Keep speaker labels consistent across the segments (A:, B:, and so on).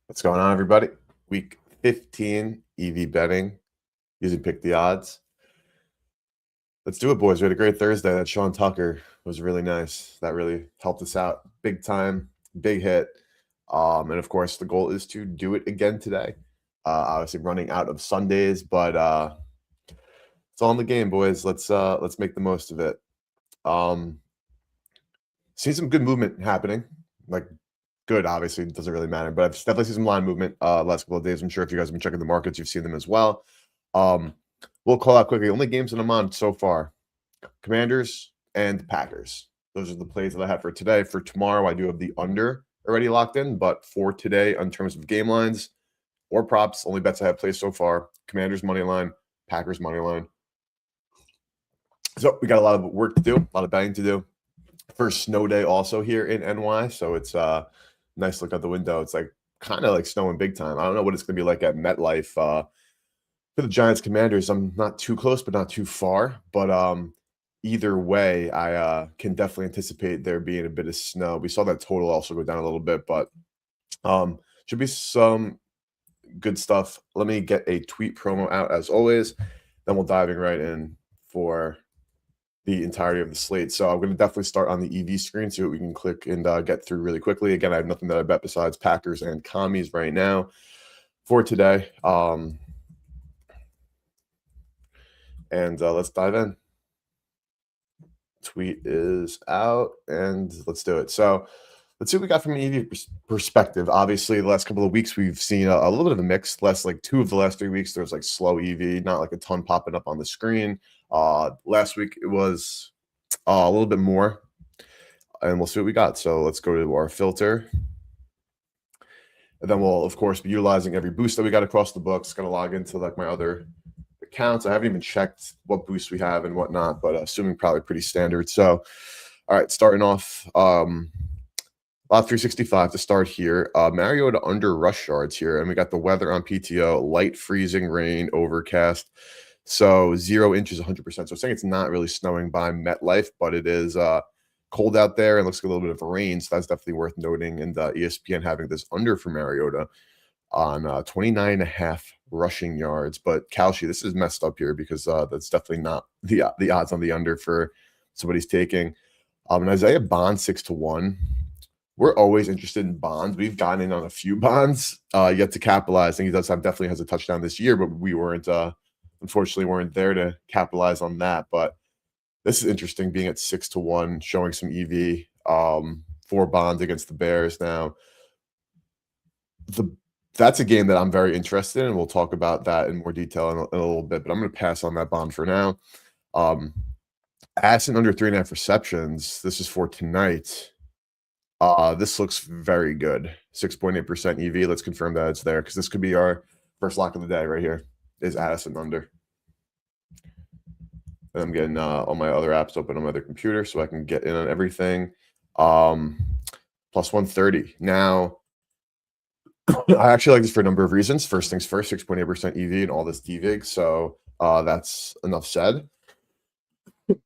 A: What's going on, everybody? Week 15 EV betting using Pick the Odds. Let's do it, boys. We had a great Thursday. That Sean Tucker was really nice. That really helped us out big time, big hit. And of course, the goal is to do it again today. Obviously, running out of Sundays, but it's all in the game, boys. Let's make the most of it. Um, Seen some good movement happening, like good, obviously, it doesn't really matter, but I've definitely seen some line movement, last couple of days. I'm sure if you guys have been checking the markets, you've seen them as well. Um, we'll call out quickly, only games that I'm on so far, Commanders and Packers. Those are the plays that I have for today. For tomorrow, I do have the under already locked in, but for today, in terms of game lines or props, only bets I have placed so far, Commanders money line, Packers money line. So we got a lot of work to do, a lot of betting to do. First snow day also here in NY, so it's nice look out the window. It's like kind of like snowing big time. I don't know what it's gonna be like at MetLife for the Giants Commanders. I'm not too close, but not too far. But either way, I can definitely anticipate there being a bit of snow. We saw that total also go down a little bit, but should be some good stuff. Let me get a tweet promo out as always. Then we'll diving right in for the entirety of the slate. So I'm going to definitely start on the EV screen, see what we can click and get through really quickly. Again, I have nothing that I bet besides Packers and commies right now for today. And let's dive in. Tweet is out, and let's do it. So let's see what we got from an EV perspective. Obviously, the last couple of weeks, we've seen a little bit of a mix. Like 2 of the last 3 weeks, there was like slow EV, not like a ton popping up on the screen. Last week, it was a little bit more, and we'll see what we got. So let's go to our filter. And then we'll, of course, be utilizing every boost that we got across the books. Going to log into like my other accounts. I haven't even checked what boosts we have and whatnot, but assuming probably pretty standard. So, all right, starting off, lot 365 to start here. Mariota under rush yards here, and we got the weather on PTO: light freezing rain, overcast. So 0 inches, 100%. So saying it's not really snowing by MetLife, but it is cold out there and looks like a little bit of rain. So that's definitely worth noting. And ESPN having this under for Mariota on 29.5 rushing yards. But Kalshi, this is messed up here because that's definitely not the odds on the under for somebody's taking. And Isaiah Bond 6-1. We're always interested in bonds. We've gotten in on a few bonds yet to capitalize. I think he definitely has a touchdown this year, but we unfortunately weren't there to capitalize on that. But this is interesting, being at 6-1, showing some EV for bonds against the Bears. Now, that's a game that I'm very interested in, and we'll talk about that in more detail in a little bit. But I'm going to pass on that bond for now. Aston under 3.5 receptions. This is for tonight. This looks very good. 6.8% EV. Let's confirm that it's there because this could be our first lock of the day right here. Is Addison under. And I'm getting all my other apps open on my other computer so I can get in on everything. Plus 130. Now, I actually like this for a number of reasons. First things first, 6.8% EV and all this DVIG. So that's enough said.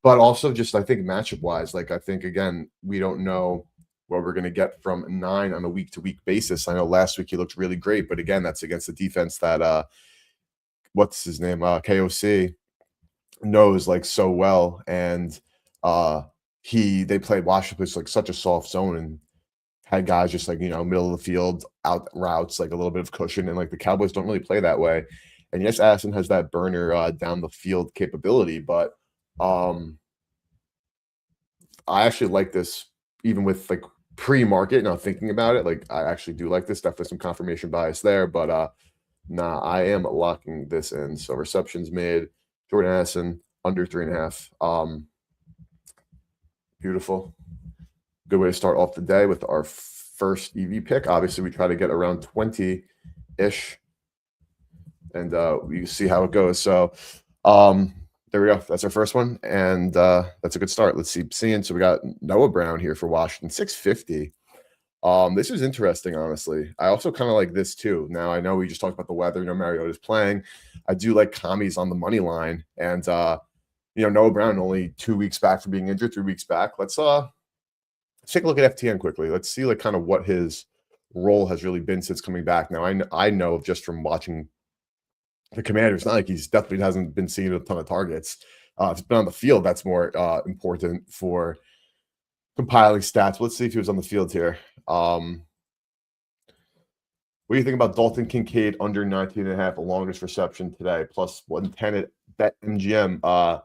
A: But also just I think matchup-wise, like I think, again, we don't know what we're going to get from 9 on a week-to-week basis. I know last week he looked really great, but again, that's against the defense that what's his name? KOC knows like so well. And they played Washington like such a soft zone and had guys just like, middle of the field, out routes, like a little bit of cushion. And like the Cowboys don't really play that way. And yes, Addison has that burner down the field capability, but I actually like this even with like pre-market. Now thinking about it, like I actually do like this. Definitely some confirmation bias there, but nah, I am locking this in. So receptions made, Jordan Addison under 3.5. Beautiful. Good way to start off the day with our first EV pick. Obviously, we try to get around 20-ish, and we see how it goes. So there we go. That's our first one, and that's a good start. Let's see. So we got Noah Brown here for Washington, 650. This is interesting, honestly. I also kind of like this too. Now, I know we just talked about the weather. Mariota's playing. I do like commies on the money line, and Noah Brown only 2 weeks back from being injured, 3 weeks back. Let's take a look at FTN quickly. Let's see like kind of what his role has really been since coming back. Now, I know just from watching the Commanders, not like he's definitely hasn't been seeing a ton of targets. It's been on the field that's more important for compiling stats. Let's see if he was on the field here. What do you think about Dalton Kincaid under 19.5, the longest reception today, plus 110 at BetMGM?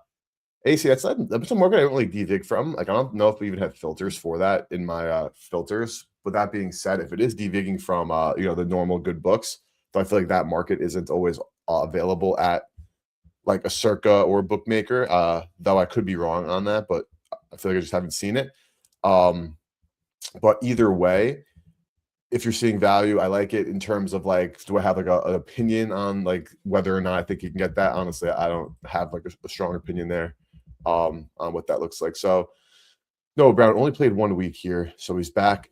A: AC, that's a market I don't really dig from. Like, I don't know if we even have filters for that in my filters. With that being said, if it is devigging from the normal good books, so I feel like that market isn't always available at like a Circa or a bookmaker. Though I could be wrong on that, but I feel like I just haven't seen it. But either way, if you're seeing value, I like it in terms of like, do I have like an opinion on like whether or not I think you can get that? Honestly, I don't have like a strong opinion there on what that looks like. So Noah Brown only played 1 week here, so he's back.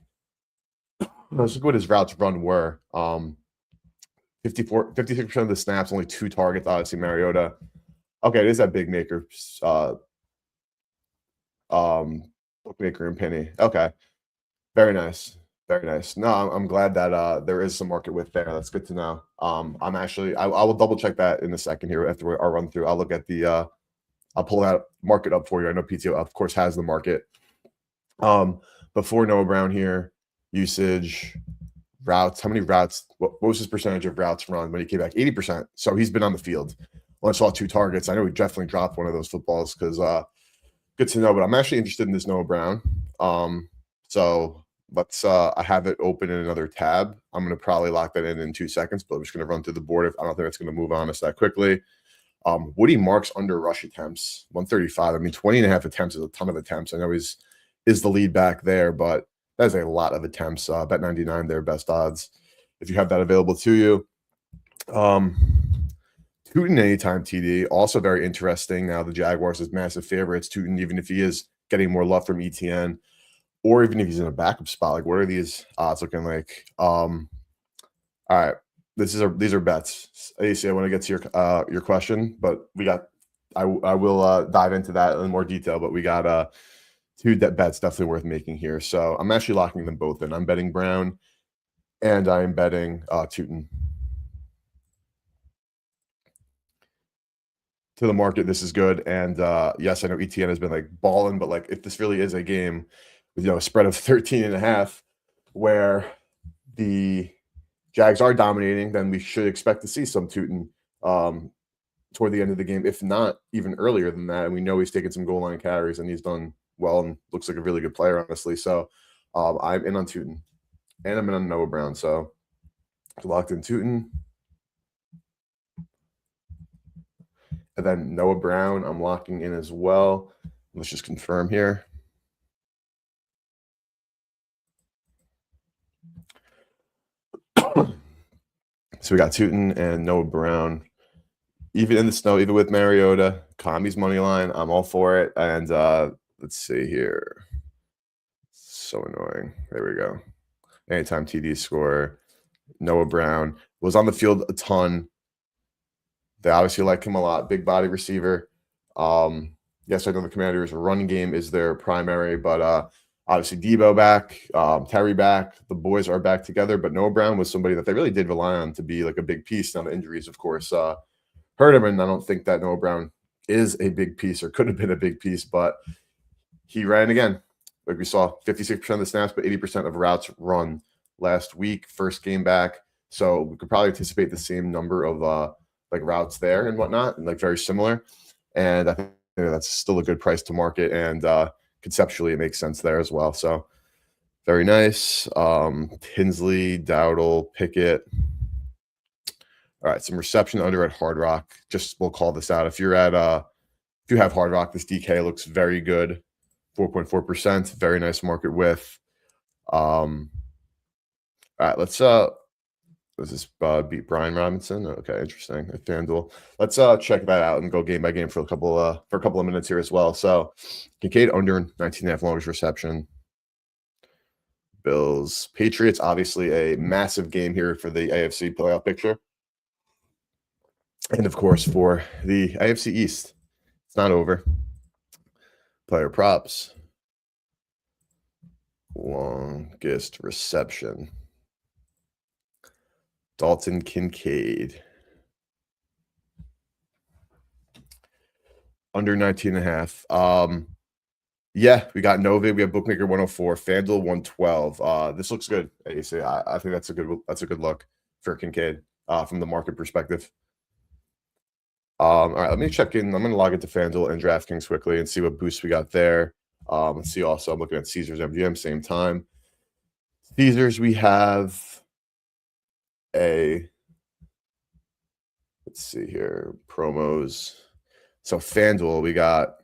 A: Let's look what his routes run were. 56% of the snaps, only 2 targets, obviously Mariota. Okay, it is that big maker, bookmaker and Penny. Okay, very nice. Very nice. No, I'm glad that there is some market width there. That's good to know. I'm actually I will double check that in a second here after our run through. I'll look at the I'll pull that market up for you. I know PTO of course has the market. Before Noah Brown here, usage, routes. How many routes? What was his percentage of routes run when he came back? 80%. So he's been on the field. Only saw 2 targets. I know he definitely dropped one of those footballs because good to know. But I'm actually interested in this Noah Brown. So let's I have it open in another tab. I'm going to probably lock that in 2 seconds, but I'm just going to run through the board. I don't think it's going to move on us that quickly. Woody Marks under rush attempts, 135. I mean, 20.5 attempts is a ton of attempts. I know he's is the lead back there, but that's a lot of attempts. Bet 99, their best odds. If you have that available to you. Tootin anytime TD, also very interesting. Now the Jaguars is massive favorites. Tootin, even if he is getting more love from ETN, or even if he's in a backup spot, like what are these odds looking like? All right, these are bets. AC, I want to get to your question, but we got I will dive into that in more detail, but we got 2 bets definitely worth making here. So I'm actually locking them both in. I'm betting Brown and I'm betting Tootin. To the market, this is good. And yes, I know ETN has been like balling, but like if this really is a game with a spread of 13.5 where the Jags are dominating, then we should expect to see some Tootin toward the end of the game, if not even earlier than that. And we know he's taken some goal line carries and he's done well and looks like a really good player, honestly. So I'm in on Tootin and I'm in on Noah Brown. So locked in Tootin. And then Noah Brown, I'm locking in as well. Let's just confirm here. So we got Tootin and Noah Brown. Even in the snow, even with Mariota, Commies money line, I'm all for it. And let's see here. So annoying. There we go. Anytime TD score. Noah Brown was on the field a ton. They obviously like him a lot. Big body receiver. Yes, I know the Commanders' run game is their primary, but obviously Debo back, Terry back. The boys are back together, but Noah Brown was somebody that they really did rely on to be like a big piece. Now the injuries, of course, hurt him, and I don't think that Noah Brown is a big piece or could have been a big piece, but he ran again. Like we saw, 56% of the snaps, but 80% of routes run last week, first game back. So we could probably anticipate the same number of like routes there and whatnot, and like very similar. And I think that's still a good price to market, and conceptually it makes sense there as well. So very nice. Tinsley, Dowdle, Pickett. All right, some reception under at Hard Rock. Just we'll call this out. If you're at if you have Hard Rock, this DK looks very good. 4.4%. Very nice market width. All right, let's this beat Brian Robinson? Okay, interesting. At FanDuel. Let's check that out and go game by game for a couple of minutes here as well. So Kincaid under 19.5 longest reception. Bills, Patriots, obviously a massive game here for the AFC playoff picture. And of course, for the AFC East, it's not over. Player props. Longest reception. Dalton Kincaid. Under 19.5. Yeah, we got Nova, we have Bookmaker 104, FanDuel 112. This looks good, AC. I think that's a good look for Kincaid from the market perspective. All right, let me check in. I'm gonna log into FanDuel and DraftKings quickly and see what boosts we got there. Let's see also, I'm looking at Caesars MGM, same time. Caesars, we have let's see here, promos. So FanDuel, we got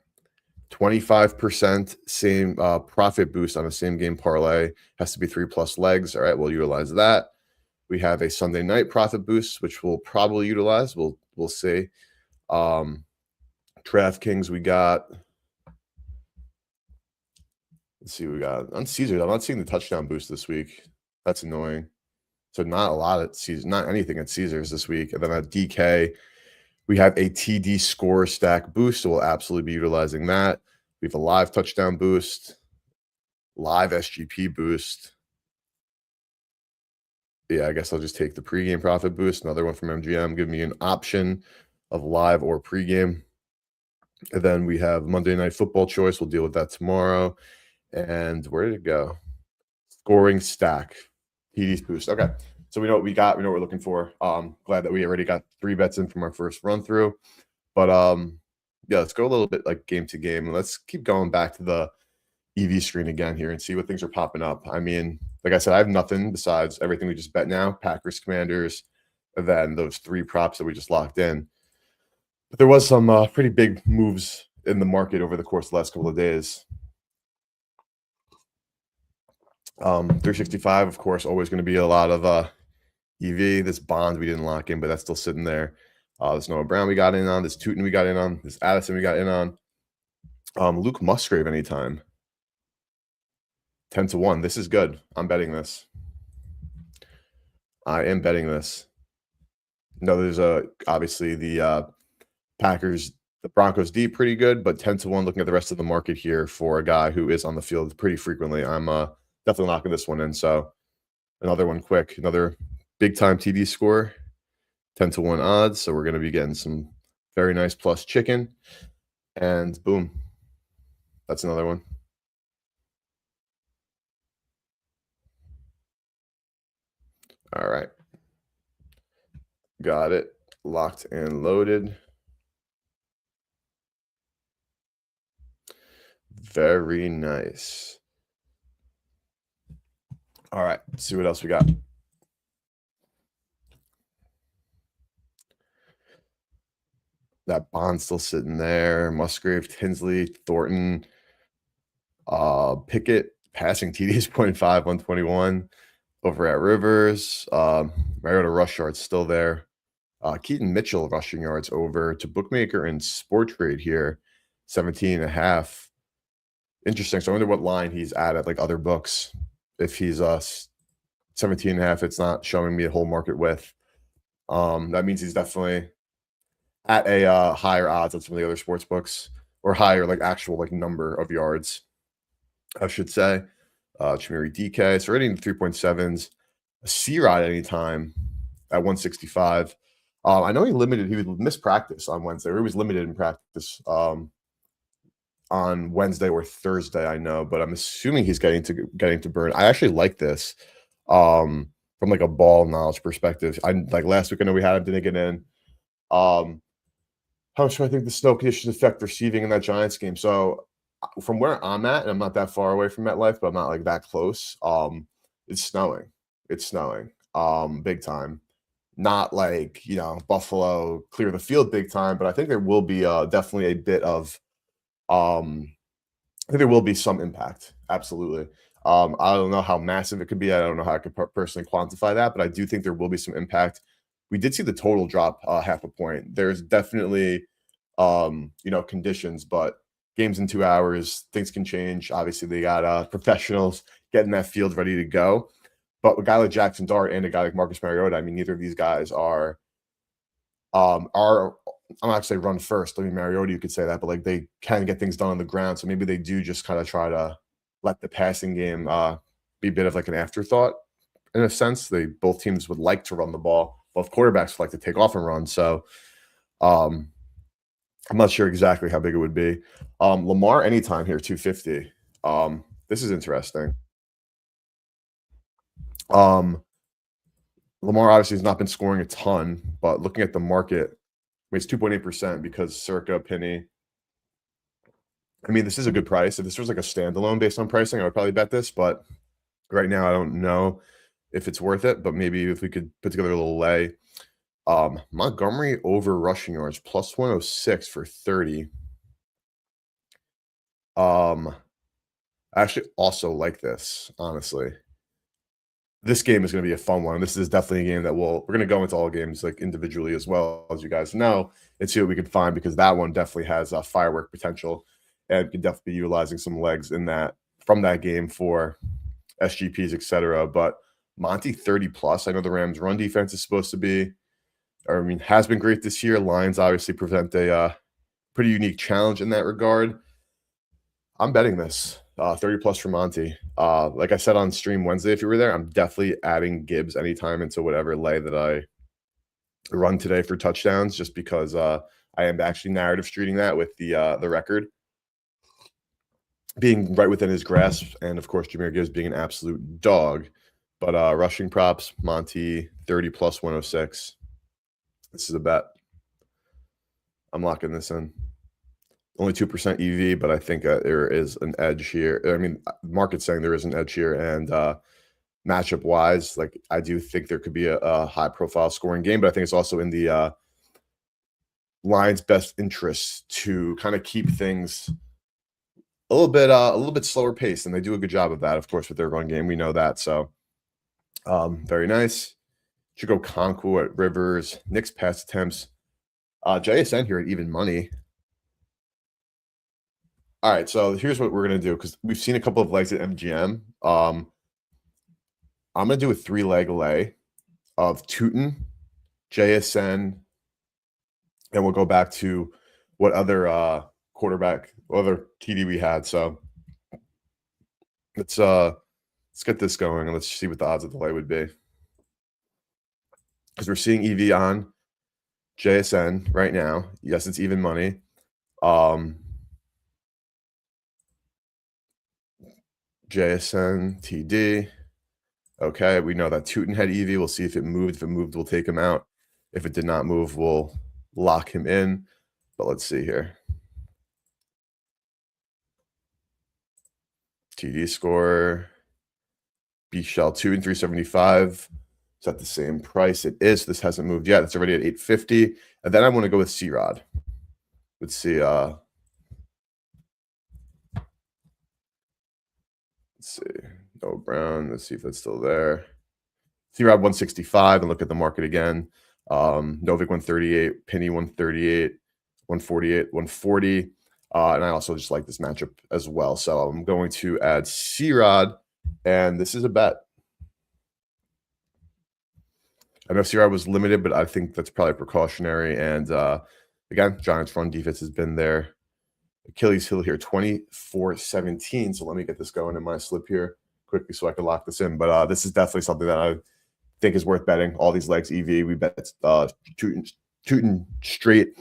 A: 25% same profit boost on a same game parlay. Has to be 3+ legs. All right, we'll utilize that. We have a Sunday night profit boost, which we'll probably utilize. We'll see. DraftKings, we got. Let's see what we got on Caesars. I'm not seeing the touchdown boost this week. That's annoying. So not a lot at Caesars, not anything at Caesars this week. And then at DK, we have a TD score stack boost. So we'll absolutely be utilizing that. We have a live touchdown boost, live SGP boost. Yeah, I guess I'll just take the pregame profit boost. Another one from MGM, give me an option of live or pregame. And then we have Monday Night Football choice. We'll deal with that tomorrow. And where did it go? Scoring stack, TD's boost. Okay, so we know what we got. We know what we're looking for. Glad that we already got 3 bets in from our first run through. But yeah, let's go a little bit like game to game. Let's keep going back to the EV screen again here and see what things are popping up. I mean, like I said, I have nothing besides everything we just bet now, Packers, Commanders, and then those 3 props that we just locked in. But there was some pretty big moves in the market over the course of the last couple of days. 365, of course, always going to be a lot of EV. This Bond we didn't lock in, but that's still sitting there. This Noah Brown we got in on. This Tootin we got in on. This Addison we got in on. Luke Musgrave anytime. 10-1. This is good. I'm betting this. I am betting this. No, there's obviously the Packers, the Broncos D pretty good, but 10-1 looking at the rest of the market here for a guy who is on the field pretty frequently. I'm definitely locking this one in. So another one quick, another big time TD score, 10-1 odds. So we're going to be getting some very nice plus chicken, and boom, that's another one. All right. Got it. Locked and loaded. Very nice. All right. Let's see what else we got. That Bond still sitting there. Musgrave, Tinsley, Thornton, Pickett, passing TDs 0.5, 121. Over at Rivers, Mariota rush yards still there. Keaton Mitchell rushing yards over to Bookmaker and Sport Trade here, 17.5. Interesting. So I wonder what line he's at like other books. If he's 17.5, it's not showing me a whole market width. That means he's definitely at a higher odds on some of the other sports books, or higher like actual like number of yards, I should say. Chimeri DK, so already in the 3.7s. C-Rod anytime at 165. I know he would miss practice on Wednesday, or he was limited in practice on Wednesday or Thursday, I know, but I'm assuming he's getting to burn. I actually like this from like a ball knowledge perspective. I like last week, I know we had him, didn't get in. How much do I think the snow conditions affect receiving in that Giants game? So from where I'm at, and I'm not that far away from MetLife, but I'm not like that close. It's snowing. It's snowing. Big time. Not like, Buffalo clear the field big time, but I think there will be definitely a bit of I think there will be some impact. Absolutely. I don't know how massive it could be. I don't know how I could personally quantify that, but I do think there will be some impact. We did see the total drop half a point. There's definitely conditions, but games in 2 hours, things can change. Obviously, they got professionals getting that field ready to go. But a guy like Jackson Dart and a guy like Marcus Mariota, I mean, neither of these guys are I'm not say run first. I mean, Mariota, you could say that, but like they can get things done on the ground. So maybe they do just kind of try to let the passing game be a bit of like an afterthought in a sense. They both teams would like to run the ball. Both quarterbacks like to take off and run. So um, I'm not sure exactly how big it would be. Lamar anytime here, 250. This is interesting. Um, Lamar obviously has not been scoring a ton, but looking at the market, it's 2.8% because Circa, Penny. I mean, this is a good price. If this was like a standalone based on pricing, I would probably bet this, but right now I don't know if it's worth it. But maybe if we could put together a little lay. Montgomery over rushing yards plus 106 for 30. I actually also like this, honestly. This game is going to be a fun one. This is definitely a game that we're going to go into all games like individually as well, as you guys know, and see what we can find, because that one definitely has a firework potential and could definitely be utilizing some legs in that from that game for SGPs, etc. But Monty 30 plus. I know the Rams run defense is supposed to be, or I mean, has been great this year. Lions obviously present a pretty unique challenge in that regard. I'm betting this 30 plus for Monty. Like I said on stream Wednesday, if you were there, I'm definitely adding Gibbs anytime into whatever lay that I run today for touchdowns, just because I am actually narrative streeting that with the record being right within his grasp, and of course Jahmyr Gibbs being an absolute dog. But rushing props, Monty 30 plus 106. This is a bet. I'm locking this in. Only 2% EV, but I think there is an edge here. I mean, market's saying there is an edge here, and matchup wise, like I do think there could be a high profile scoring game, but I think it's also in the Lions' best interest to kind of keep things a little bit slower pace, and they do a good job of that, of course, with their run game. We know that. So very nice. Should go Conquo at Rivers. Knicks pass attempts. JSN here at even money. All right, so here's what we're gonna do, because we've seen a couple of legs at MGM. I'm gonna do a 3-leg lay of Tootin, JSN, and we'll go back to what other other TD we had. So let's get this going and let's see what the odds of the lay would be, because we're seeing EV on JSN right now. Yes, it's even money. JSN TD. Okay, we know that Tootin had EV. We'll see if it moved. If it moved, we'll take him out. If it did not move, we'll lock him in. But let's see here. TD score. B shell 2 and 375. Is that the same price? It is. This hasn't moved yet. It's already at 850. And then I want to go with C-Rod. Let's see. Let's see. No Brown. Let's see if that's still there. C-Rod 165, and look at the market again. Novik 138, Penny 138, 148, 140. And I also just like this matchup as well. So I'm going to add C-Rod, and this is a bet. I know C-Rod was limited, but I think that's probably precautionary. And again, Giants' run defense has been there. Achilles heel here, 24-17. So let me get this going in my slip here quickly so I can lock this in. But this is definitely something that I think is worth betting. All these legs EV, we bet Tootin straight.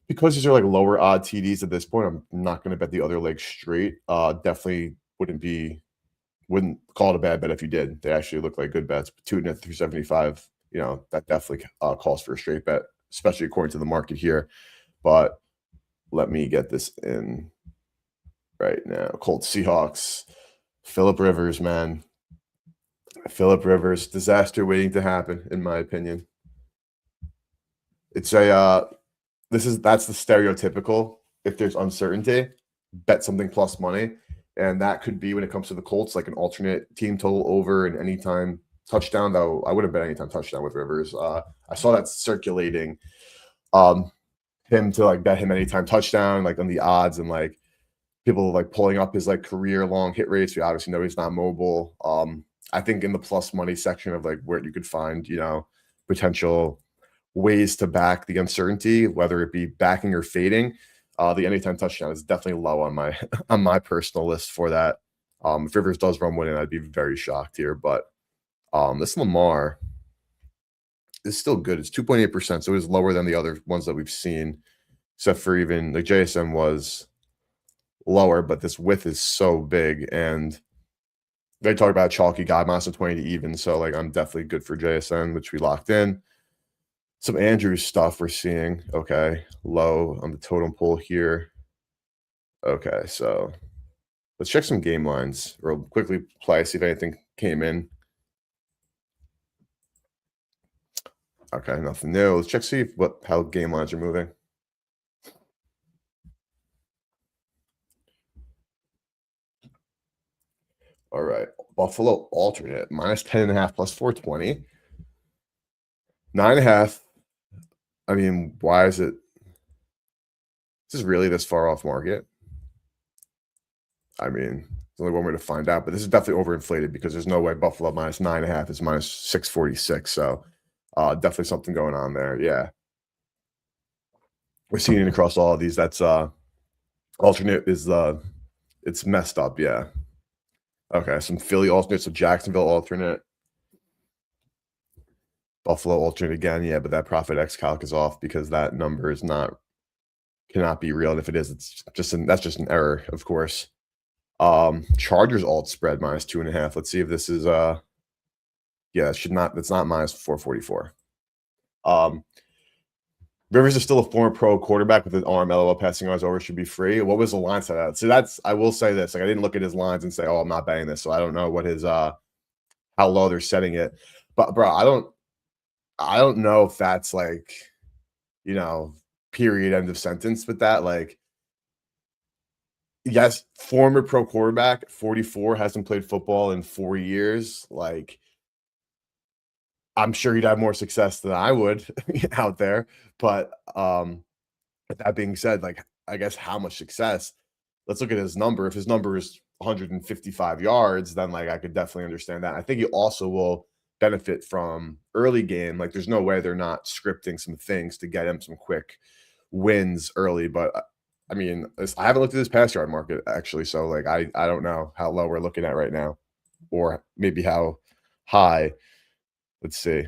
A: Because these are like lower odd TDs at this point, I'm not going to bet the other leg straight. Definitely wouldn't call it a bad bet if you did. They actually look like good bets. Tootin at 375, that definitely calls for a straight bet, especially according to the market here. But let me get this in right now. Colts Seahawks. Philip Rivers, man. Philip Rivers, disaster waiting to happen, in my opinion. It's that's the stereotypical. If there's uncertainty, bet something plus money. And that could be, when it comes to the Colts, like an alternate team total over an anytime touchdown, though I wouldn't bet anytime touchdown with Rivers. I saw that circulating, him to like bet him anytime touchdown, like on the odds, and like people like pulling up his like career long hit rates. We obviously know he's not mobile. I think in the plus money section of like where you could find, potential ways to back the uncertainty, whether it be backing or fading, the anytime touchdown is definitely low on my on my personal list for that. If Rivers does run one in, I'd be very shocked here, but This Lamar is still good. It's 2.8%, so it is lower than the other ones that we've seen, except for even like JSN was lower, but this width is so big. And they talk about chalky guy, minus 20 to even. So, like, I'm definitely good for JSN, which we locked in. Some Andrews stuff we're seeing. Okay. Low on the totem pole here. Okay. So, let's check some game lines real quickly, play, see if anything came in. Okay. Nothing new. Let's check, see how game lines are moving. All right. Buffalo alternate, minus 10.5 plus 420. 9.5. I mean, why is it? This is really this far off market? I mean, there's only one way to find out, but this is definitely overinflated because there's no way Buffalo minus 9.5 is minus 646. So definitely something going on there. Yeah. We're seeing it across all of these. That's alternate is it's messed up, yeah. Okay, some Philly alternate, some Jacksonville alternate. Buffalo alternate again, yeah, but that profit X calc is off because that number is not cannot be real. And if it is, it's just that's just an error, of course. Chargers alt spread minus 2.5. Let's see if this is yeah, that's not minus 444. Rivers is still a former pro quarterback with an arm, LOL passing yards over should be free. What was the line set at? So that's, I will say this, like, I didn't look at his lines and say, oh, I'm not betting this. So I don't know what his how low they're setting it. But bro, I don't know if that's like, period, end of sentence with that. Like, yes, former pro quarterback, 44, hasn't played football in 4 years. Like, I'm sure he'd have more success than I would out there. But with that being said, like, I guess how much success? Let's look at his number. If his number is 155 yards, then like I could definitely understand that. I think he also will benefit from early game. Like, there's no way they're not scripting some things to get him some quick wins early. But I mean, I haven't looked at this pass yard market actually, so like I don't know how low we're looking at right now, or maybe how high. Let's see.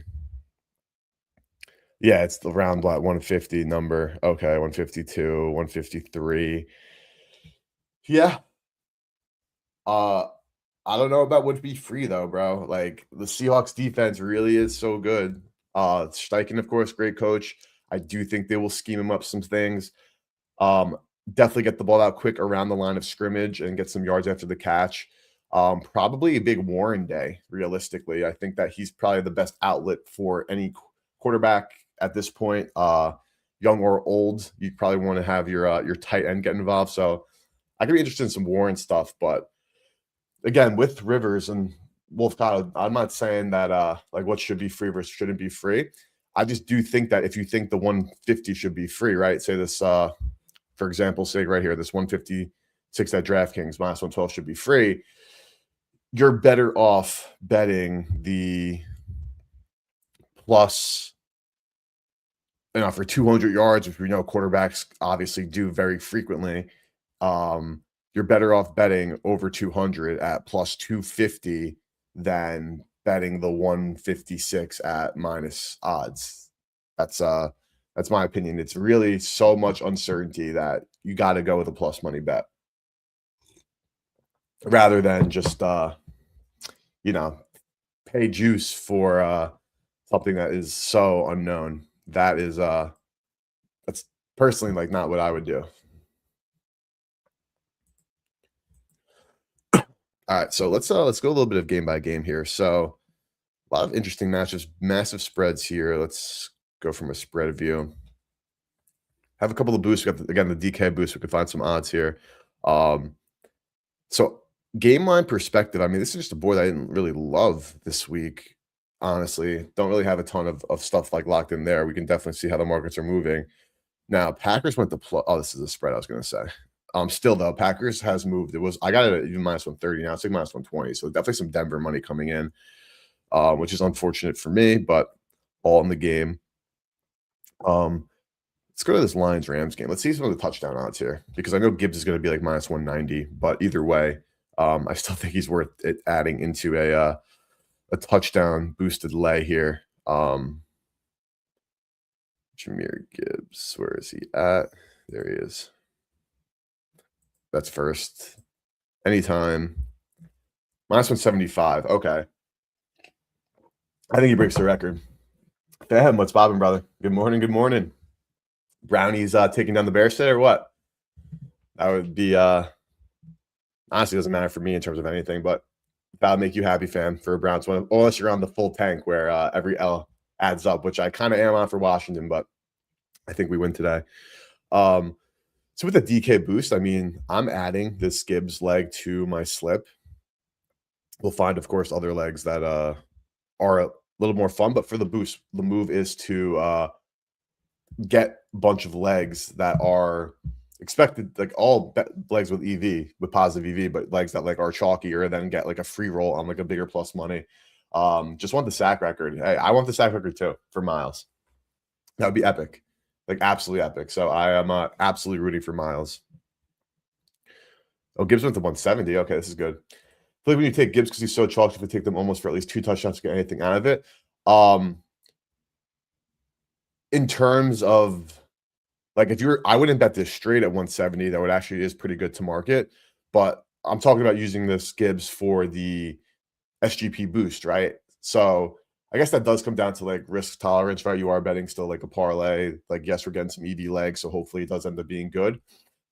A: Yeah, it's the round 150 number. Okay, 152, 153. Yeah. Uh, I don't know about would be free though, bro. Like, the Seahawks defense really is so good. Steichen, of course, great coach. I do think they will scheme him up some things. Um, Definitely get the ball out quick around the line of scrimmage and get some yards after the catch. Probably a big Warren day, realistically. I think that he's probably the best outlet for any quarterback at this point, young or old. You probably want to have your tight end get involved. So I could be interested in some Warren stuff, but again, with Rivers and Wolf Kyle, I'm not saying that like what should be free versus shouldn't be free. I just do think that if you think the 150 should be free, right? Say this, for example, say right here, this 156 at DraftKings minus 112 should be free. You're better off betting the plus, for 200 yards, which we know quarterbacks obviously do very frequently. You're better off betting over 200 at plus 250 than betting the 156 at minus odds. That's my opinion. It's really so much uncertainty that you got to go with a plus money bet rather than just pay juice for something that is so unknown. That's personally like not what I would do. All right, so let's go a little bit of game by game here. So a lot of interesting matches, massive spreads here. Let's go from a spread view. Have a couple of boosts. We got again the DK boost. We could find some odds here. So game line perspective. I mean, this is just a board I didn't really love this week. Honestly, don't really have a ton of stuff like locked in there. We can definitely see how the markets are moving. Now, Packers went to plus. Oh, this is a spread I was going to say. Still though, Packers has moved. I got it at even minus 130 now. It's like minus 120. So definitely some Denver money coming in, which is unfortunate for me, but all in the game. Let's go to this Lions Rams game. Let's see some of the touchdown odds here because I know Gibbs is going to be like minus 190, but either way, I still think he's worth it adding into a touchdown boosted lay here. Jahmyr Gibbs, where is he at? There he is. That's first. Anytime. -175. Okay. I think he breaks the record. Damn, what's bobbing, brother? Good morning. Good morning. Brownies taking down the Bears today or what? That would be honestly doesn't matter for me in terms of anything, but that would make you happy, fam, for a Browns one. Unless you're on the full tank where every L adds up, which I kind of am on for Washington, but I think we win today. So with the DK boost, I mean, I'm adding this Gibbs leg to my slip. We'll find, of course, other legs that are a little more fun, but for the boost, the move is to get a bunch of legs that are expected, like all legs with EV, with positive EV, but legs that like are chalkier, then get like a free roll on like a bigger plus money. Just want the sack record. Hey, I want the sack record too for Miles. That would be epic, like absolutely epic. So I am absolutely rooting for Miles. Oh, Gibbs went to 170. Okay, this is good. I feel like when you take Gibbs because he's so chalky, if you take them almost for at least 2 touchdowns to get anything out of it. In terms of like if you're, I wouldn't bet this straight at 170. That would actually is pretty good to market. But I'm talking about using this Gibbs for the SGP boost, right? So I guess that does come down to like risk tolerance, right? You are betting still like a parlay. Like, yes, we're getting some EV legs, so hopefully it does end up being good.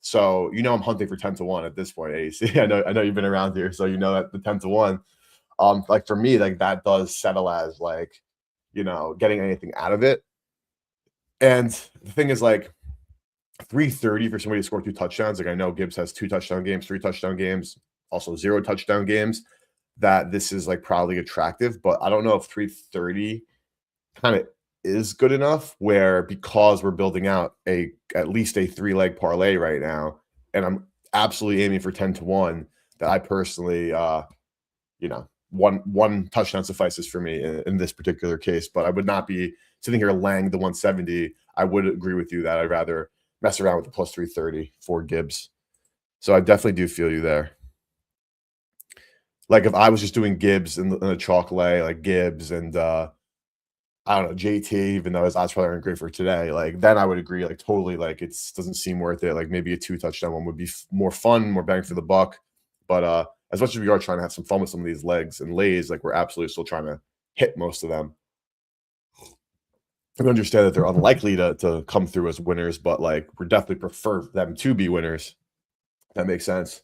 A: So I'm hunting for 10-1 at this point, AC. I know you've been around here, so you know that the 10-1. Like for me, like that does settle as like, getting anything out of it. And the thing is, like 330 for somebody to score 2 touchdowns. Like I know Gibbs has 2 touchdown games, 3 touchdown games, also 0 touchdown games. That this is like probably attractive, but I don't know if 330 kind of is good enough where because we're building out at least a 3-leg parlay right now, and I'm absolutely aiming for 10-1, that I personally one touchdown suffices for me in this particular case. But I would not be sitting here laying the 170. I would agree with you that I'd rather mess around with the plus 330 for Gibbs. So I definitely do feel you there. Like if I was just doing Gibbs in a chalk lay, like Gibbs and I don't know, JT, even though his odds probably aren't great for today, like then I would agree, like totally, like it doesn't seem worth it. Like maybe a 2 touchdown one would be more fun, more bang for the buck. But as much as we are trying to have some fun with some of these legs and lays, like we're absolutely still trying to hit most of them. I understand that they're unlikely to come through as winners, but like we definitely prefer them to be winners. That makes sense.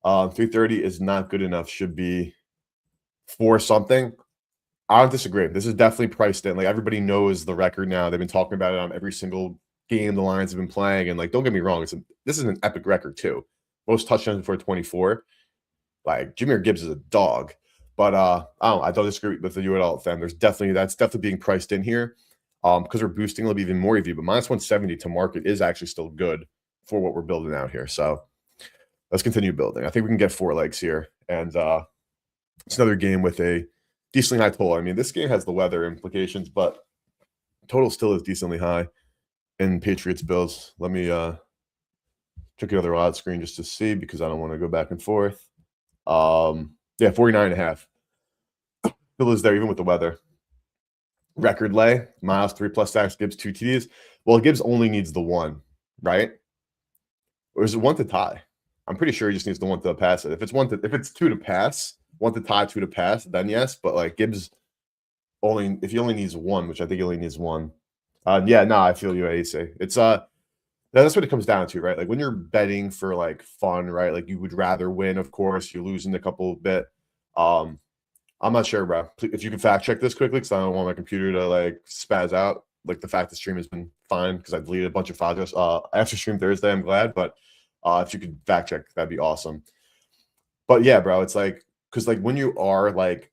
A: 330 is not good enough. Should be 4 something. I don't disagree. This is definitely priced in. Like everybody knows the record now. They've been talking about it on every single game the Lions have been playing. And like, don't get me wrong, this is an epic record too. Most touchdowns before 24. Like Jahmyr Gibbs is a dog. But I don't disagree with you at all, fam. That's definitely being priced in here. Because we're boosting a little bit even more EV, but -170 to market is actually still good for what we're building out here. So let's continue building. I think we can get 4 legs here. And it's another game with a decently high total. I mean, this game has the weather implications, but total still is decently high in Patriots Bills. Let me check another odd screen just to see because I don't want to go back and forth. Yeah, 49.5. Still is there even with the weather. Record lay, Miles 3+ sacks, Gibbs 2 TDs. Well, Gibbs only needs the 1, right? Or is it 1 to tie? I'm pretty sure he just needs the 1 to pass it. If it's 2 to pass, 1 to tie, 2 to pass, then yes. But like Gibbs if he only needs 1, which I think he only needs 1. Yeah, no, I feel you, AC. It's that's what it comes down to, right? Like when you're betting for like fun, right? Like you would rather win, of course. You're losing a couple bit. I'm not sure, bro. If you can fact check this quickly, because I don't want my computer to like spaz out. Like the fact the stream has been fine because I deleted a bunch of files after stream Thursday. I'm glad, but if you could fact check, that'd be awesome. But yeah, bro, it's like because like when you are like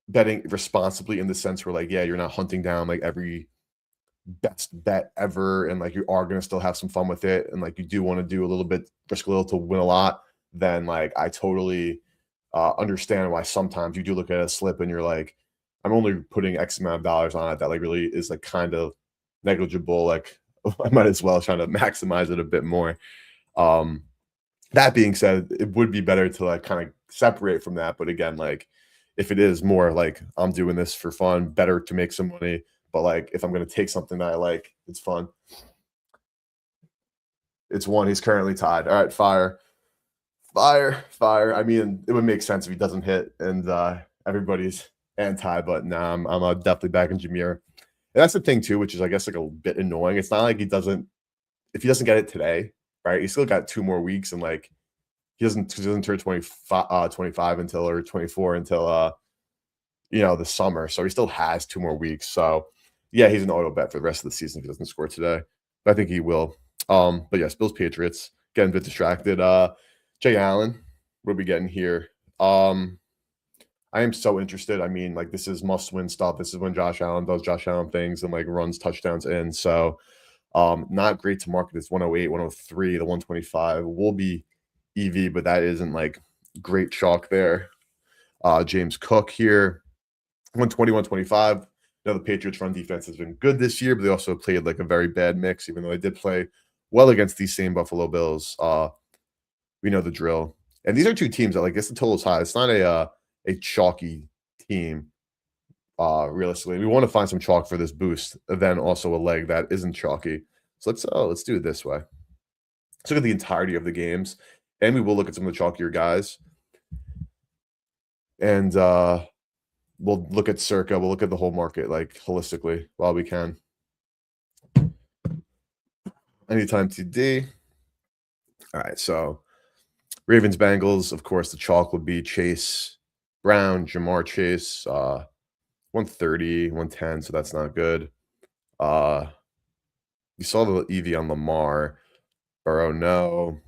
A: betting responsibly in the sense where like you're not hunting down like every best bet ever, and like you are gonna still have some fun with it, and like you do want to do a little bit, risk a little to win a lot. Then like I totally understand why sometimes you do look at a slip and you're like, I'm only putting X amount of dollars on it that like really is like kind of negligible. Like I might as well try to maximize it a bit more. That being said, it would be better to like kind of separate from that. But again, like if it is more like I'm doing this for fun, better to make some money. But like if I'm gonna take something that I like, it's fun. It's one. He's currently tied. All right, fire, fire, fire. I mean, it would make sense if he doesn't hit and everybody's anti, but nah, I'm definitely back in Jameer. And that's the thing too, which is I guess like a bit annoying. It's not like he doesn't if he doesn't get it today, right? He's still got 2 more weeks, and like he doesn't turn 25, 25 until or 24 until the summer. So he still has 2 more weeks. So yeah, he's an auto bet for the rest of the season if he doesn't score today. But I think he will. But yes, Bills Patriots, getting a bit distracted. Jay Allen, what are we getting here? I am so interested. I mean, like this is must-win stuff. This is when Josh Allen does Josh Allen things and like runs touchdowns in. So not great to market. It's 108, 103, the 125 will be EV, but that isn't like great chalk there. James Cook here, 120, 125. The Patriots run defense has been good this year, but they also played like a very bad mix, even though they did play well against these same Buffalo Bills. We know the drill. And these are two teams that like guess the total's high. It's not a chalky team. Realistically, we want to find some chalk for this boost, then also a leg that isn't chalky. So let's do it this way. Let's look at the entirety of the games, and we will look at some of the chalkier guys. And we'll look at Circa. We'll look at the whole market like holistically while we can. Anytime TD. All right, so Ravens Bengals, of course, the chalk would be Chase Brown, Jamar Chase, 130, 110, so that's not good. You saw the EV on Lamar. Burrow, no.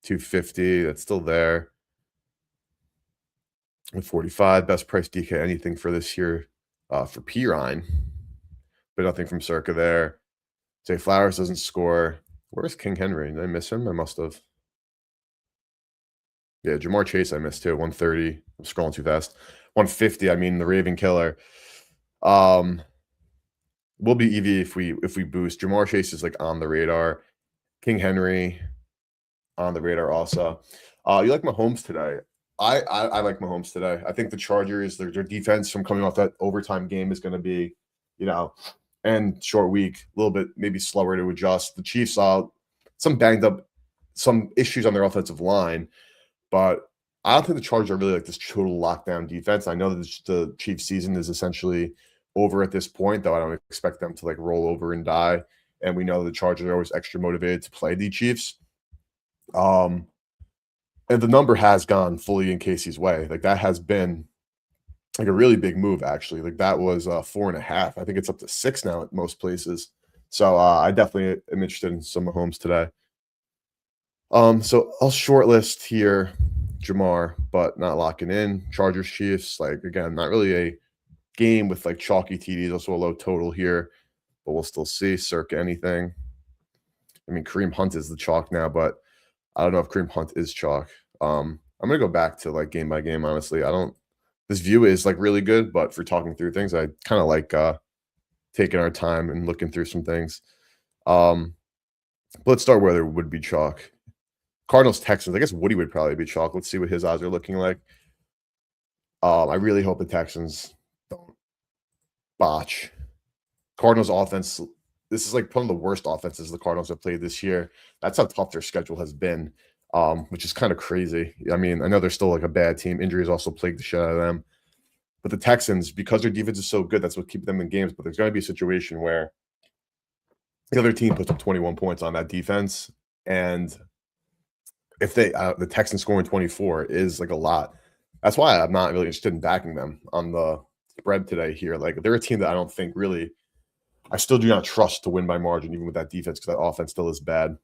A: 250, that's still there. 145, best price DK anything for this year for Pirine, but nothing from Circa there. Zay Flowers doesn't score. Where's King Henry? Did I miss him? I must have. Yeah, Jamar Chase I missed too. 130. I'm scrolling too fast. 150. I mean, the Raven Killer. Will be EV if we boost. Jamar Chase is like on the radar. King Henry on the radar also. You like Mahomes today? I like Mahomes today. I think the Chargers, their defense from coming off that overtime game is going to be, and short week, a little bit maybe slower to adjust. The Chiefs saw some banged up, some issues on their offensive line, but I don't think the Chargers are really like this total lockdown defense. I know that the Chiefs season is essentially over at this point, though I don't expect them to like roll over and die. And we know the Chargers are always extra motivated to play the Chiefs. And the number has gone fully in Casey's way. Like that has been like a really big move, actually. Like that was 4.5. I think it's up to 6 now at most places. So I definitely am interested in some Mahomes today. So I'll shortlist here Jamar, but not locking in. Chargers Chiefs, like again, not really a game with like chalky TDs, also a low total here, but we'll still see. Circa anything. I mean, Kareem Hunt is the chalk now, but I don't know if Kareem Hunt is chalk. I'm gonna go back to like game by game. Honestly, I don't. This view is like really good, but for talking through things, I kind of like taking our time and looking through some things. But let's start where there would be chalk. Cardinals Texans. I guess Woody would probably be chalk. Let's see what his odds are looking like. I really hope the Texans don't botch. Cardinals offense. This is like one of the worst offenses the Cardinals have played this year. That's how tough their schedule has been, which is kind of crazy. I mean, I know they're still like a bad team. Injuries also plagued the shit out of them. But the Texans, because their defense is so good, that's what keeps them in games. But there's going to be a situation where the other team puts up 21 points on that defense. And if the Texans scoring 24 is like a lot. That's why I'm not really interested in backing them on the spread today here. Like they're a team that I don't think really – I still do not trust to win by margin, even with that defense, because that offense still is bad.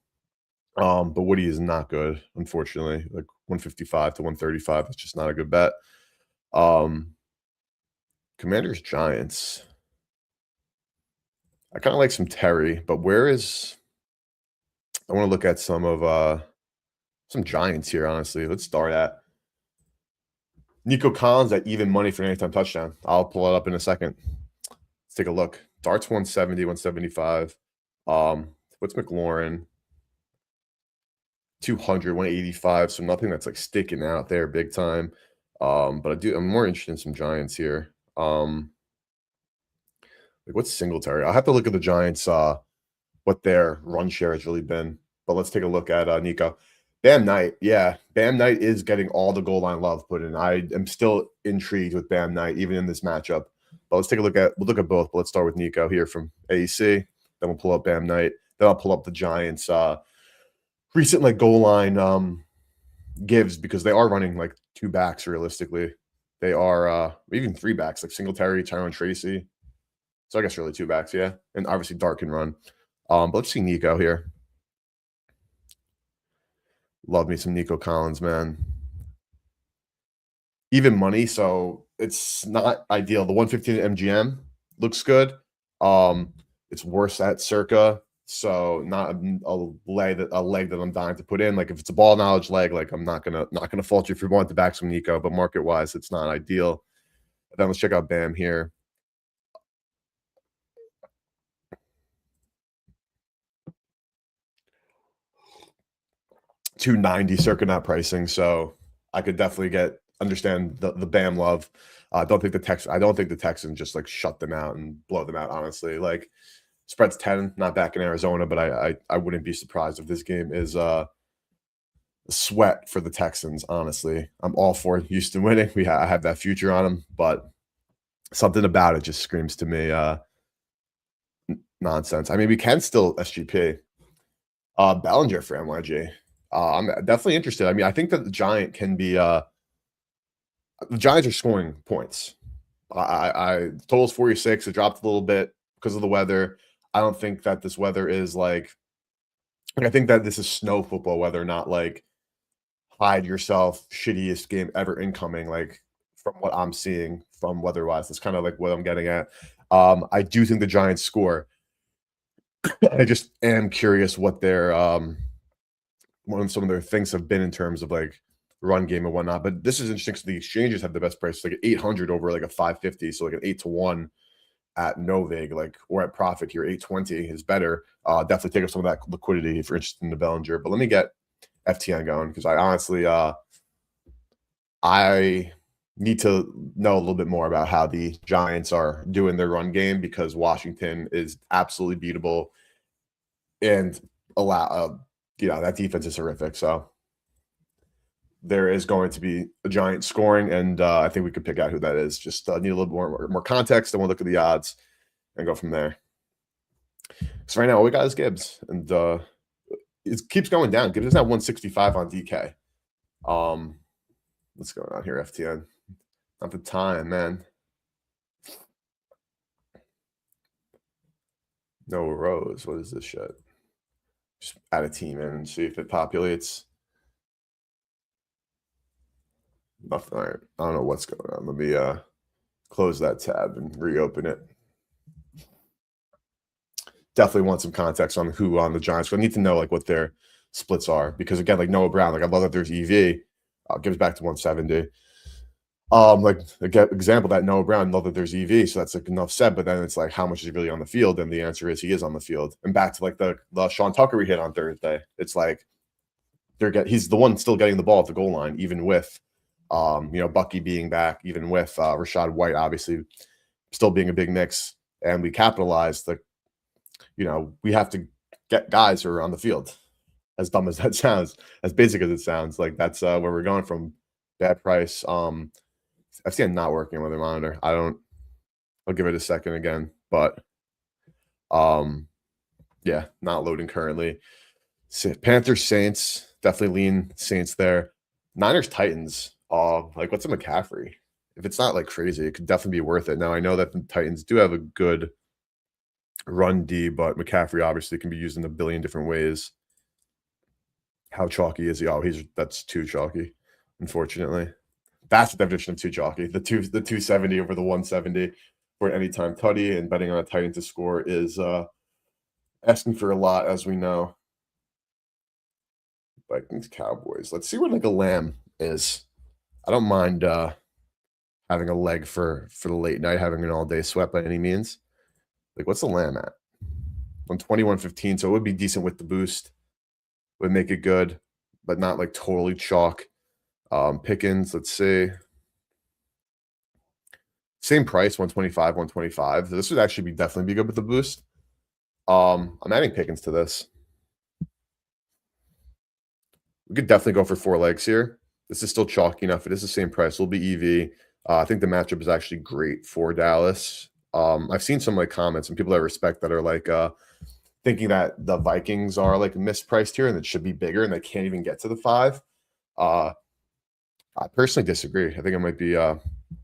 A: But Woody is not good, unfortunately. Like 155 to 135, that's just not a good bet. Commanders Giants. I kind of like some Terry, but where is? I want to look at some of some Giants here. Honestly, let's start at Nico Collins at even money for an anytime touchdown. I'll pull it up in a second. Let's take a look. Darts 170, 175. What's McLaurin? 200, 185. So nothing that's like sticking out there big time. But I'm more interested in some Giants here. Like what's Singletary? I'll have to look at the Giants, what their run share has really been. But let's take a look at Nico. Bam Knight, yeah, Bam Knight is getting all the goal line love put in. I am still intrigued with Bam Knight, even in this matchup. But let's take a look at both. But let's start with Nico here from AEC. Then we'll pull up Bam Knight. Then I'll pull up the Giants recent like goal line gives, because they are running like two backs realistically. They are even three backs, like Singletary, Tyrone Tracy. So I guess really two backs, yeah. And obviously Dart can run. But let's see Nico here. Love me some Nico Collins, man. Even money, so it's not ideal. The 115 MGM looks good. It's worse at Circa, so not a leg that I'm dying to put in. Like if it's a ball knowledge leg, like I'm not gonna fault you if you want to back some Nico, but market wise, it's not ideal. Then let's check out Bam here. $290 Circa not pricing, so I could definitely understand the Bam love. I don't think the Texans just like shut them out and blow them out, honestly. Like spread's 10, not back in Arizona, but I wouldn't be surprised if this game is a sweat for the Texans, honestly. I'm all for Houston winning. I have that future on them, but something about it just screams to me nonsense. I mean, we can still SGP. Bellinger for MYG. I'm definitely interested. I mean, I think that the Giants are scoring points. I total's 46. It dropped a little bit because of the weather. I don't think that this weather is like I think that this is snow football weather, not like hide yourself shittiest game ever incoming. Like from what I'm seeing from weather-wise, that's kind of like what I'm getting at. I do think the Giants score. I just am curious what their some of their things have been in terms of like run game and whatnot. But this is interesting because the exchanges have the best price, like 800 over like a 550, so like an 8-1 at Novig, like or at Profit here, 820 is better. Definitely take up some of that liquidity if you're interested in the Bellinger. But let me get FTN going because I honestly I need to know a little bit more about how the Giants are doing their run game because Washington is absolutely beatable and that defense is horrific. So there is going to be a Giant scoring, and I think we could pick out who that is. Just need a little more context, and we'll look at the odds and go from there. So right now, all we got is Gibbs, and it keeps going down. Gibbs is now 165 on DK. What's going on here, FTN? Not the time, man. No Rose. What is this shit? Just add a team in and see if it populates. Nothing. All right. I don't know what's going on. Let me close that tab and reopen it. Definitely want some context on who on the Giants. But I need to know like what their splits are because again, like Noah Brown, like I love that there's EV. Gives back to 170. Like example that Noah Brown, love that there's EV, so that's like enough said. But then it's like, how much is he really on the field? And the answer is he is on the field. And back to like the Sean Tucker we hit on Thursday. It's like he's the one still getting the ball at the goal line, even with Bucky being back, even with Rachaad White obviously still being a big mix, and we capitalized. Like, we have to get guys who are on the field. As dumb as that sounds, as basic as it sounds, like that's where we're going from. Bad price. FTN not working with a monitor. I'll give it a second again, but yeah, not loading currently. Panthers Saints, definitely lean Saints there. Niners Titans. Like what's a McCaffrey? If it's not like crazy, it could definitely be worth it. Now I know that the Titans do have a good run D, but McCaffrey obviously can be used in a billion different ways. How chalky is he? Oh, that's too chalky, unfortunately. That's the definition of too chalky. The 270 over the 170 for an anytime tutty, and betting on a Titan to score is asking for a lot, as we know. Vikings Cowboys. Let's see what like a lamb is. I don't mind having a leg for the late night, having an all day sweat by any means. Like what's the lamb at? On 21.15, so it would be decent with the boost. Would make it good, but not like totally chalk. Pickens, let's see. Same price, 125, 125. This would actually definitely be good with the boost. I'm adding Pickens to this. We could definitely go for 4 legs here. This is still chalky enough. It is the same price. It'll be EV. I think the matchup is actually great for Dallas. I've seen some like comments and people that I respect that are like thinking that the Vikings are like mispriced here and it should be bigger and they can't even get to the 5. Uh, I personally disagree. I think it might be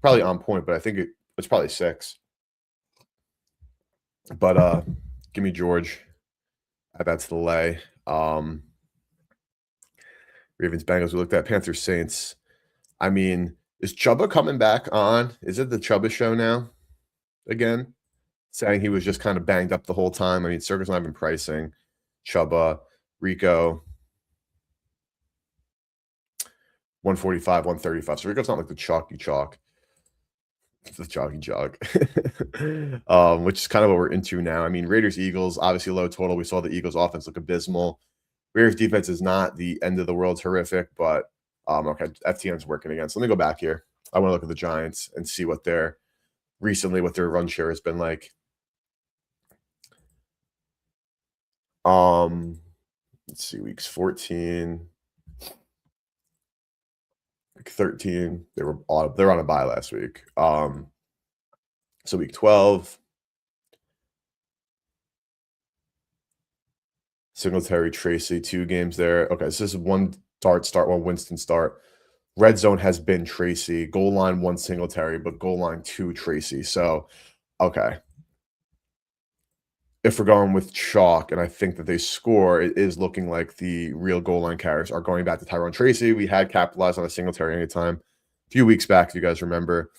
A: probably on point, but I think it's probably 6. But give me George. That's the lay. Ravens, Bengals. We looked at Panthers, Saints. I mean, is Chuba coming back on? Is it the Chuba show now again? Saying he was just kind of banged up the whole time. I mean, Circus not even pricing. Chuba, Rico, 145, 135. So Rico's not like the chalky chalk. It's the chalky chalk. Which is kind of what we're into now. I mean, Raiders, Eagles, obviously low total. We saw the Eagles offense look abysmal. Raiders defense is not the end of the world terrific, but okay, FTN's working again. So let me go back here. I want to look at the Giants and see what their run share has been like. Let's see, weeks 14, week 13. They're on a bye last week. So week 12. Singletary, Tracy, 2 games there. Okay, so this is 1 Dart start, 1 Winston start. Red zone has been Tracy. Goal line 1 Singletary, but goal line 2 Tracy. So, okay. If we're going with chalk, and I think that they score, it is looking like the real goal line carriers are going back to Tyrone Tracy. We had capitalized on a Singletary anytime a few weeks back, if you guys remember.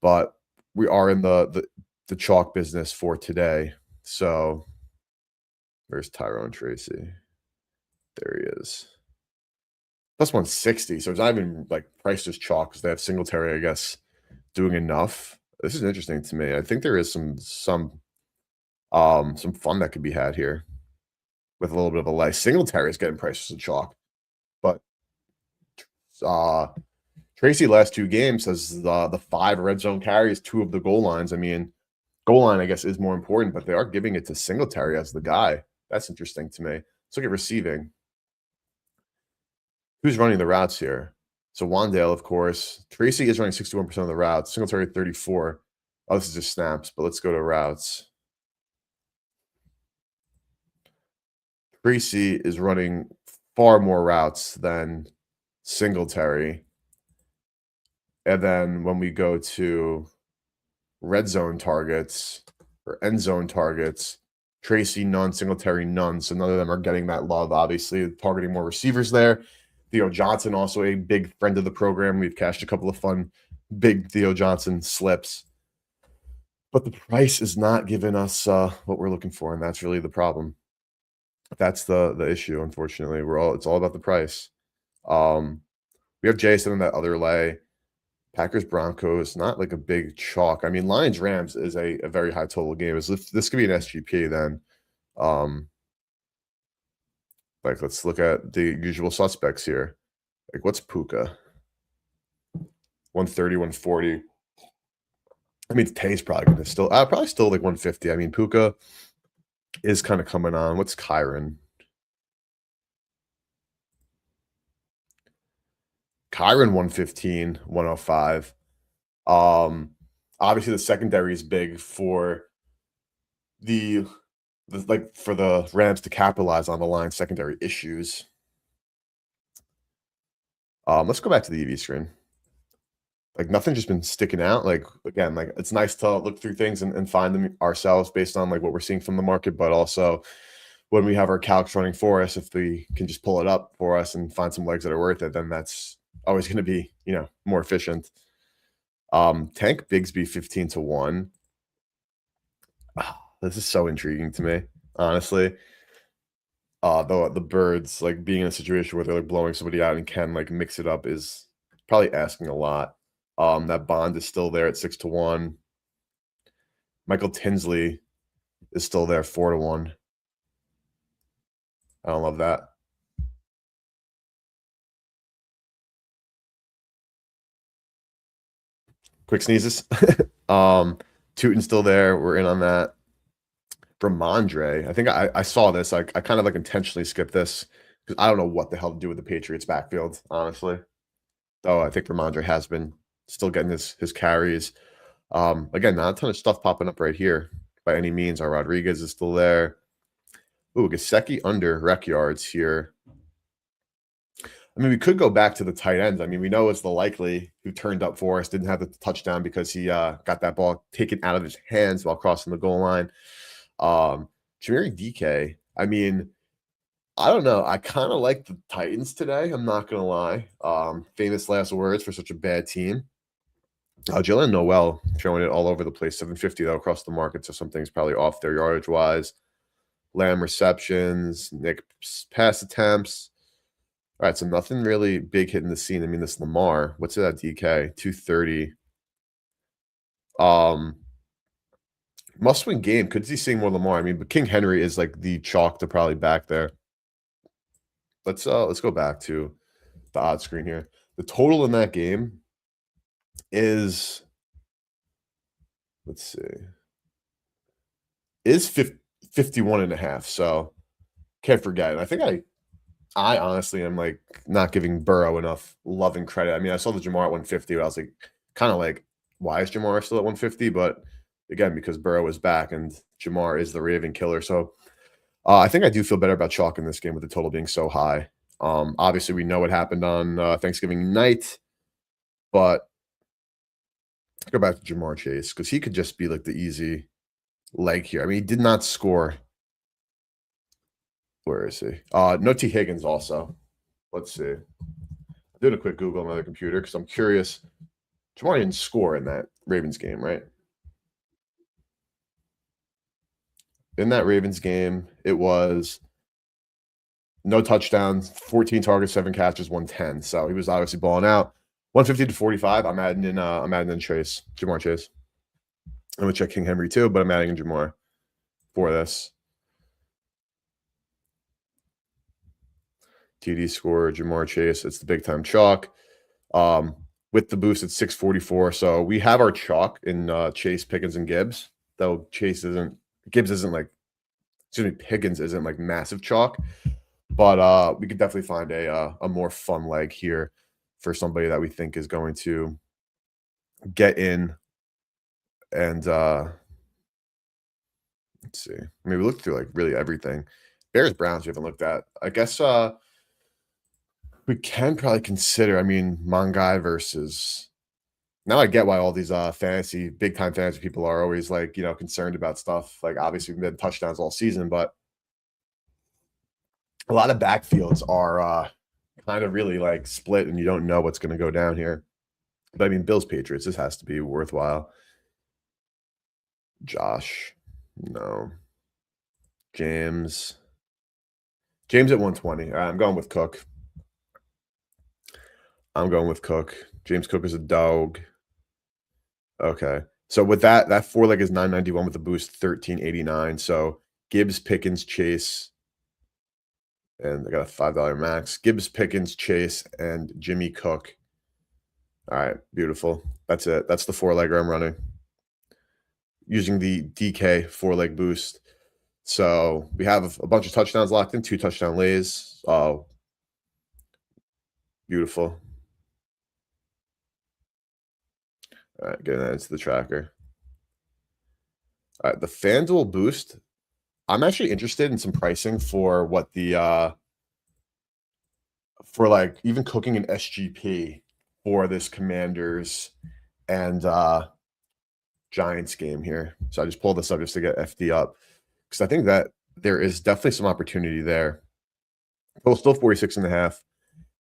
A: But we are in the chalk business for today. So where's Tyrone Tracy? There he is. Plus 160. So it's not even like priced as chalk because they have Singletary, I guess, doing enough. This is interesting to me. I think there is some fun that could be had here with a little bit of a lay. Singletary is getting priced as a chalk, but Tracy last 2 games has the 5 red zone carries, 2 of the goal lines. I mean, goal line, I guess, is more important, but they are giving it to Singletary as the guy. That's interesting to me. Let's look at receiving. Who's running the routes here? So Wandale, of course. Tracy is running 61% of the routes. Singletary 34. Oh, this is just snaps, but let's go to routes. Tracy is running far more routes than Singletary. And then when we go to red zone targets or end zone targets, Tracy none, Singletary none. So none of them are getting that love, obviously, targeting more receivers there. Theo Johnson, also a big friend of the program. We've cashed a couple of fun big Theo Johnson slips. But the price is not giving us what we're looking for, and that's really the problem. That's the issue, unfortunately. It's all about the price. We have Jason in that other lay. Packers Broncos, not like a big chalk. I mean, Lions Rams is a very high total game. This could be an SGP then. Like, let's look at the usual suspects here. Like, what's Puka? 130, 140. I mean, Tay's probably going to probably still like 150. I mean, Puka is kind of coming on. What's Kyron? Kyron 115, 105. Obviously the secondary is big for the Rams to capitalize on the Lions secondary issues. Let's go back to the EV screen. Like, nothing's just been sticking out. Like, again, like, it's nice to look through things and find them ourselves based on like what we're seeing from the market, but also when we have our calcs running for us, if we can just pull it up for us and find some legs that are worth it, then that's always going to be, more efficient. Tank Bigsby 15 to 1. This is so intriguing to me, honestly. The birds, like, being in a situation where they're like blowing somebody out and can like mix it up is probably asking a lot. That Bond is still there at 6 to 1. Michael Tinsley is still there 4 to 1. I don't love that. Quick sneezes. Tootin's still there. We're in on that. Ramondre, I think I saw this. I kind of like intentionally skipped this because I don't know what the hell to do with the Patriots backfield, honestly. Though I think Ramondre has been still getting his carries. Again, not a ton of stuff popping up right here by any means. Our Rodriguez is still there. Ooh, Gesicki under rec yards here. I mean, we could go back to the tight ends. I mean, we know it's the likely who turned up for us, didn't have the touchdown because he got that ball taken out of his hands while crossing the goal line. Jimmy DK, I mean, I don't know. I kind of like the Titans today. I'm not gonna lie. Famous last words for such a bad team. Jalen Noel showing it all over the place. 750 though across the market, so something's probably off there yardage wise. Lamb receptions, Nick pass attempts. All right, so nothing really big hitting the scene. I mean, this Lamar, what's that DK? 230. Must win game. Could see seeing more Lamar. I mean, but King Henry is like the chalk to probably back there. Let's go back to the odd screen here. The total in that game is, let's see, is 51.5. So can't forget. And I think I honestly am like not giving Burrow enough love and credit. I mean, I saw the Jamar at 150, but I was like, kind of like, why is Jamar still at 150? But again, because Burrow is back and Jamar is the raving killer. So I think I do feel better about chalk in this game with the total being so high. Obviously, we know what happened on Thanksgiving night, but let's go back to Jamar Chase because he could just be like the easy leg here. I mean, he did not score. Where is he? No T. Higgins also. Let's see. I did a quick Google on my other computer because I'm curious. Jamar didn't score in that Ravens game, right? In that Ravens game, it was no touchdowns, 14 targets, 7 catches, 110. So he was obviously balling out. 150 to 45. I'm adding in Chase, Jamar Chase. I'm gonna check King Henry too, but I'm adding in Jamar for this. TD score, Jamar Chase. It's the big time chalk. With the boost at 644. So we have our chalk in Chase, Pickens, and Gibbs. Though Gibbs isn't like, excuse me, Pickens isn't like massive chalk. But we could definitely find a more fun leg here for somebody that we think is going to get in. And let's see. I mean, we looked through like really everything. Bears Browns we haven't looked at. I guess we can probably consider. I mean, Mongai versus. Now I get why all these big time fantasy people are always like concerned about stuff. Like obviously we've been touchdowns all season, but a lot of backfields are kind of really like split, and you don't know what's going to go down here. But I mean, Bills Patriots, this has to be worthwhile. Josh, no. James at 120. All right, I'm going with Cook. James Cook is a dog. Okay. So with that 4 leg is 991 with the boost 1389. So Gibbs, Pickens, Chase, and I got a $5 max. Gibbs, Pickens, Chase, and Jimmy Cook. All right, beautiful. That's it. That's the 4-legger I'm running using the DK 4-leg boost. So we have a bunch of touchdowns locked in, 2 touchdown lays. Oh, beautiful. All right, getting that into the tracker. All right, the FanDuel boost. I'm actually interested in some pricing for what the for like even cooking an SGP for this Commanders and Giants game here. So I just pulled this up just to get FD up because I think that there is definitely some opportunity there. Well, still 46.5.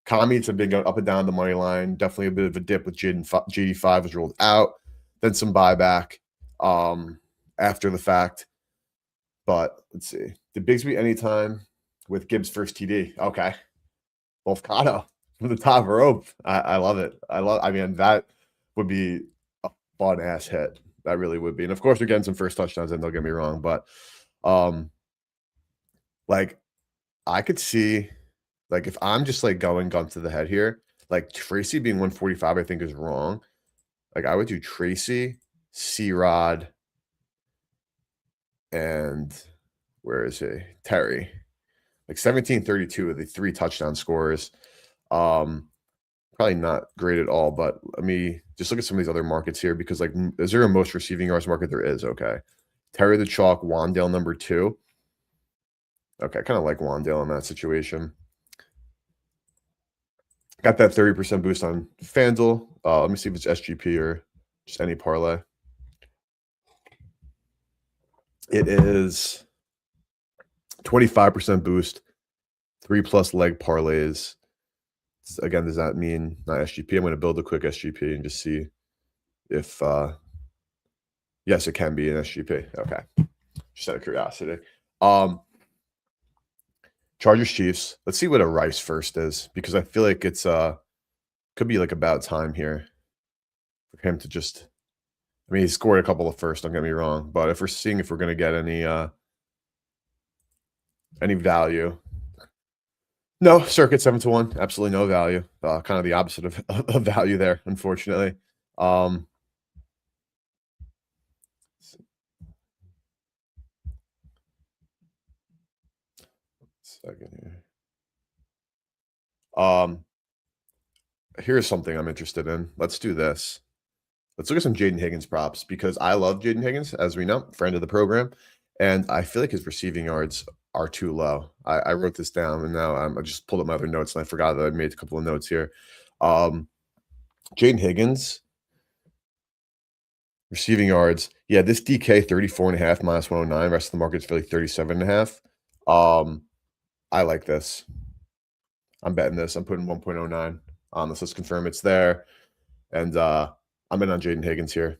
A: Commies have been going up and down the money line. Definitely a bit of a dip with JD5 was rolled out. Then some buyback after the fact. But let's see. Did Bigsby anytime with Gibbs first TD? Okay. Volcano from the top rope. I love it. I mean, that would be a fun ass hit. That really would be. And of course, we're getting some first touchdowns in, don't get me wrong. But like I could see, like, if I'm just like going gun to the head here, like Tracy being 145, I think is wrong. Like I would do Tracy, C-Rod, and where is he? Terry. Like 17-32 with the 3 touchdown scores. Probably not great at all, but let me just look at some of these other markets here because, like, is there a most receiving yards market? There is, okay. Terry the Chalk, Wandale number 2. Okay, I kinda like Wandale in that situation. Got that 30% boost on FanDuel. Let me see if it's SGP or just any parlay. It is 25% boost, 3+ leg parlays. Again, does that mean not SGP? I'm gonna build a quick SGP and just see if yes, it can be an SGP. Okay. Just out of curiosity. Chargers Chiefs. Let's see what a Rice first is because I feel like it's could be like about time here for him to just I mean, he scored a couple of firsts, don't get me wrong, but if we're seeing if we're gonna get any value. No, circuit 7-1, absolutely no value. Kind of the opposite of value there, unfortunately. Second here. Here's something I'm interested in. Let's do this. Let's look at some Jaden Higgins props because I love Jaden Higgins, as we know, friend of the program, and I feel like his receiving yards are too low. I wrote this down, and now I just pulled up my other notes, and I forgot that I made a couple of notes here. Jaden Higgins, receiving yards. Yeah, this DK 34.5 minus 109. Rest of the market's really 37.5. I like this. I'm betting this. I'm putting 1.09 on this. Let's confirm it's there. And I'm in on Jaden Higgins here.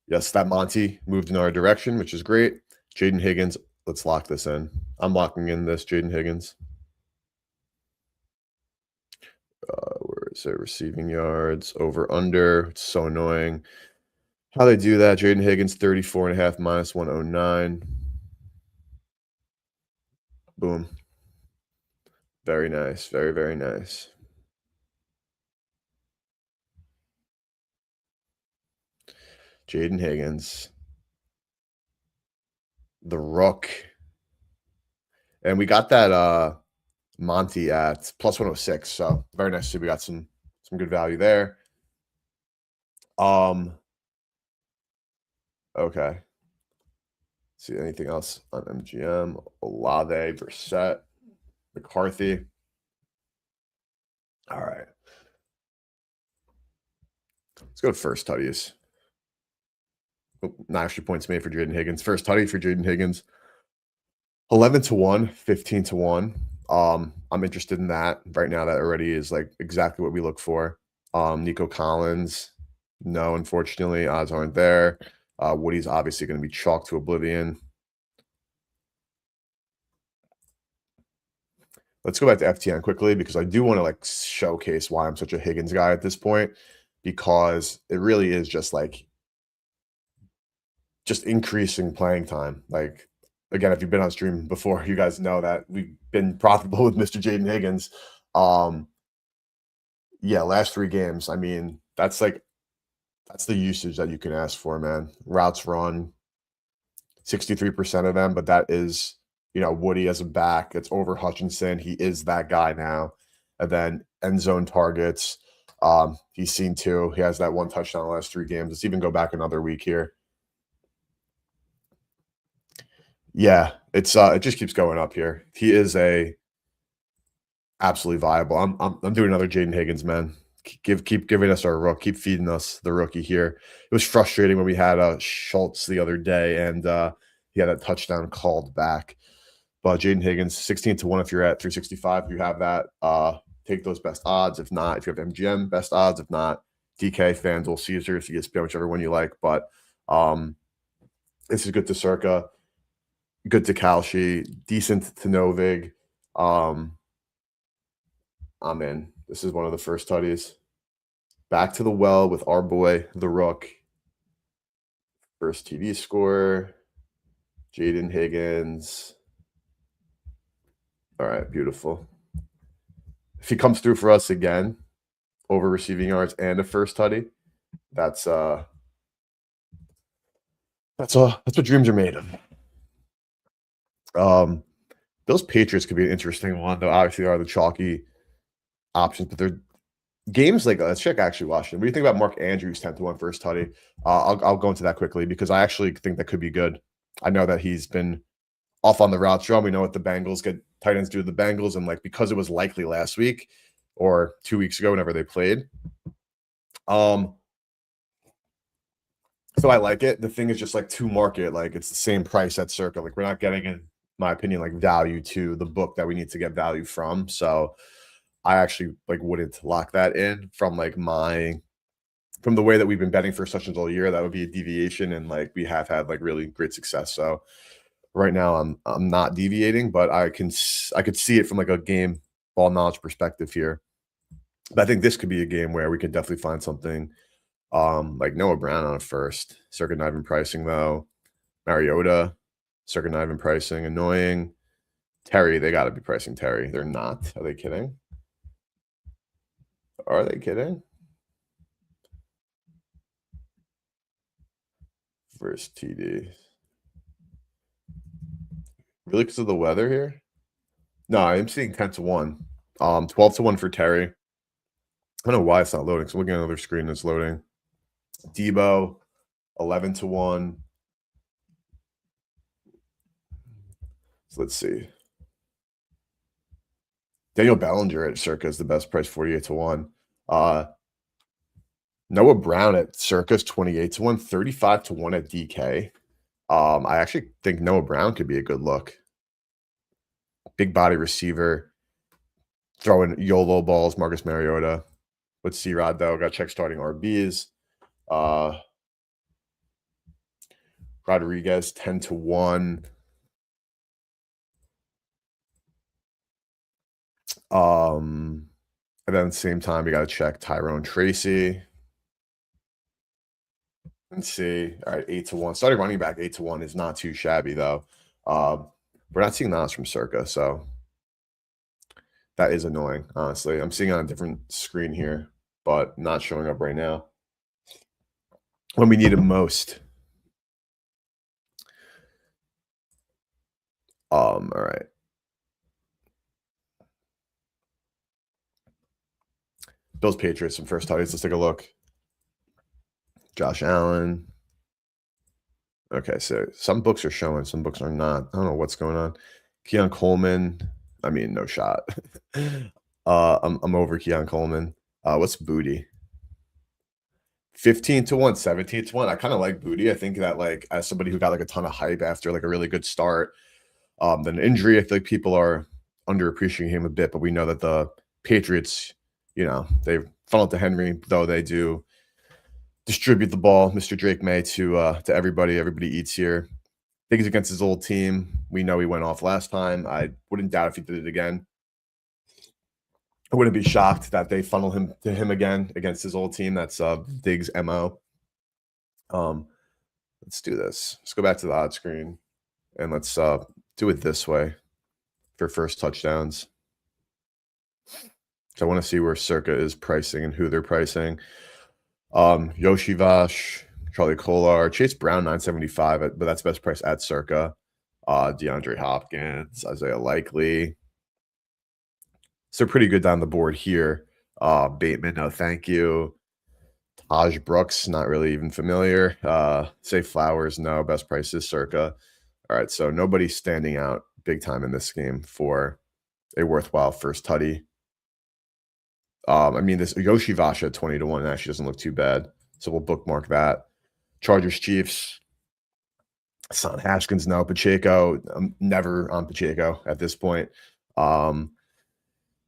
A: Yes, that Monty moved in our direction, which is great. Jaden Higgins, let's lock this in. I'm locking in this Jaden Higgins. Where is it? Receiving yards, over, under. It's so annoying. How they do that? Jaden Higgins, 34.5 minus 109. Boom. Very nice. Very, very nice. Jaden Higgins. The Rook. And we got that Monty at plus 106. So very nice to see we got some good value there. Okay. See anything else on MGM? Olave, Brissett, McCarthy. All right. Let's go to first tutties. Not actually points made for Jaden Higgins. First tutty for Jaden Higgins. 11-1, 15-1. I'm interested in that right now. That already is like exactly what we look for. Nico Collins, no, unfortunately, odds aren't there. Woody's obviously going to be chalked to oblivion. Let's go back to FTN quickly because I do want to like showcase why I'm such a Higgins guy at this point because it really is just like just increasing playing time. Like again, if you've been on stream before, you guys know that we've been profitable with Mr. Jaden Higgins. Yeah, last 3 games. I mean, that's the usage that you can ask for, man. Routes run, 63% of them, but that is, Woody as a back. It's over Hutchinson. He is that guy now. And then end zone targets. He's seen 2. He has that 1 touchdown the last 3 games. Let's even go back another week here. Yeah, it just keeps going up here. He is absolutely viable. I'm doing another Jaden Higgins, man. Keep giving us our rook. Keep feeding us the rookie here. It was frustrating when we had Schultz the other day, and he had a touchdown called back. But Jaden Higgins, 16-1 if you're at 365. You have that. Take those best odds. If not, if you have MGM, best odds. If not, DK, FanDuel, Caesars, ESPN, whichever one you like. But this is good to Circa, good to Kalshi, decent to Novig. I'm in. This is one of the first tutties. Back to the well with our boy, the Rook. First TV score. Jaden Higgins. All right, beautiful. If he comes through for us again, over receiving yards and a first tutty. That's that's what dreams are made of. Those Patriots could be an interesting one, though. Obviously, they are the chalky options, but they're games like let's check actually Washington. What do you think about Mark Andrews 10-1 first tutty? I'll go into that quickly because I actually think that could be good. I know that he's been off on the route drum. We know what the Bengals get tight ends do to the Bengals, and like because it was likely last week or 2 weeks ago, whenever they played. So I like it. The thing is just like to market, like it's the same price at Circa. Like we're not getting, in my opinion, like value to the book that we need to get value from. So I actually like wouldn't lock that in from like from the way that we've been betting for sessions all year. That would be a deviation, and like we have had like really great success. So right now I'm not deviating, but I could see it from like a game ball knowledge perspective here. But I think this could be a game where we could definitely find something like Noah Brown on a first. Circa not even pricing though. Mariota, Circa not even pricing. Annoying. Terry, they got to be pricing Terry. They're not. Are they kidding? Are they kidding? First TD. Really, because of the weather here? No, I'm seeing 10-1. 12-1 for Terry. I don't know why it's not loading. So I'm looking at another screen that's loading. Debo, 11-1. So let's see. Daniel Bellinger at Circa is the best price, 48-1. Noah Brown at Circa's 28-1, 35-1 at DK. I actually think Noah Brown could be a good look. Big body receiver, throwing YOLO balls, Marcus Mariota. With C-Rod, though, got to check starting RBs. Rodriguez, 10-1. And then at the same time, you got to check Tyrone Tracy. Let's see. All right, 8-1. Starting running back 8-1 is not too shabby, though. We're not seeing that from Circa, so that is annoying, honestly. I'm seeing it on a different screen here, but not showing up right now when we need it most. All right. Bills Patriots, some first targets. Let's take a look. Josh Allen. Okay, so some books are showing, some books are not. I don't know what's going on. Keon Coleman. I mean, no shot. I'm over Keon Coleman. What's Booty? 15-1, 17-1. I kind of like Booty. I think that like as somebody who got like a ton of hype after like a really good start, then injury, I feel like people are underappreciating him a bit, but we know that the Patriots, they funnel to Henry, though they do distribute the ball, Mr. Drake May, to everybody. Everybody eats here. I think he's against his old team. We know he went off last time. I wouldn't doubt if he did it again. I wouldn't be shocked that they funnel him to him again against his old team. That's Diggs' MO. Let's do this. Let's go back to the odd screen and let's do it this way for first touchdowns. So I want to see where Circa is pricing and who they're pricing. Yoshi Vash, Charlie Kolar, Chase Brown, 975, but that's best price at Circa. DeAndre Hopkins, Isaiah Likely. So pretty good down the board here. Bateman, no thank you. Taj Brooks, not really even familiar. Say Flowers, no. Best price is Circa. All right, so nobody's standing out big time in this game for a worthwhile first tutty. I mean, this Yoshi Vasha at 20-1 actually doesn't look too bad. So we'll bookmark that. Chargers, Chiefs. Son Haskins, no. Pacheco, I'm never on Pacheco at this point.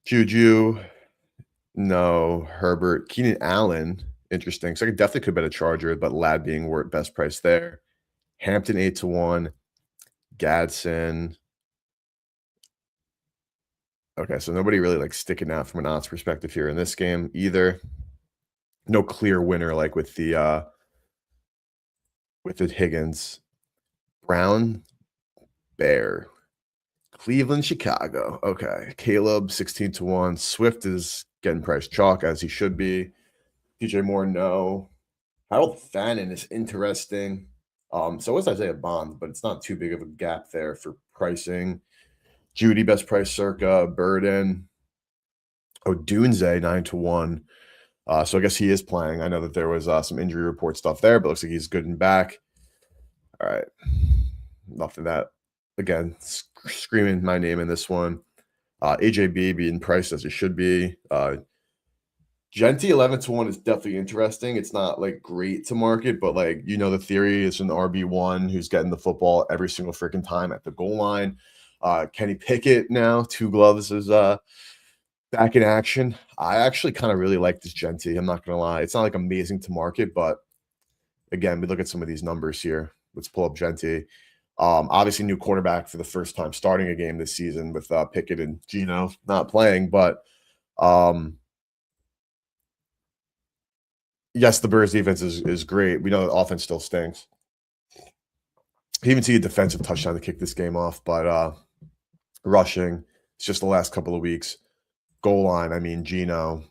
A: Juju, no. Herbert, Keenan Allen, interesting. So I definitely could bet a Charger, but Lad being worth best price there. Hampton 8-1. Gadsden. Okay, so nobody really like sticking out from an odds perspective here in this game either. No clear winner like with the Higgins. Brown, Bear. Cleveland, Chicago. Okay. Caleb, 16 to 1. Swift is getting priced chalk as he should be. DJ Moore, no. Harold Fannin is interesting. So is Isaiah Bond, but it's not too big of a gap there for pricing. Judy, best price circa. Burden. Odunze, 9 to 1. So I guess he is playing. I know that there was some injury report stuff there, but looks like he's good and back. All right. Nothing that, again, screaming my name in this one. AJB being priced as it should be. Genty 11 to 1 is definitely interesting. It's not like great to market, but like, the theory is an RB1 who's getting the football every single freaking time at the goal line. Kenny Pickett now, 2 gloves is back in action. I actually kind of really like this Genty. I'm not going to lie. It's not like amazing to market, but again, we look at some of these numbers here. Let's pull up Genty. Obviously, new quarterback for the first time starting a game this season with Pickett and Geno not playing, but yes, the Bears defense is great. We know the offense still stinks. He even see a defensive touchdown to kick this game off, but rushing, it's just the last couple of weeks. Goal line, I mean, Geno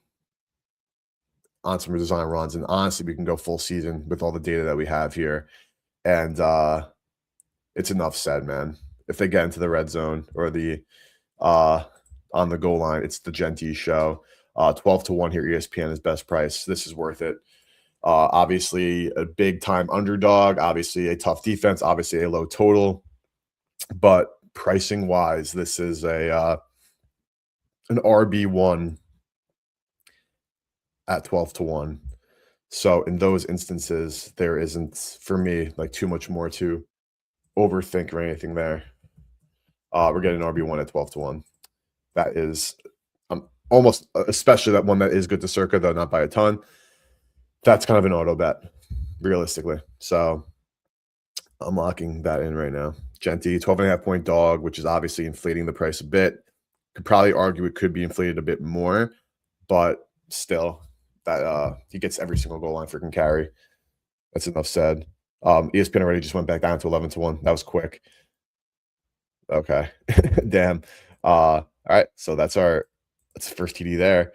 A: on some design runs, and honestly, we can go full season with all the data that we have here. And it's enough said, man. If they get into the red zone or the on the goal line, it's the Genty show. 12 to 1 here, ESPN is best price. This is worth it. Obviously, a big time underdog, obviously, a tough defense, obviously, a low total. But pricing wise, this is an RB1 at 12 to 1. So in those instances, there isn't, for me, like too much more to overthink or anything there. We're getting RB1 at 12 to 1. That is almost, especially that one that is good to circa, though not by a ton. That's kind of an auto bet, realistically. So I'm locking that in right now. Genty, 12.5 point dog, which is obviously inflating the price a bit. Could probably argue it could be inflated a bit more, but still, that he gets every single goal line freaking carry. That's enough said. ESPN already just went back down to 11 to 1. That was quick. Okay. Damn. All right. So that's the first TD there.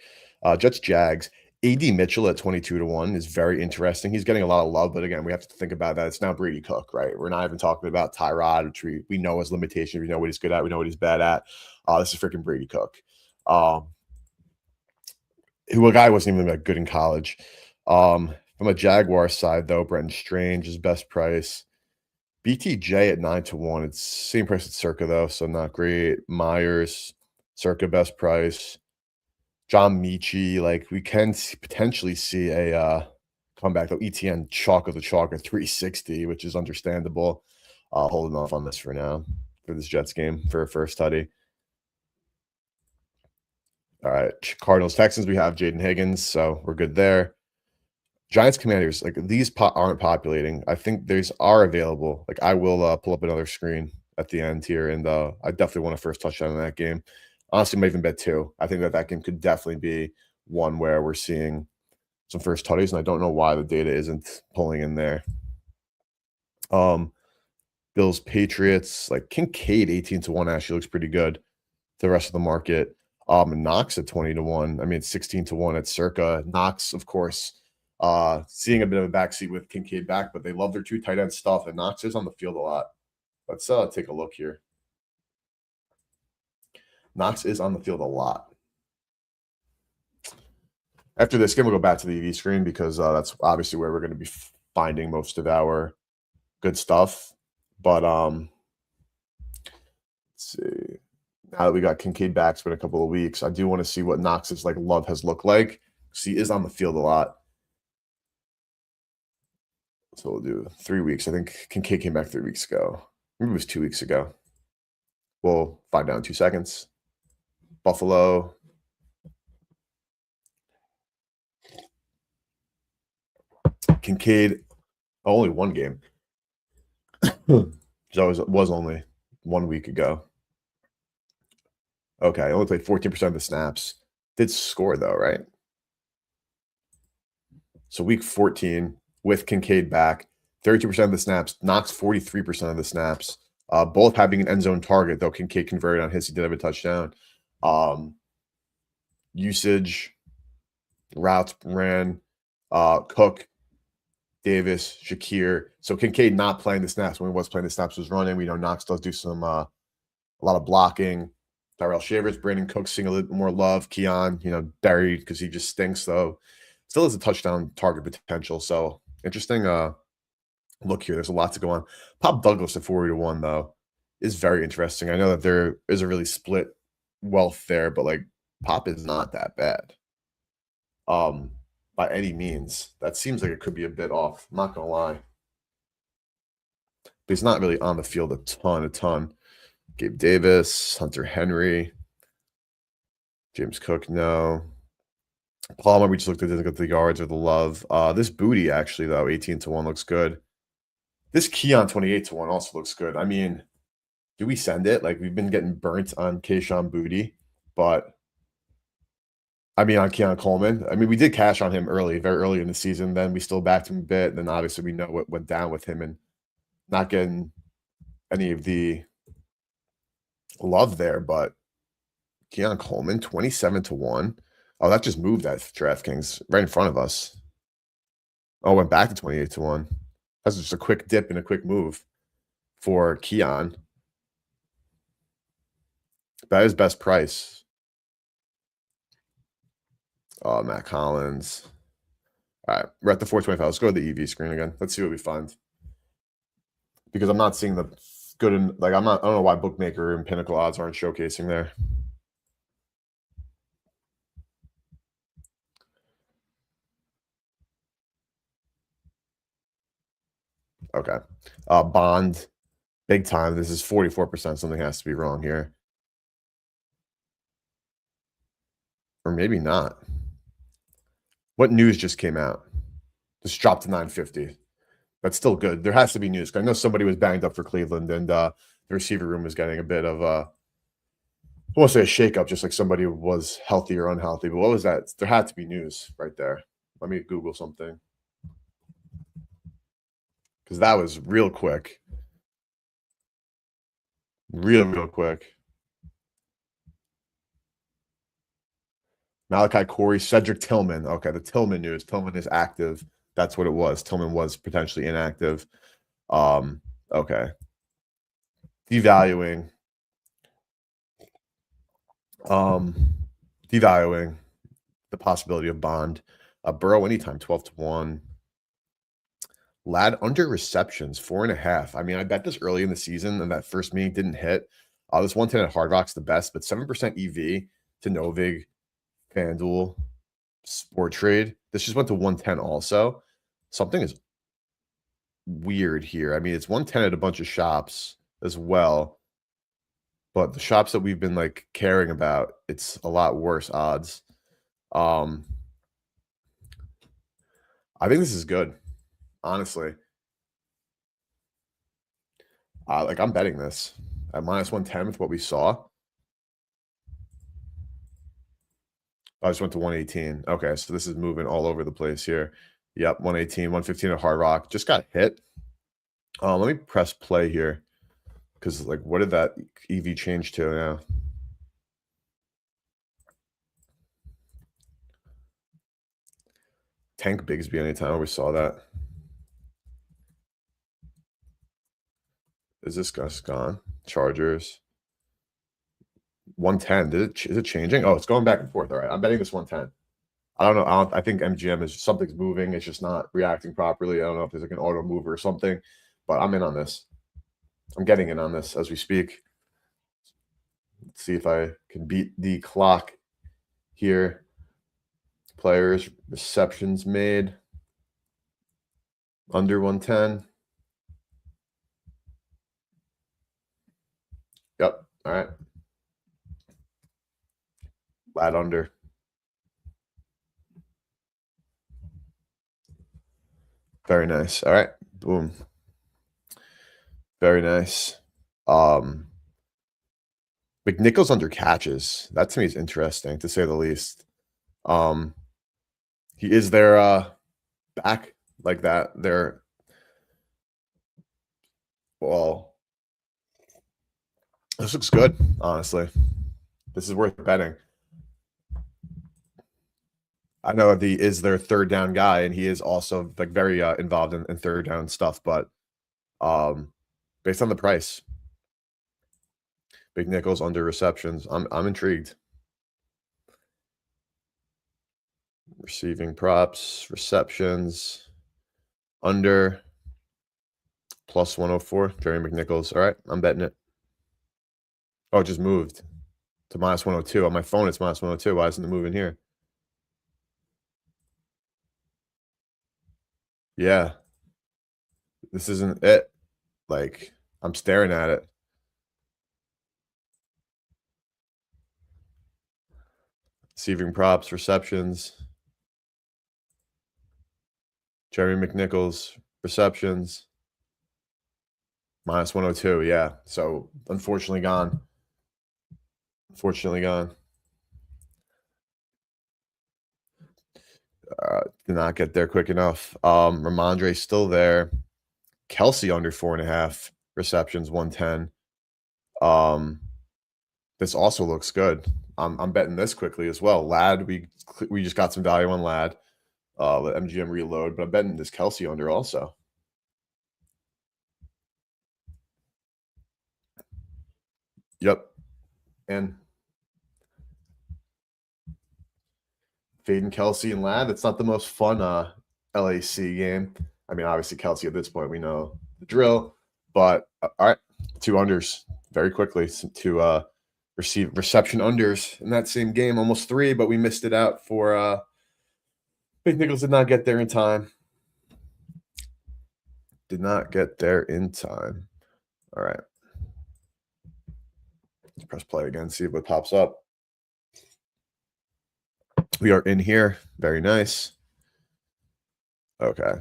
A: Jets Jags. AD Mitchell at 22 to 1 is very interesting. He's getting a lot of love, but again, we have to think about that. It's now Brady Cook, right? We're not even talking about Tyrod, which we know his limitations. We know what he's good at. We know what he's bad at. This is freaking Brady Cook. Who a guy wasn't even that good in college. From a Jaguar side, though, Brenton Strange is best price. BTJ at 9 to 1. It's same price as Circa, though, so not great. Myers, Circa best price. John Michie, like we can potentially see a comeback, though. ETN chalk of the chalk at 360, which is understandable. Holding off on this for now for this Jets game for a first study. All right, Cardinals Texans, we have Jaden Higgins, so we're good there. Giants Commanders, like these aren't populating. I think these are available. Like I will pull up another screen at the end here, and I definitely want a first touchdown in that game. Honestly, might even bet 2. I think that game could definitely be one where we're seeing some first tutties, and I don't know why the data isn't pulling in there. Bills Patriots, like Kincaid 18 to 1 actually looks pretty good. The rest of the market. Knox at 20 to 1. I mean, it's 16 to 1 at Circa. Knox, of course, seeing a bit of a backseat with Kincaid back, but they love their 2 tight end stuff, and Knox is on the field a lot. Let's take a look here. Knox is on the field a lot. After this game, we'll go back to the EV screen because that's obviously where we're going to be finding most of our good stuff. But let's see. Now that we got Kincaid back, it's been a couple of weeks. I do want to see what Knox's love has looked like. He is on the field a lot. So we'll do 3 weeks. I think Kincaid came back 3 weeks ago. Maybe it was 2 weeks ago. We'll find out in 2 seconds. Buffalo. Kincaid, only 1 game. So it was only 1 week ago. Okay, only played 14% of the snaps. Did score, though, right? So week 14 with Kincaid back, 32% of the snaps. Knox, 43% of the snaps. Both having an end zone target, though Kincaid converted on his. He did have a touchdown. Um, Usage, routes ran, Cook, Davis, Shakir. So Kincaid not playing the snaps. When he was playing the snaps, was running. We know Knox does do some a lot of blocking. Tyrell Shavers, Brandon Cook seeing a little more love. Keon, buried because he just stinks though. Still has a touchdown target potential. So interesting look here. There's a lot to go on. Pop Douglas at 40-1 though is very interesting. I know that there is a really split wealth there, but like Pop is not that bad. By any means. That seems like it could be a bit off. I'm not gonna lie. But he's not really on the field a ton. Gabe Davis, Hunter Henry, James Cook, no. Palmer, we just looked at didn't get the yards or the love. This Booty actually though, 18-1 looks good. This Keon 28-1 also looks good. I mean, do we send it? Like we've been getting burnt on Kayshon Booty, but I mean on Keon Coleman. I mean, we did cash on him very early in the season. Then we still backed him a bit. And then obviously we know what went down with him and not getting any of the love there, but Keon Coleman, 27-1. Oh, that just moved at DraftKings right in front of us. Oh, went back to 28-1. That's just a quick dip and a quick move for Keon. That is best price. Oh, Matt Collins. All right, we're at the 425. Let's go to the EV screen again. Let's see what we find. Because I'm not seeing the good and like I don't know why Bookmaker and Pinnacle odds aren't showcasing there. Okay. Bond, big time. This is 44%. Something has to be wrong here. Or maybe not. What news just came out? Just dropped to 950. That's still good. There has to be news. I know somebody was banged up for Cleveland, and the receiver room is getting a bit of I won't say a shakeup, just like somebody was healthy or unhealthy. But what was that? There had to be news right there. Let me Google something. Because that was real quick. Real quick. Malachi Corey, Cedric Tillman. Okay, the Tillman news. Tillman is active. That's what it was. Tillman was potentially inactive. Okay. Devaluing. Devaluing the possibility of Bond. Burrow anytime, 12-1. Lad under receptions, 4.5. I mean, I bet this early in the season and that first meeting didn't hit. This 110 at Hard Rock's the best, but 7% EV to Novig, FanDuel, Sport Trade. This just went to 110 also. Something is weird here. I mean, it's 110 at a bunch of shops as well. But the shops that we've been like caring about, it's a lot worse odds. I think this is good, honestly. Like I'm betting this at -110 with what we saw. I just went to 118. Okay, so this is moving all over the place here. Yep, 118, 115 at Hard Rock. Just got hit. Let me press play here. Because, like, what did that EV change to now? Tank Bigsby anytime. We saw that. Is this guy's gone? Chargers. 110. Is it changing? Oh, it's going back and forth. All right. I'm betting this 110. I don't know. I think MGM is something's moving. It's just not reacting properly. I don't know if there's like an auto mover or something, but I'm in on this. I'm getting in on this as we speak. Let's see if I can beat the clock here. Players, receptions made. Under 110. Yep. All right. Lad under. Very nice. All right. Boom. Very nice. McNichols under catches. That to me is interesting, to say the least. He is their back like that. Well, This looks good, honestly. This is worth betting. I know that he is their third down guy, and he is also like very involved in third down stuff, but based on the price, big nickels under receptions, I'm intrigued. Receiving props, receptions, under plus 104. Jerry McNichols. All right, I'm betting it. Oh, it just moved to minus 102. On my phone, it's minus 102. Why isn't it moving here? Yeah, this isn't it. Like, I'm staring at it. Receiving props, receptions. Jerry McNichols, receptions. Minus 102. Yeah. So unfortunately gone. Unfortunately gone. Did not get there quick enough. Ramondre's still there. Kelsey under 4.5 receptions, 110. This also looks good. I'm betting this quickly as well. Lad, we just got some value on Lad. Let MGM reload, but I'm betting this Kelsey under also. Yep. And fading Kelsey and Lad. It's not the most fun LAC game. I mean, obviously Kelsey at this point we know the drill, but all right, 2 unders very quickly to receive reception unders in that same game, almost 3, but we missed it out for Big Nickels did not get there in time. Did not get there in time. All right. Let's press play again, see what pops up. We are in here. Very nice. Okay.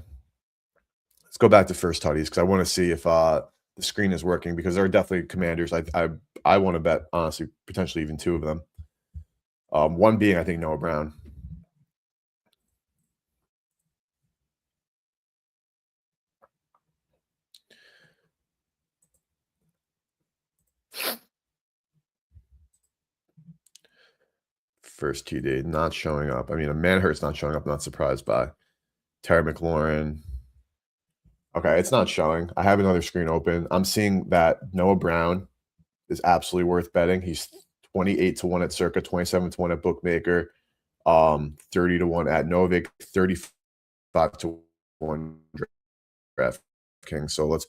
A: Let's go back to first tutties because I want to see if the screen is working because there are definitely commanders. I want to bet honestly potentially even 2 of them. One being I think Noah Brown. First TD not showing up. I mean, a Manhurt's not showing up. Not surprised by Terry McLaurin. Okay, it's not showing. I have another screen open. I'm seeing that Noah Brown is absolutely worth betting. He's 28 to 1 at Circa, 27 to 1 at Bookmaker, 30 to 1 at Novik, 35 to 1 DraftKings. So let's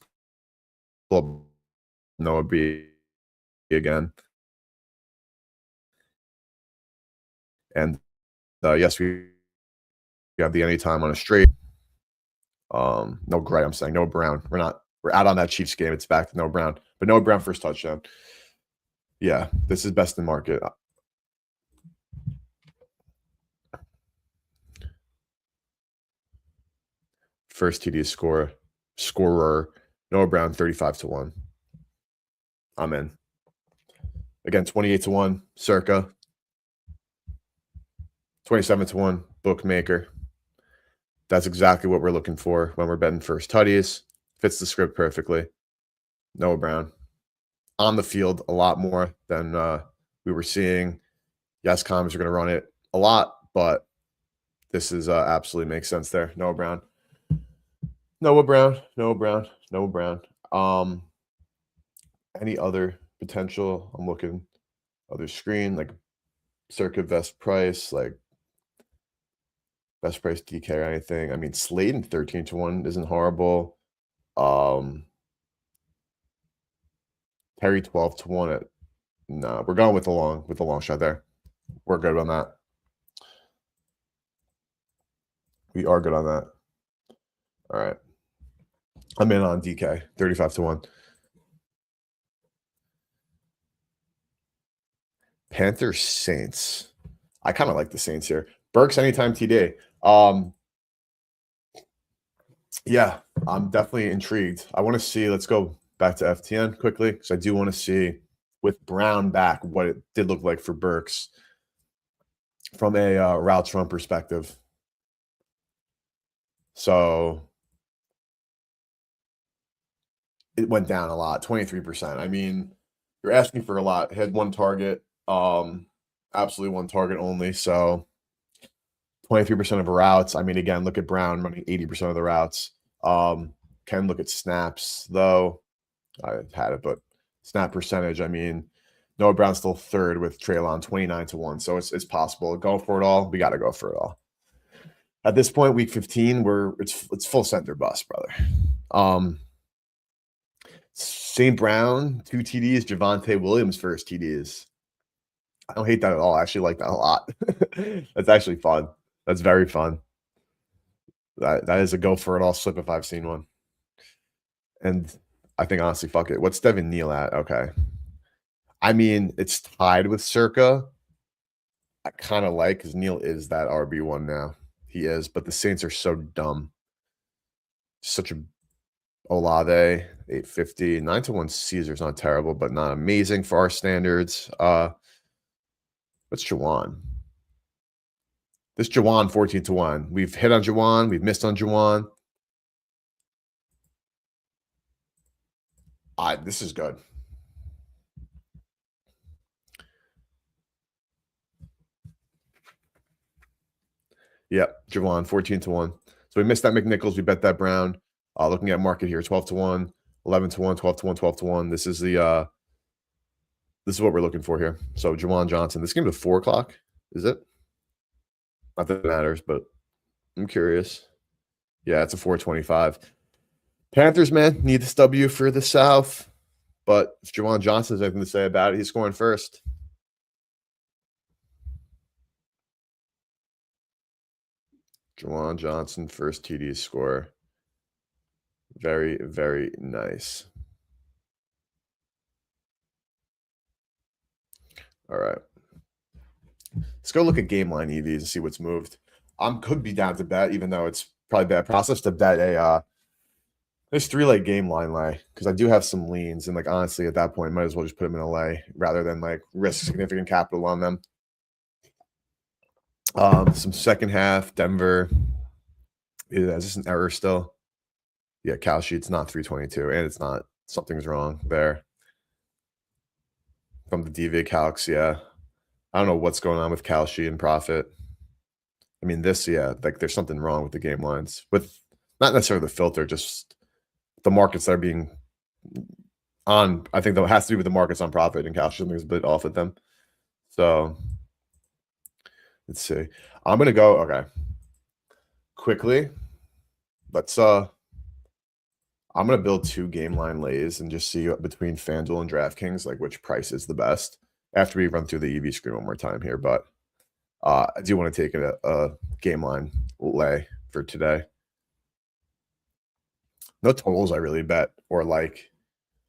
A: pull up Noah B again. And yes, we have the anytime on a straight. No Gray, I'm saying Noah Brown. We're out on that Chiefs game. It's back to Noah Brown. But Noah Brown first touchdown. Yeah, this is best in market. First TD scorer, Noah Brown, 35 to 1. I'm in. Again, 28 to 1, Circa. 27 to 1, Bookmaker. That's exactly what we're looking for when we're betting first tutties. Fits the script perfectly. Noah Brown. On the field a lot more than we were seeing. Yes, comms are going to run it a lot, but this is absolutely makes sense there. Noah Brown. Noah Brown. Noah Brown. Noah Brown. Any other potential? I'm looking other screen, like Circa best price, like best price DK or anything. I mean, Slayton 13 to 1 isn't horrible. Terry 12 to 1 at no, we're going with the long shot there. We're good on that. We are good on that. All right. I'm in on DK, 35 to 1. Panthers Saints. I kind of like the Saints here. Burks anytime TD. Yeah, I'm definitely intrigued. I want to see. Let's go back to FTN quickly because I do want to see with Brown back what it did look like for Burks from a routes run perspective. So it went down a lot, 23%. I mean, You're asking for a lot. Had one target, absolutely one target only. So 23% of routes. I mean, again, look at Brown running 80% of the routes. Can look at snaps though. I had it, but snap percentage. I mean, Noah Brown's still third with Treylon 29-1. So it's possible. Go for it all. We got to go for it all. At this point, week 15, it's full center bust, brother. St. Brown, 2 TDs, Javonte Williams first TDs. I don't hate that at all. I actually like that a lot. That's actually fun. That's very fun. That is a go for it all slip if I've seen one. And I think honestly, fuck it. What's Devin Neal at? Okay. I mean, it's tied with Circa. I kind of like because Neal is that RB1 now. He is, but the Saints are so dumb. Such a Olave, 850. 9-1 Caesar's not terrible, but not amazing for our standards. What's Juwan? This Juwan 14-1. We've hit on Juwan. We've missed on Juwan. This is good. Yep, Juwan 14-1. So we missed that McNichols. We bet that Brown. Looking at market here, 12-1, 11-1, 12-1, 12-1. This is what we're looking for here. So Juwan Johnson. This game is 4 o'clock. Is it? Not that it matters, but I'm curious. Yeah, it's a 425. Panthers, man, need this W for the South. But if Juwan Johnson has anything to say about it, he's scoring first. Juwan Johnson, first TD score. Very, very nice. All right. Let's go look at game line EVs and see what's moved. Could be down to bet, even though it's probably bad process to bet this 3-leg game line lay, because I do have some leans, and like honestly, at that point, might as well just put them in a lay rather than like risk significant capital on them. Some second half Denver. Is this an error still? Yeah, Cal Sheet's not 322, and it's not. Something's wrong there. From the DV Calcs, yeah. I don't know what's going on with Cal Sheet and Profit. I mean, like there's something wrong with the game lines. With not necessarily the filter, just the markets that are being on. I think that has to do with the markets on Profit, and Cal Sheet something's a bit off with them. So let's see. I'm gonna go, okay. Quickly. I'm going to build 2 game line lays and just see between FanDuel and DraftKings, like which price is the best after we run through the EV screen one more time here. But I do want to take a game line lay for today. No totals I really bet or like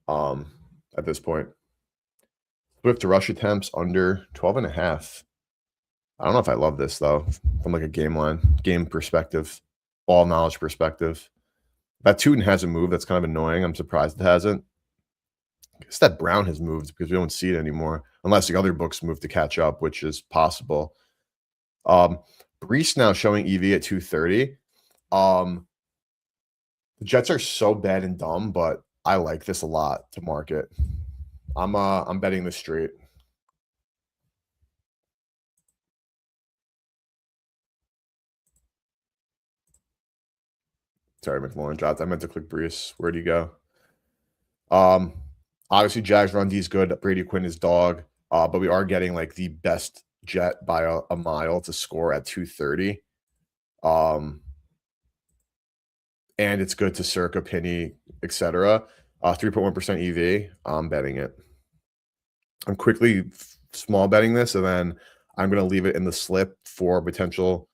A: at this point. Swift rush attempts under 12.5. I don't know if I love this though, from like a game perspective, ball knowledge perspective. That Tootin hasn't moved. That's kind of annoying. I'm surprised it hasn't. I guess that Brown has moved because we don't see it anymore, unless the other books move to catch up, which is possible. Brees now showing EV at 230. The Jets are so bad and dumb, but I like this a lot to market. I'm betting this straight. Sorry, McLaurin dropped. I meant to click Brees. Where do you go? Obviously, Jags run D is good. Brady Quinn is dog. But we are getting like the best Jet by a mile to score at 230. And it's good to Circa, Penny, etc. 3.1% EV. I'm betting it. I'm quickly small betting this, and then I'm going to leave it in the slip for potential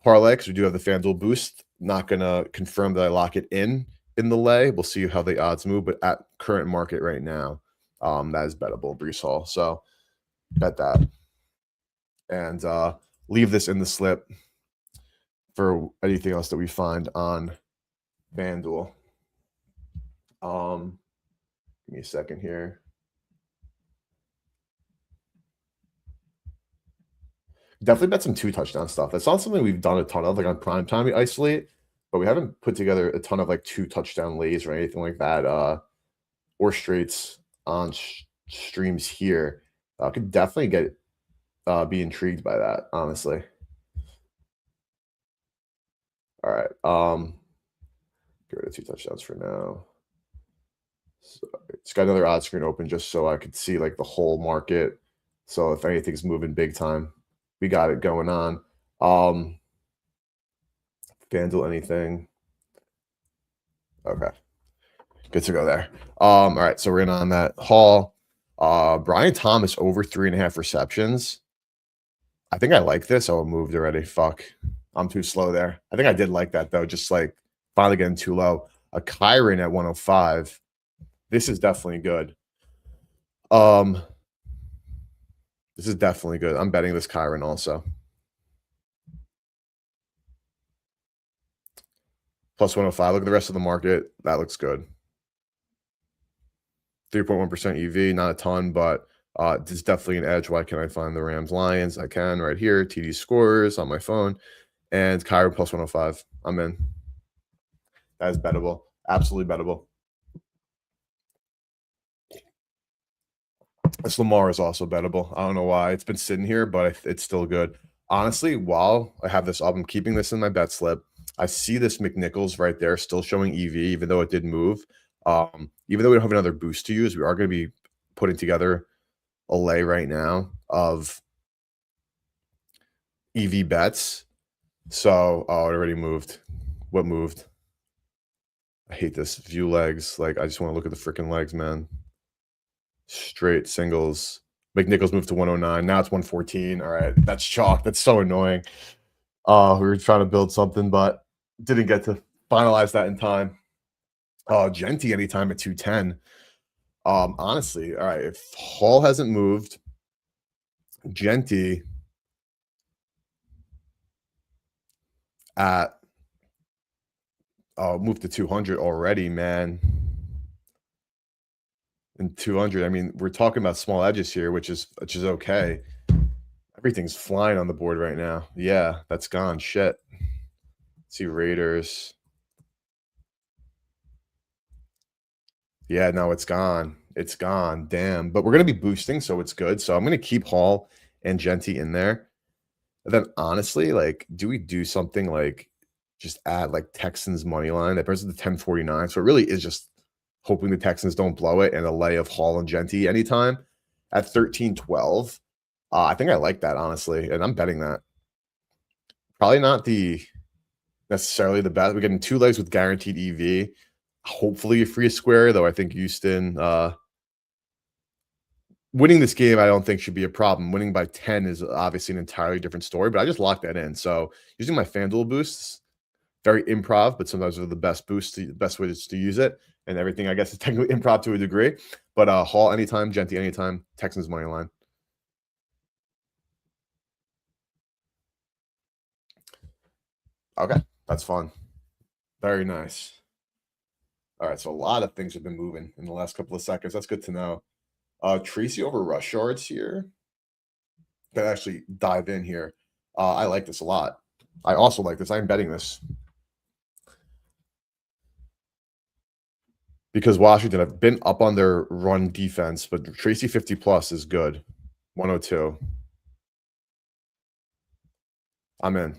A: parlay because we do have the FanDuel boost. Not going to confirm that I lock it in the lay. We'll see how the odds move, but at current market right now, that is bettable, Brees Hall. So bet that. And leave this in the slip for anything else that we find on FanDuel. Give me a second here. Definitely bet some 2 touchdown stuff. That's not something we've done a ton of, like on prime time we isolate, but we haven't put together a ton of like 2 touchdown lays or anything like that, or straights on streams here. I could definitely be intrigued by that, honestly. All right. Get rid of 2 touchdowns for now. So it's got another odd screen open just so I could see like the whole market. So if anything's moving big time, we got it going on. FanDuel anything. Okay. Good to go there. All right, so we're in on that. Hall. Brian Thomas over 3.5 receptions. I think I like this. Oh, it moved already. Fuck. I'm too slow there. I think I did like that though. Just like finally getting too low. A Kyron at 105. This is definitely good. This is definitely good. I'm betting this Kyron also. Plus 105. Look at the rest of the market. That looks good. 3.1% EV, not a ton, but it's definitely an edge. Why can't I find the Rams Lions? I can right here. TD scores on my phone. And Kyron plus 105. I'm in. That is bettable. Absolutely bettable. This Lamar is also bettable. I don't know why. It's been sitting here, but it's still good. Honestly, while I have this up, I'm keeping this in my bet slip. I see this McNichols right there still showing EV, even though it did move. Even though we don't have another boost to use, we are going to be putting together a lay right now of EV bets. So, oh, it already moved. What moved? I hate this. View legs. Like, I just want to look at the freaking legs, man. Straight singles. McNichols moved to 109. Now it's 114. All right. That's chalk. That's so annoying. We were trying to build something, but didn't get to finalize that in time. Genty anytime at 210. Honestly, all right. If Hall hasn't moved, Genty at moved to 200 already, man. And 200. I mean, we're talking about small edges here, which is okay. Everything's flying on the board right now. Yeah, that's gone. Shit. Let's see Raiders. Yeah, no, it's gone. It's gone. Damn. But we're gonna be boosting, so it's good. So I'm gonna keep Hall and Genty in there. And then honestly, like, do we do something like just add like Texans money line that brings it to 1049? So it really is just hoping the Texans don't blow it and a lay of Hall and Genty anytime at 1312. I think I like that honestly, and I'm betting that. Probably not necessarily the best. We're getting 2 legs with guaranteed EV. Hopefully a free square, though I think Houston winning this game, I don't think should be a problem. Winning by 10 is obviously an entirely different story, but I just locked that in. So using my FanDuel boosts, very improv, but sometimes they're the best boosts, the best ways to use it. And everything, I guess, is technically improv to a degree. But Hall anytime, Genty anytime, Texans money line. Okay, that's fun. Very nice. All right, so a lot of things have been moving in the last couple of seconds. That's good to know. Tracy over rush yards here. That actually dive in here. I like this a lot. I also like this. I'm betting this because Washington have been up on their run defense, but Tracy 50 plus is good. 102. I'm in.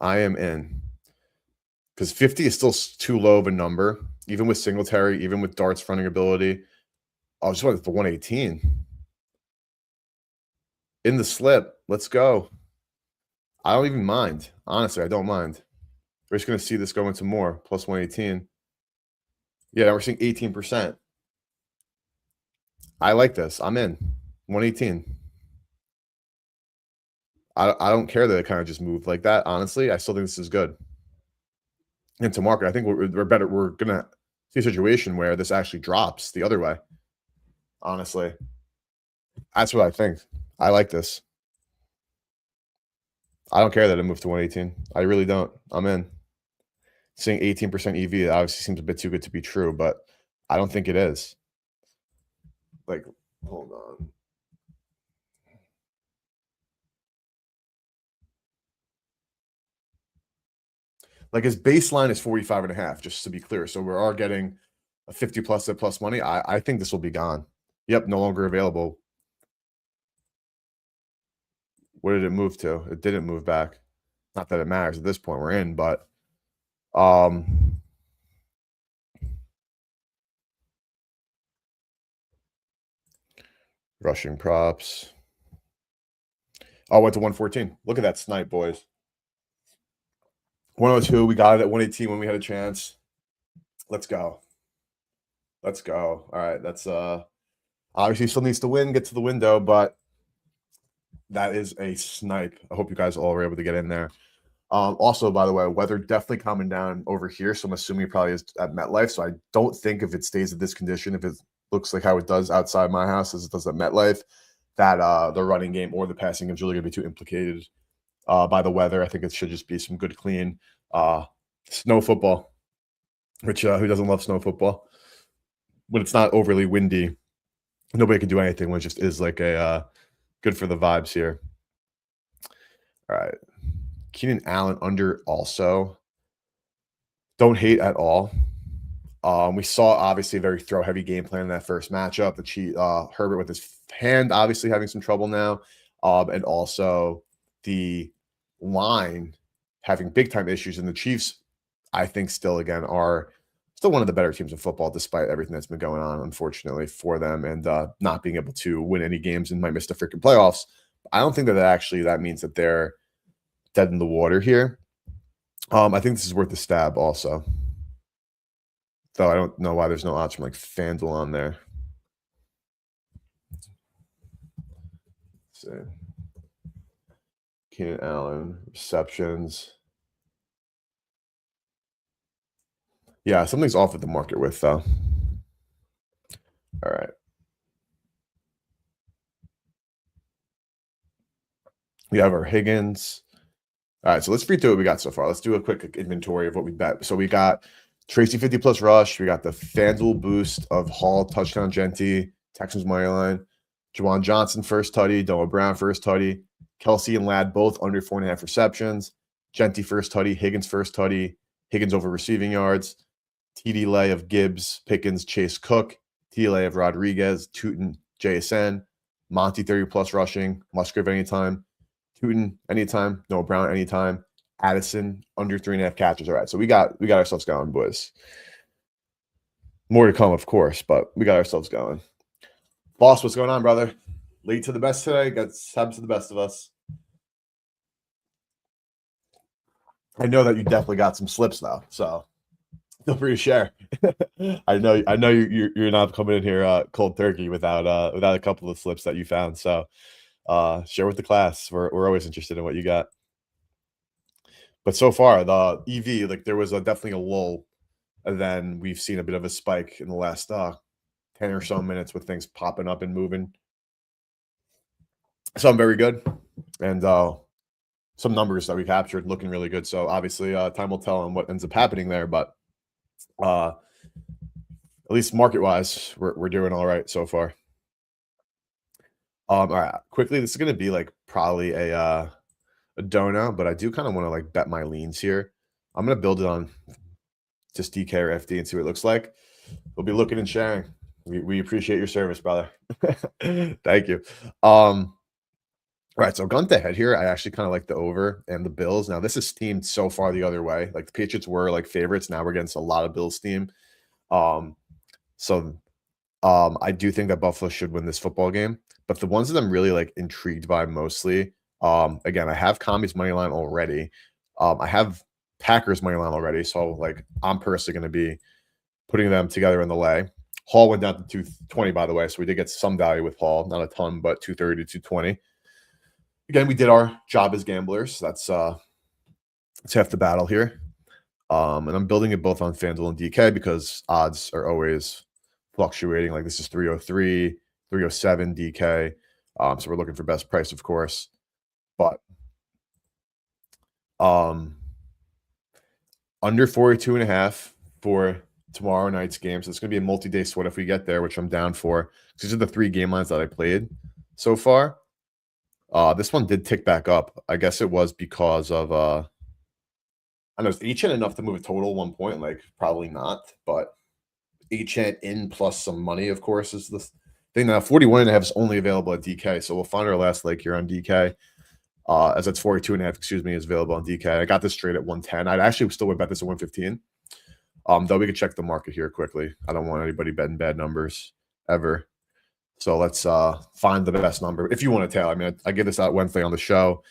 A: I am in because 50 is still too low of a number, even with Singletary, even with Dart's running ability. I just went for 118 in the slip. Let's go. I don't even mind. Honestly, I don't mind. We're just going to see this go into more plus 118. Yeah, we're seeing 18%. I like this. I'm in 118. I don't care that it kind of just moved like that. Honestly, I still think this is good. And to market, I think we're better. We're gonna see a situation where this actually drops the other way. Honestly, that's what I think. I like this. I don't care that it moved to 118. I really don't. I'm in. Seeing 18% EV obviously seems a bit too good to be true, but I don't think it is. Like, hold on. Like his baseline is 45.5, just to be clear. So we are getting a 50 plus at plus money, I think this will be gone. Yep, no longer available. Where did it move to? It didn't move back. Not that it matters at this point. We're in, but um, rushing props. Oh, went to 114. Look at that snipe, boys. 102. We got it at 118 when we had a chance. Let's go. Let's go. All right. That's obviously still needs to win, get to the window, but that is a snipe. I hope you guys all were able to get in there. Also, by the way, weather definitely calming down over here. So I'm assuming it probably is at MetLife. So I don't think if it stays at this condition, if it looks like how it does outside my house as it does at MetLife, that the running game or the passing game is really going to be too implicated by the weather. I think it should just be some good, clean snow football, which who doesn't love snow football? When it's not overly windy, nobody can do anything when it just is like a good for the vibes here. All right. Keenan Allen under also. Don't hate at all. We saw obviously a very throw heavy game plan in that first matchup. Herbert with his hand obviously having some trouble now, and also the line having big time issues. And the Chiefs, I think, still again are still one of the better teams in football, despite everything that's been going on, unfortunately for them, and not being able to win any games and might miss the freaking playoffs. I don't think that means that they're dead in the water here. I think this is worth a stab also. Though I don't know why there's no odds from like FanDuel on there. Let's see. Keenan Allen, receptions. Yeah, something's off with the market with though. All right. We have our Higgins. All right, so let's read through what we got so far. Let's do a quick inventory of what we bet. So we got Tracy 50 plus rush. We got the FanDuel boost of Hall, touchdown, Genty, Texans money line. Juwan Johnson first tutty, Noah Brown first tutty, Kelsey and Ladd both under 4.5 receptions. Genty first tutty, Higgins first tutty, Higgins over receiving yards. TD lay of Gibbs, Pickens, Chase Cook, TD lay of Rodriguez, Tootin, JSN, Monty 30 plus rushing, Musgrave anytime, Tootin anytime, Noah Brown anytime, Addison under 3.5 catches. All right, so we got ourselves going, boys. More to come, of course, but we got ourselves going. Boss, what's going on, brother? Lead to the best today. Happens to the best of us. I know that you definitely got some slips though, so feel free to share. I know you're not coming in here cold turkey without a couple of slips that you found. So share with the class. We're always interested in what you got. But so far, the EV, like there was definitely a lull, and then we've seen a bit of a spike in the last 10 or so minutes with things popping up and moving. So I'm very good. And some numbers that we captured looking really good. So obviously time will tell on what ends up happening there, but at least market wise, we're doing all right so far. All right, quickly, this is going to be like probably a donut, but I do kind of want to like bet my leans here. I'm going to build it on just DK or FD and see what it looks like. We'll be looking and sharing. We appreciate your service, brother. Thank you. All right, so gun to head here, I actually kind of like the over and the Bills. Now, this is steamed so far the other way. Like the Patriots were like favorites. Now we're against a lot of Bills steam. So I do think that Buffalo should win this football game. But the ones that I'm really like intrigued by mostly, again, I have Commies money line already. I have Packers money line already. So like I'm personally going to be putting them together in the lay. Hall went down to 220, by the way. So we did get some value with Hall, not a ton, but 230 to 220. Again, we did our job as gamblers. That's half the battle here. And I'm building it both on FanDuel and DK because odds are always fluctuating. Like this is 303, 307 DK. So we're looking for best price, of course. But under 42.5 for tomorrow night's game. So it's going to be a multi-day sweat if we get there, which I'm down for. These are the 3 game lines that I played so far. This one did tick back up. I guess it was because of I don't know, is Etienne enough to move a total 1 point? Like probably not, but 8 in plus some money, of course, is the thing. Now 41.5 is only available at DK, so we'll find our last leg here on DK. As that's 42.5, excuse me, is available on DK. I got this straight at 110. I'd actually still would bet this at 115. Though we could check the market here quickly. I don't want anybody betting bad numbers ever. So let's find the best number. If you want to tell, I mean, I give this out Wednesday on the show.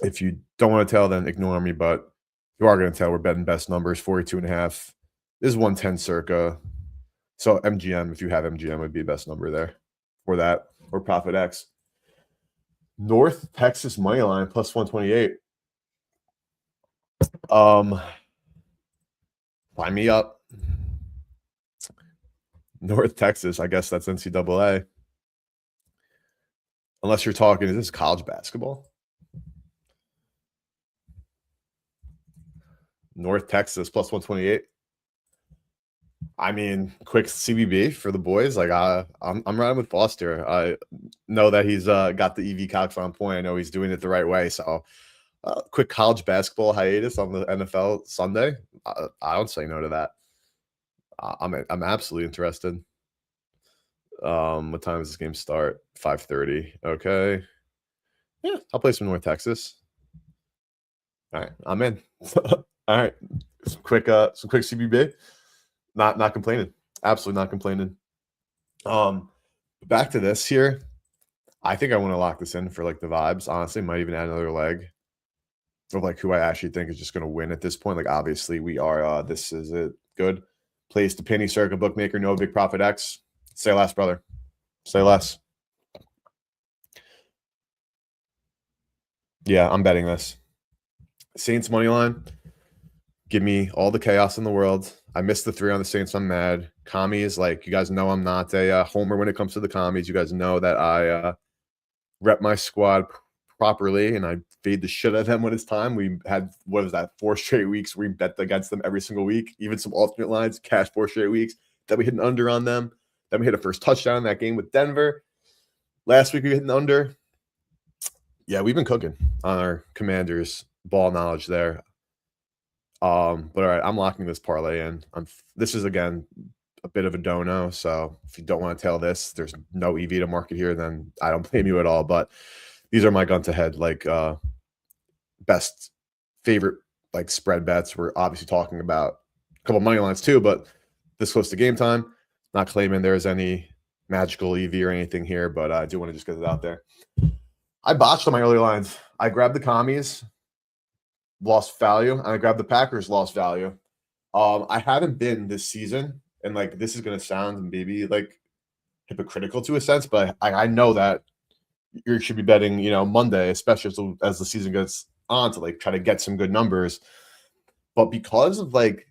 A: If you don't want to tell, then ignore me. But you are going to tell, we're betting best numbers. 42.5 this is 110 circa. So MGM, if you have MGM, would be best number there for that, or Profit X. North Texas money line plus 128. Sign me up. North Texas, I guess that's NCAA. Unless you're talking, is this college basketball? North Texas plus 128. I mean, quick CBB for the boys. Like I'm riding with Foster. I know that he's got the EV calcs on point. I know he's doing it the right way. So, quick college basketball hiatus on the NFL Sunday. I don't say no to that. I'm absolutely interested. What time does this game start? 5:30. Okay. Yeah, I'll play some North Texas. All right, I'm in. All right, some quick CBB. Not complaining. Absolutely not complaining. Back to this here. I think I want to lock this in for like the vibes. Honestly, might even add another leg of like who I actually think is just going to win at this point. Like obviously we are. This is it. Good place to penny circa bookmaker. No big profit X. Say less, brother. Say less. Yeah, I'm betting this. Saints money line. Give me all the chaos in the world. I missed the 3 on the Saints. I'm mad. Commies, like you guys know, I'm not a homer when it comes to the commies. You guys know that I rep my squad properly and I fade the shit out of them when it's time. We had, what was that, 4 straight weeks we bet against them every single week, even some alternate lines, cash 4 straight weeks. Then we hit an under on them. Then we hit a first touchdown in that game with Denver. Last week we hit an under. Yeah, we've been cooking on our Commanders ball knowledge there. But all right, I'm locking this parlay in. This is again a bit of a dono. So if you don't want to tail this, there's no EV to market here, then I don't blame you at all. But these are my gun to head, like best favorite like spread bets. We're obviously talking about a couple money lines too, but this close to game time, not claiming there's any magical EV or anything here, but I do want to just get it out there. I botched on my early lines. I grabbed the commies, lost value, and I grabbed the Packers, lost value. I haven't been this season, and like this is gonna sound maybe like hypocritical to a sense, but I know that you should be betting, Monday, especially as the season gets on, to like try to get some good numbers. But because of like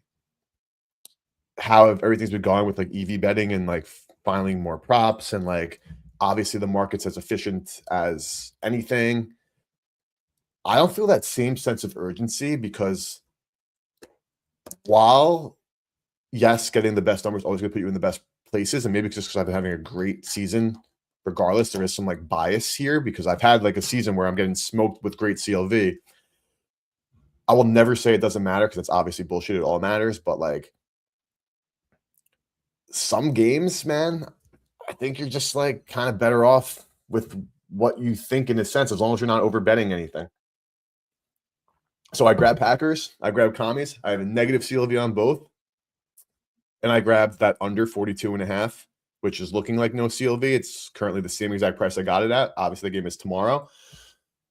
A: how everything's been going with like EV betting and like filing more props and like obviously the market's as efficient as anything, I don't feel that same sense of urgency because while yes, getting the best numbers always going to put you in the best places, and maybe it's just because I've been having a great season. Regardless, there is some like bias here because I've had like a season where I'm getting smoked with great CLV. I will never say it doesn't matter because it's obviously bullshit. It all matters, but like some games, man, I think you're just like kind of better off with what you think in a sense, as long as you're not over betting anything. So I grabbed Packers, I grabbed commies, I have a negative CLV on both. And I grabbed that under 42.5, which is looking like no CLV. It's currently the same exact price I got it at. Obviously, the game is tomorrow.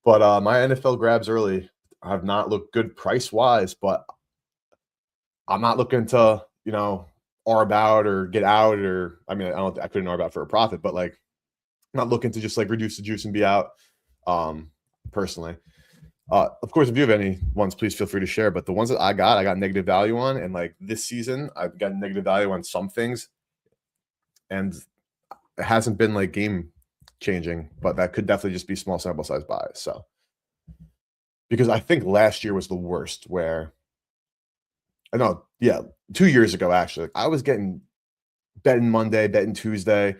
A: But my NFL grabs early have not looked good price-wise, but I'm not looking to, arb out or get out or, I mean, I couldn't arb out for a profit, but like I'm not looking to just like reduce the juice and be out personally. Of course, if you have any ones, please feel free to share. But the ones that I got negative value on. And like this season, I've got negative value on some things. And it hasn't been like game changing, but that could definitely just be small sample size bias. So, because I think last year was the worst where, I know, yeah, 2 years ago, actually, I was getting betting Monday, betting Tuesday,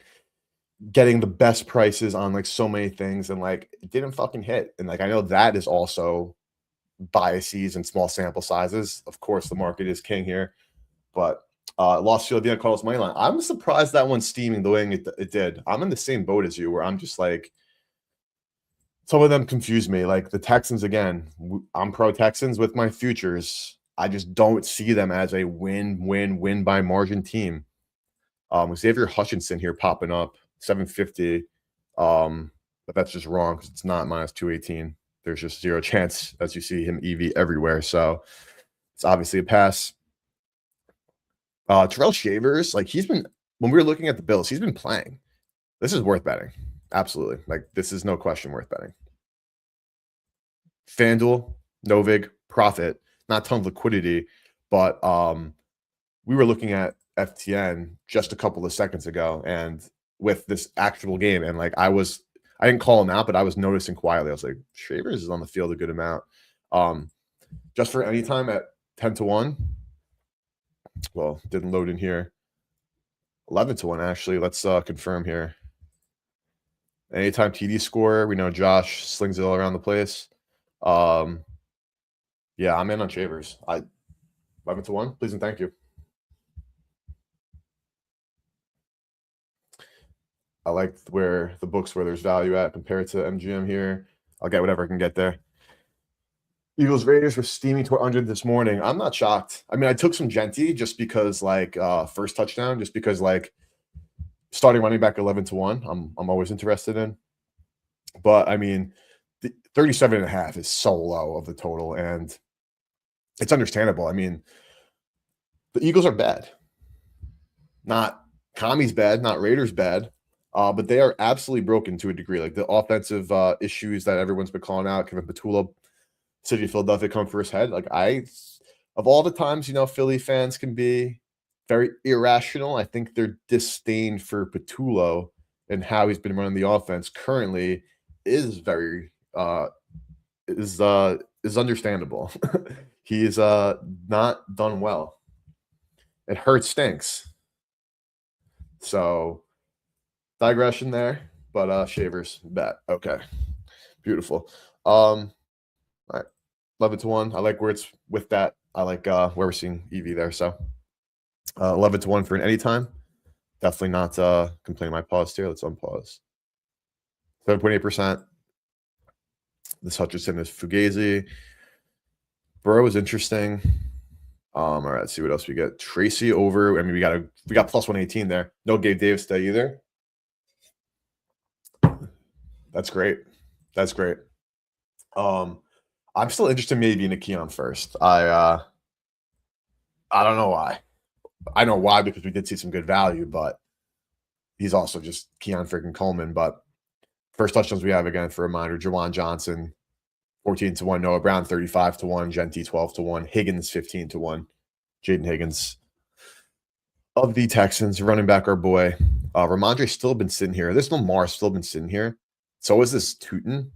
A: getting the best prices on like so many things, and like it didn't fucking hit. And like I know that is also biases and small sample sizes. Of course, the market is king here, but Lost Fiorentina Cardinals money line. I'm surprised that one's steaming the way it did. I'm in the same boat as you, where I'm just like, some of them confuse me. Like the Texans again. I'm pro Texans with my futures. I just don't see them as a win by margin team. Xavier Hutchinson here popping up 750. But that's just wrong because it's not minus 218. There's just zero chance as you see him EV everywhere. So it's obviously a pass. Terrell Shavers, like he's been, when we were looking at the Bills, he's been playing. This is worth betting. Absolutely. Like this is no question worth betting. FanDuel, Novig, Profit, not a ton of liquidity, but we were looking at FTN just a couple of seconds ago and with this actual game. And like I didn't call him out, but I was noticing quietly. I was like, Shavers is on the field a good amount. Just for any time at 10-1. Well, didn't load in here. 11-1, actually. Let's confirm here. Anytime TD score, we know Josh slings it all around the place. Yeah, I'm in on Shavers. 11-1, please and thank you. I like where the books where there's value at compared to MGM here. I'll get whatever I can get there. Eagles Raiders were steaming to 100 this morning. I'm not shocked. I mean, I took some Genty just because like first touchdown, just because like starting running back 11-1. I'm always interested in. But I mean, the 37.5 is so low of the total, and it's understandable. I mean, the Eagles are bad. Not Commies bad, not Raiders bad. But they are absolutely broken to a degree. Like the offensive issues that everyone's been calling out, Kevin Petula, City of Philadelphia come for his head. Like of all the times, Philly fans can be very irrational. I think their disdain for Petullo and how he's been running the offense currently is very is understandable. He's not done well. It hurts, stinks. So digression there, but Shavers bet. Okay. Beautiful. All right. 11-1. I like where it's with that. I like where we're seeing EV there. So 11-1 for an anytime. Definitely not complaining my pause here. Let's unpause. 7.8%. This Hutchinson is Fugazi. Burrow is interesting. All right, let's see what else we get. Tracy over. I mean, we got plus 118 there. No Gabe Davis day either. That's great. That's great. I'm still interested maybe in a Keon first. I don't know why. I know why because we did see some good value, but he's also just Keon freaking Coleman. But first touchdowns we have again for a reminder: Jawan Johnson, 14-1, Noah Brown, 35-1, Genty, 12-1, Higgins, 15-1, Jaden Higgins of the Texans, running back our boy. Ramondre still been sitting here. This Lamar still been sitting here. So is this Tootin.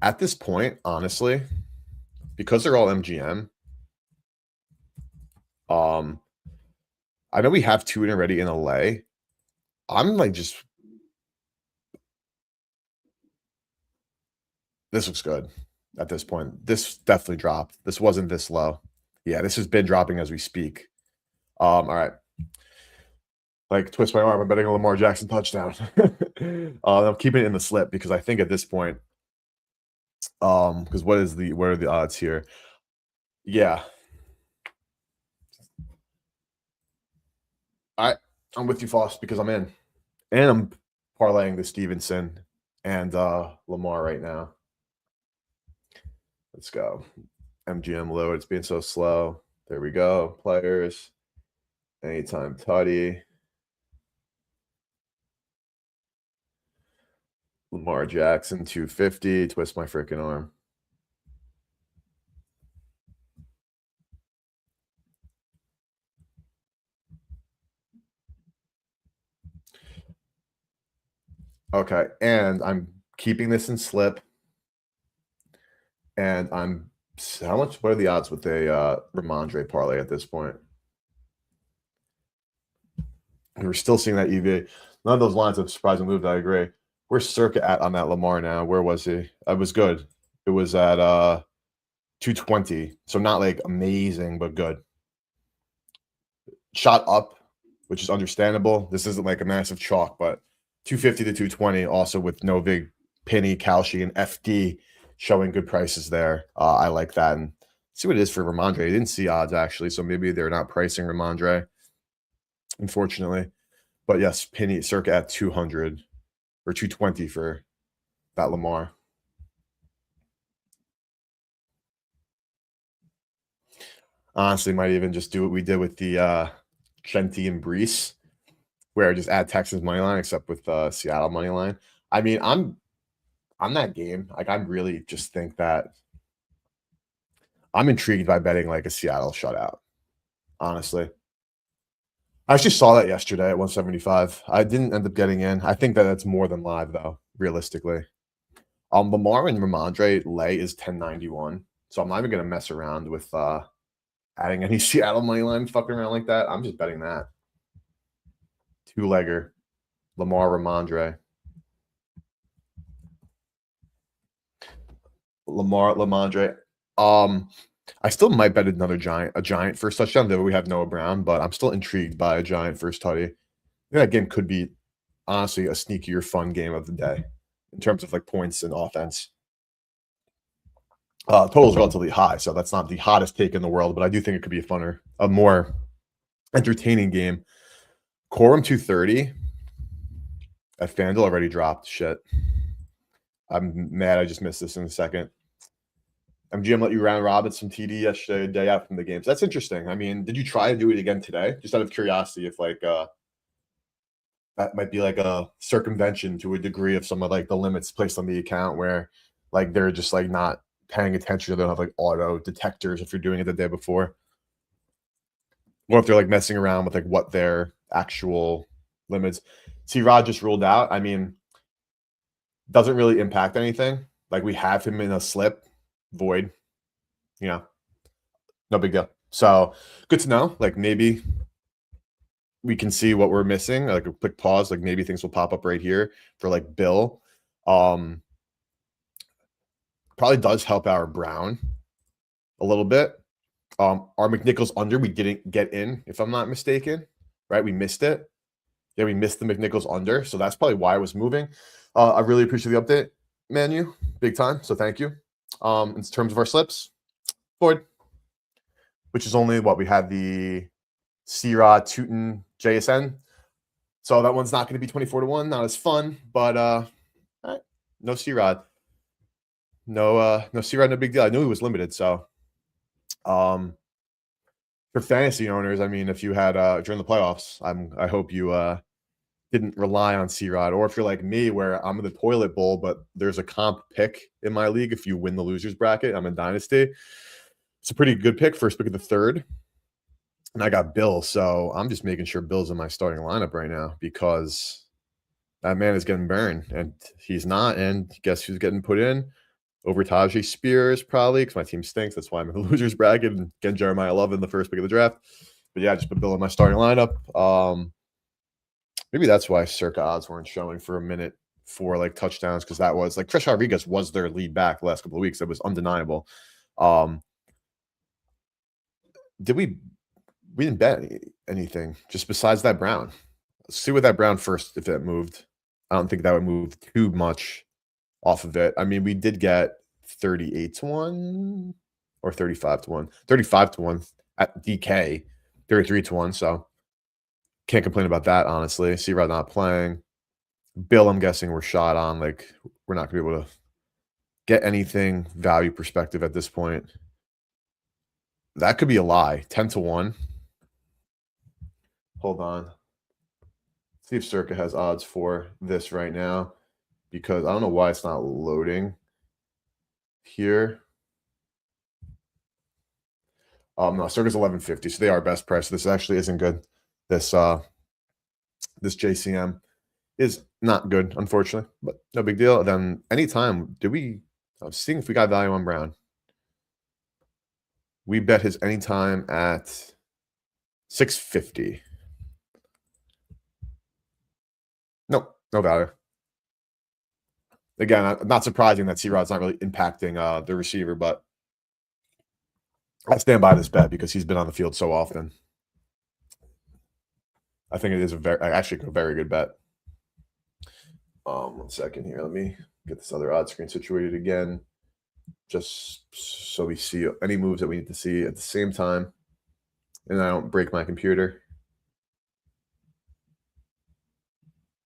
A: At this point, honestly, because they're all MGM, I know we have Tootin already in LA. I'm like just this looks good at this point. This definitely dropped. This wasn't this low. Yeah, this has been dropping as we speak. All right. Like twist my arm. I'm betting a Lamar Jackson touchdown. I'm keeping it in the slip because I think at this point, because what are the odds here? Yeah. I'm with you, Foss, because I'm in. And I'm parlaying the Stevenson and Lamar right now. Let's go. MGM load. It's being so slow. There we go. Players. Anytime Tutty. Lamar Jackson, 250. Twist my freaking arm. Okay, and I'm keeping this in slip. And how much? What are the odds with a Ramondre parlay at this point? We're still seeing that EV. None of those lines have surprisingly moved. I agree. Where's Circa at on that Lamar now? Where was he? It was good. It was at 220. So not like amazing, but good. shot up, which is understandable. This isn't like a massive chalk, but 250 to 220 also with Novig, Penny, Kalshi, and FD showing good prices there. I like that. And see what it is for Ramondre. I didn't see odds actually, so maybe they're not pricing Ramondre, unfortunately. But yes, Penny circa at 200 or 220 for that Lamar. Honestly, might even just do what we did with the Genti and Brees, where just add Texas money line, except with Seattle money line. I mean, I'm on that game. Like, I really just think that I'm intrigued by betting like a Seattle shutout. Honestly, I actually saw that yesterday at 175. I didn't end up getting in. I think that that's more than live though, realistically. Lamar and Ramondre lay is 1091, so I'm not even gonna mess around with adding any Seattle money line fucking around like that. I'm just betting that. Two-legger. Lamar Ramondre. Lamar Lamondre. I still might bet another giant first touchdown, though we have Noah Brown, but I'm still intrigued by a giant first tutty. That game could be honestly a sneakier, fun game of the day in terms of like points and offense. Total's relatively high, so that's not the hottest take in the world, but I do think it could be a more entertaining game. Quorum 230 at FanDuel already dropped. Shit. I'm mad I just missed this in a second. MGM let you round robin some TD yesterday, day out from the games. That's interesting. I mean, did you try to do it again today? Just out of curiosity, if like that might be like a circumvention to a degree of some of like the limits placed on the account where like they're just like not paying attention. They don't have like auto detectors if you're doing it the day before. Or if they're like messing around with like what their actual limits. See, Rod just ruled out. I mean, doesn't really impact anything. Like we have him in a slip void, you know, no big deal. So good to know. Like maybe we can see what we're missing. Like a quick pause. Like maybe things will pop up right here for like Bill. Probably does help our Brown a little bit. Our McNichols under, we didn't get in, if I'm not mistaken. Right? We missed it. Yeah, we missed the McNichols under. So that's probably why I was moving. I really appreciate the update, Manu. Big time. So thank you. In terms of our slips, Floyd, which is only what we had the C-Rod, Tootin, JSN. So that one's not going to be 24-1. Not as fun, but no C-Rod. No C-Rod, no big deal. I knew he was limited. So for fantasy owners, I mean, if you had during the playoffs, I hope you didn't rely on C-Rod, or if you're like me, where I'm in the toilet bowl, but there's a comp pick in my league. If you win the losers bracket, I'm in Dynasty. It's a pretty good pick, first pick of the third. And I got Bill, so I'm just making sure Bill's in my starting lineup right now because that man is getting burned, and he's not. And guess who's getting put in? Over Tajay Spears, probably, because my team stinks. That's why I'm in the losers bracket and getting Jeremiah Love in the first pick of the draft. But yeah, just put Bill in my starting lineup. Maybe that's why circa odds weren't showing for a minute for like touchdowns, because that was like Chris Rodriguez was their lead back the last couple of weeks. That was undeniable. We didn't bet anything just besides that Brown. Let's see what that Brown first, if it moved. I don't think that would move too much off of it. I mean, we did get 38-1 or 35-1. 35-1 at DK, 33-1. So can't complain about that, honestly. C-Rod not playing. Bill, I'm guessing we're shot on. Like, we're not going to be able to get anything value perspective at this point. That could be a lie. 10-1. Hold on. See if Circa has odds for this right now, because I don't know why it's not loading here. No, Circa's 1150, so they are best price. This actually isn't good. This JCM is not good, unfortunately, but no big deal. Then anytime, I was seeing if we got value on Brown. We bet his anytime at 650. Nope, no value. Again, not surprising that C-Rod's not really impacting the receiver, but I stand by this bet because he's been on the field so often. I think it is actually a very good bet. 1 second here. Let me get this other odd screen situated again, just so we see any moves that we need to see at the same time, and I don't break my computer.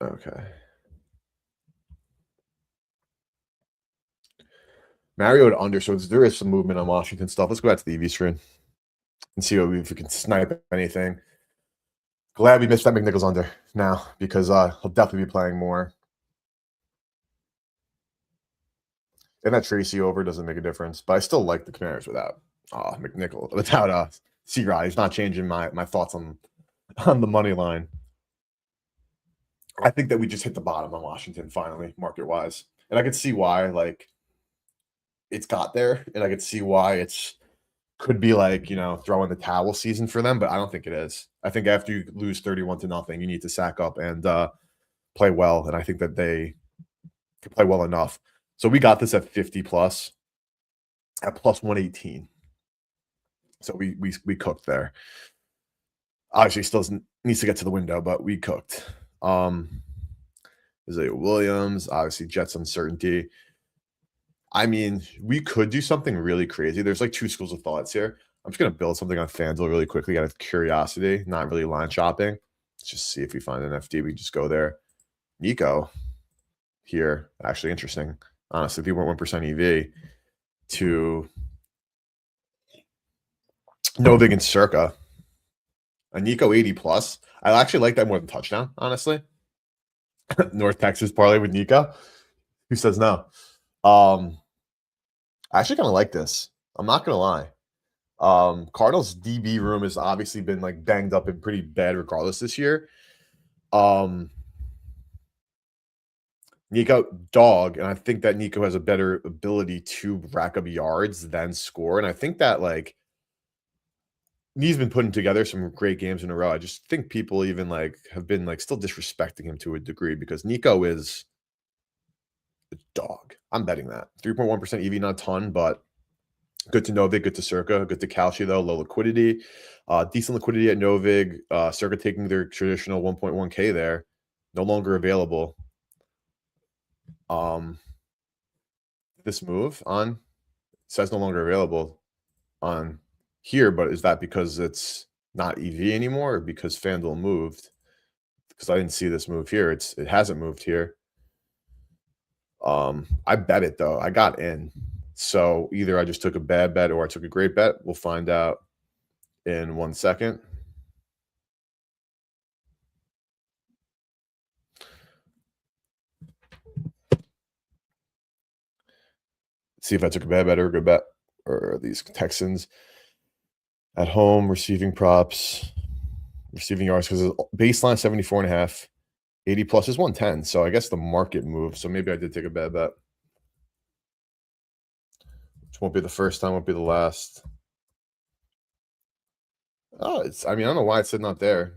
A: Okay. Mario to under, so there is some movement on Washington stuff. Let's go back to the EV screen and see if we can snipe anything. Glad we missed that McNichols under now because he'll definitely be playing more. And that Tracy over doesn't make a difference, but I still like the Canaries without McNichols, without C-Rod. He's not changing my thoughts on the money line. I think that we just hit the bottom on Washington finally, market wise, and I could see why. Like, it's got there, and I could see why could be like, throwing the towel season for them, but I don't think it is. I think after you lose 31-0, you need to sack up and play well, and I think that they can play well enough. So we got this at 50 plus, at plus 118. So we cooked there. Obviously, still needs to get to the window, but we cooked. Isaiah Williams, obviously Jets uncertainty. I mean, we could do something really crazy. There's like two schools of thoughts here. I'm just gonna build something on FanDuel really quickly out of curiosity, not really line shopping. Let's just see if we find an FD. We just go there. Nico here, actually interesting. Honestly, 3.1% EV to Novig and Circa. A Nico 80 plus. I actually like that more than touchdown, honestly. North Texas parlay with Nico. Who says no? I actually kind of like this. I'm not gonna lie. Cardinals DB room has obviously been like banged up and pretty bad regardless this year. Nico dog, and I think that Nico has a better ability to rack up yards than score. And I think that like he's been putting together some great games in a row. I just think people even like have been like still disrespecting him to a degree because Nico is a dog. I'm betting that 3.1% EV, not a ton, but good to Novig, good to Circa, good to Calci though. Low liquidity, decent liquidity at Novig. Circa taking their traditional 1.1K there, no longer available. This move on says no longer available on here, but is that because it's not EV anymore or because FanDuel moved? Because I didn't see this move here. It hasn't moved here. I bet it though. I got in. So either I just took a bad bet or I took a great bet. We'll find out in 1 second. See if I took a bad bet or a good bet. Or these Texans at home receiving props, receiving yards, because baseline 74.5, 80 plus is 110. So I guess the market moved. So maybe I did take a bad bet. Which won't be the first time, won't be the last. Oh, I mean, I don't know why it's sitting up there.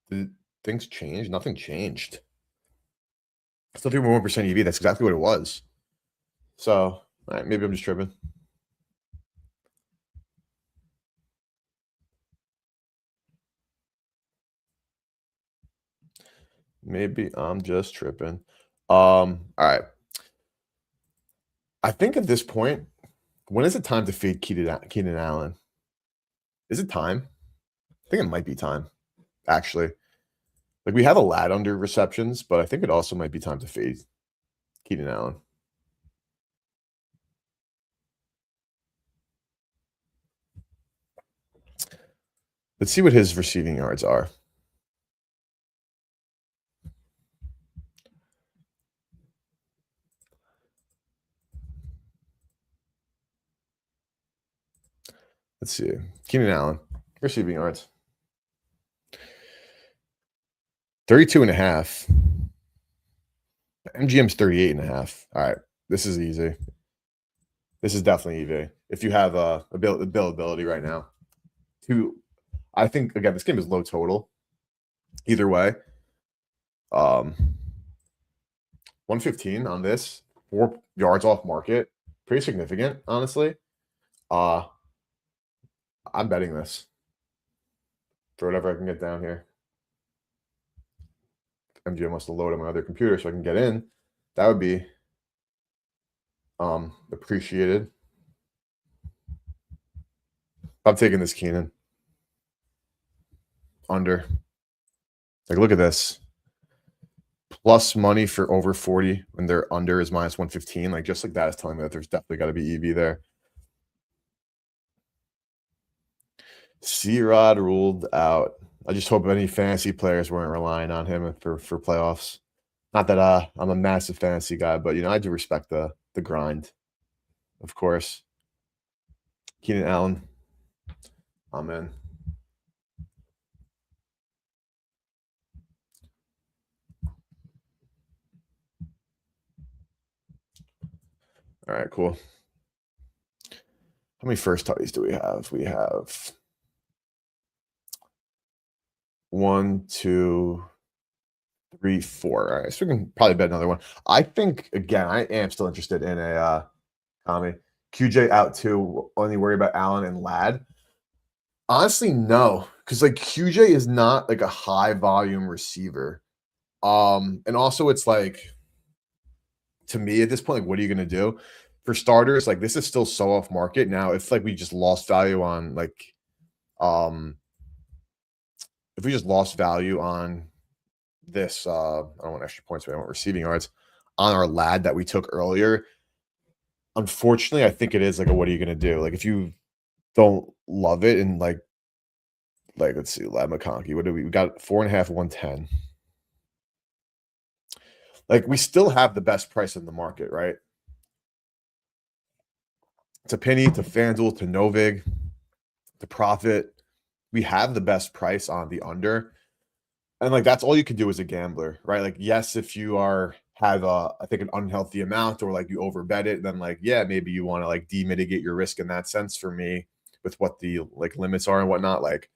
A: Did things change? Nothing changed. Still 3.1% EV. That's exactly what it was. So, all right, maybe I'm just tripping. Maybe I'm just tripping. All right. I think at this point, when is it time to fade Keenan Allen? Is it time? I think it might be time, actually. Like we have a lad under receptions, but I think it also might be time to fade Keenan Allen. Let's see what his receiving yards are. Let's see. Keenan Allen, receiving yards. 32.5. MGM's 38.5. All right. This is easy. This is definitely EV. If you have availability right now. I think again, this game is low total. Either way. 115 on this, 4 yards off market. Pretty significant, honestly. I'm betting this for whatever I can get down here. MGM wants to load on my other computer so I can get in. That would be appreciated. I'm taking this Keenan under. Like, look at this. Plus money for over 40 when they're under is minus 115. Like, just like that is telling me that there's definitely got to be EV there. C-Rod ruled out. I just hope any fantasy players weren't relying on him for playoffs. Not that I'm a massive fantasy guy, but I do respect the grind, of course. Keenan Allen, I'm in. All right, cool. How many first tutties do we have? We have 1, 2, 3, 4. All right, so we can probably bet another one. I think again, I am still interested in a Tommy. QJ out too. Only worry about Allen and Ladd. Honestly, no, because like QJ is not like a high volume receiver. And also it's like to me at this point, like, what are you gonna do? For starters, like this is still so off market. Now, if like we just lost value on like if we just lost value on this I don't want extra points, but I want receiving yards on our Ladd that we took earlier. Unfortunately, I think it is like a what are you gonna do? Like if you don't love it and like let's see, Ladd McConkey. What do we got 4.5, 110. Like we still have the best price in the market, right? To Penny, to FanDuel, to Novig, to Profit. We have the best price on the under. And like that's all you can do as a gambler, right? Like, yes, if you have I think an unhealthy amount or like you overbet it, then like, yeah, maybe you want to like demitigate your risk in that sense. For me, with what the like limits are and whatnot, like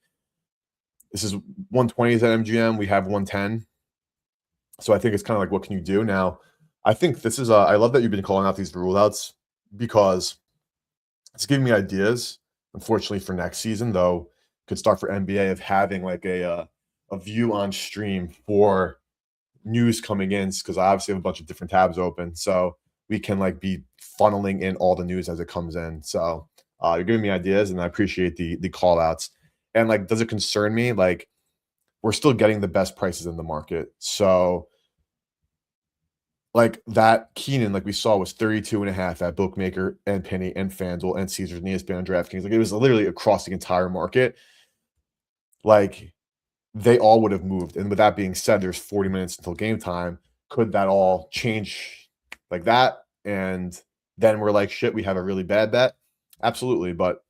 A: this is 120s at MGM, we have 110. So I think it's kind of like, what can you do now? I think this is I love that you've been calling out these rule outs because it's giving me ideas. Unfortunately for next season, though, could start for NBA of having like a view on stream for news coming in because I obviously have a bunch of different tabs open, so we can like be funneling in all the news as it comes in. So you're giving me ideas, and I appreciate the call outs. And like, does it concern me? Like, we're still getting the best prices in the market, so like that Keenan, like we saw, was 32.5 at Bookmaker and Penny and FanDuel and Caesars and ESPN and DraftKings. Like it was literally across the entire market. Like they all would have moved. And with that being said, there's 40 minutes until game time. Could that all change like that? And then we're like, shit, we have a really bad bet. Absolutely. But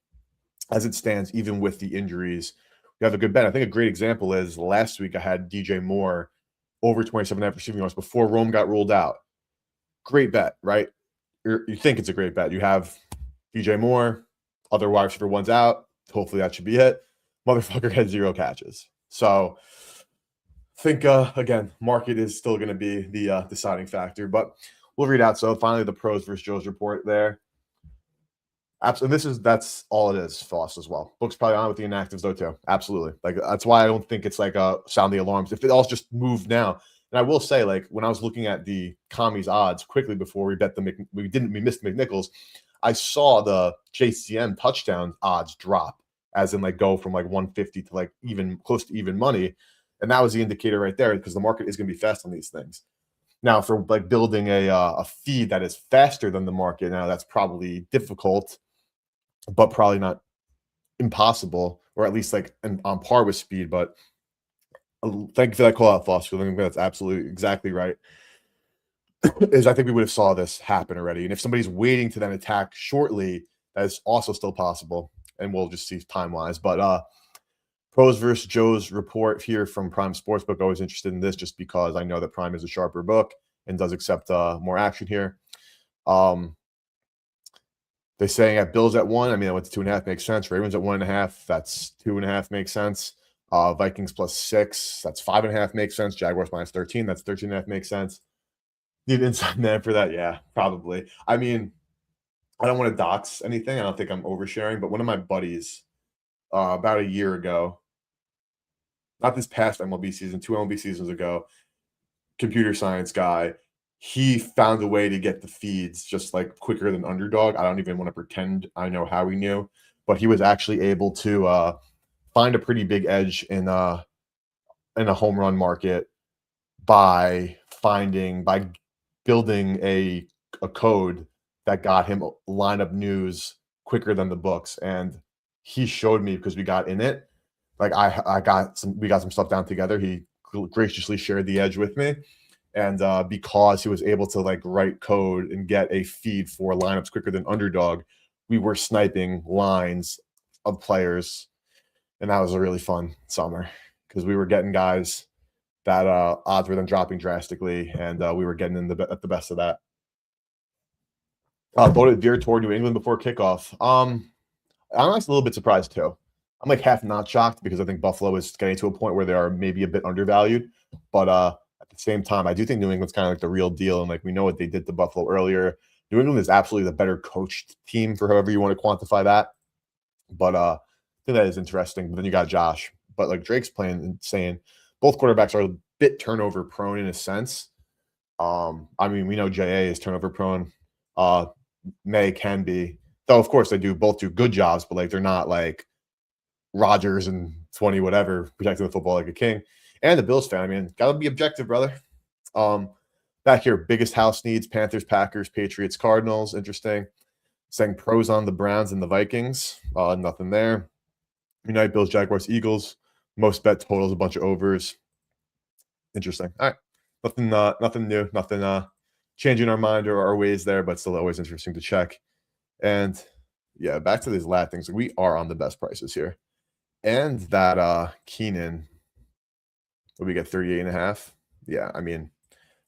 A: as it stands, even with the injuries, we have a good bet. I think a great example is last week I had DJ Moore over 27.5 receiving yards before Rome got ruled out. Great bet, right? You think it's a great bet. You have DJ Moore, other wide receiver one's out. Hopefully that should be it. Motherfucker had 0 catches. So I think, again, market is still going to be the deciding factor. But we'll read out. So finally, the pros versus Joe's report there. Absolutely. That's all it is for us as well. Book's probably on with the inactives though too. Absolutely. Like that's why I don't think it's like sound the alarms. If it all just moved now. And I will say, like when I was looking at the commies odds quickly before we bet we missed McNichols, I saw the JCM touchdown odds drop, as in like go from like 150 to like even close to even money. And that was the indicator right there because the market is going to be fast on these things. Now, for like building a feed that is faster than the market, now that's probably difficult, but probably not impossible, or at least like on par with speed. But thank you for that call out, Foster. I think that's absolutely exactly right. Is I think we would have saw this happen already, and if somebody's waiting to then attack shortly, that is also still possible, and we'll just see time wise. But pros versus Joe's report here from Prime Sportsbook. Always interested in this, just because I know that Prime is a sharper book and does accept more action here. They're saying at Bills at 1. I mean, I went to 2.5 makes sense. Ravens at 1.5. That's 2.5 makes sense. Vikings plus 6. That's 5.5 makes sense. Jaguars minus 13. That's 13.5 makes sense. Need an inside man for that? Yeah, probably. I mean, I don't want to dox anything. I don't think I'm oversharing, but one of my buddies about a year ago, not this past MLB season, 2 MLB seasons ago, computer science guy, he found a way to get the feeds just like quicker than Underdog. I don't even want to pretend I know how he knew, but he was actually able to find a pretty big edge in a home run market by building a code that got him lineup news quicker than the books. And he showed me because we got in it. Like I got some we got some stuff down together. He graciously shared the edge with me. And because he was able to like write code and get a feed for lineups quicker than Underdog, we were sniping lines of players, and that was a really fun summer because we were getting guys that odds were then dropping drastically, and we were getting at the best of that. Voted Veer toward New England before kickoff. I'm actually a little bit surprised too. I'm like half not shocked because I think Buffalo is getting to a point where they are maybe a bit undervalued, but at the same time, I do think New England's kind of like the real deal, and like we know what they did to Buffalo earlier. New England is absolutely the better coached team for however you want to quantify that, but I think that is interesting. But then you got Josh, but like Drake's playing insane. Both quarterbacks are a bit turnover prone in a sense. I mean, we know JA is turnover prone. May can be, though. Of course, they both do good jobs, but like they're not like Rodgers and 20 whatever protecting the football like a king. And the Bills fan, I mean, gotta be objective, brother. Back here, biggest house needs: Panthers, Packers, Patriots, Cardinals. Interesting. Saying pros on the Browns and the Vikings. Nothing there. United, Bills, Jaguars, Eagles. Most bet totals, a bunch of overs. Interesting. All right. Nothing new. Nothing changing our mind or our ways there, but still always interesting to check. And yeah, back to these lat things. We are on the best prices here. And that Keenan, what we get 38.5. Yeah, I mean,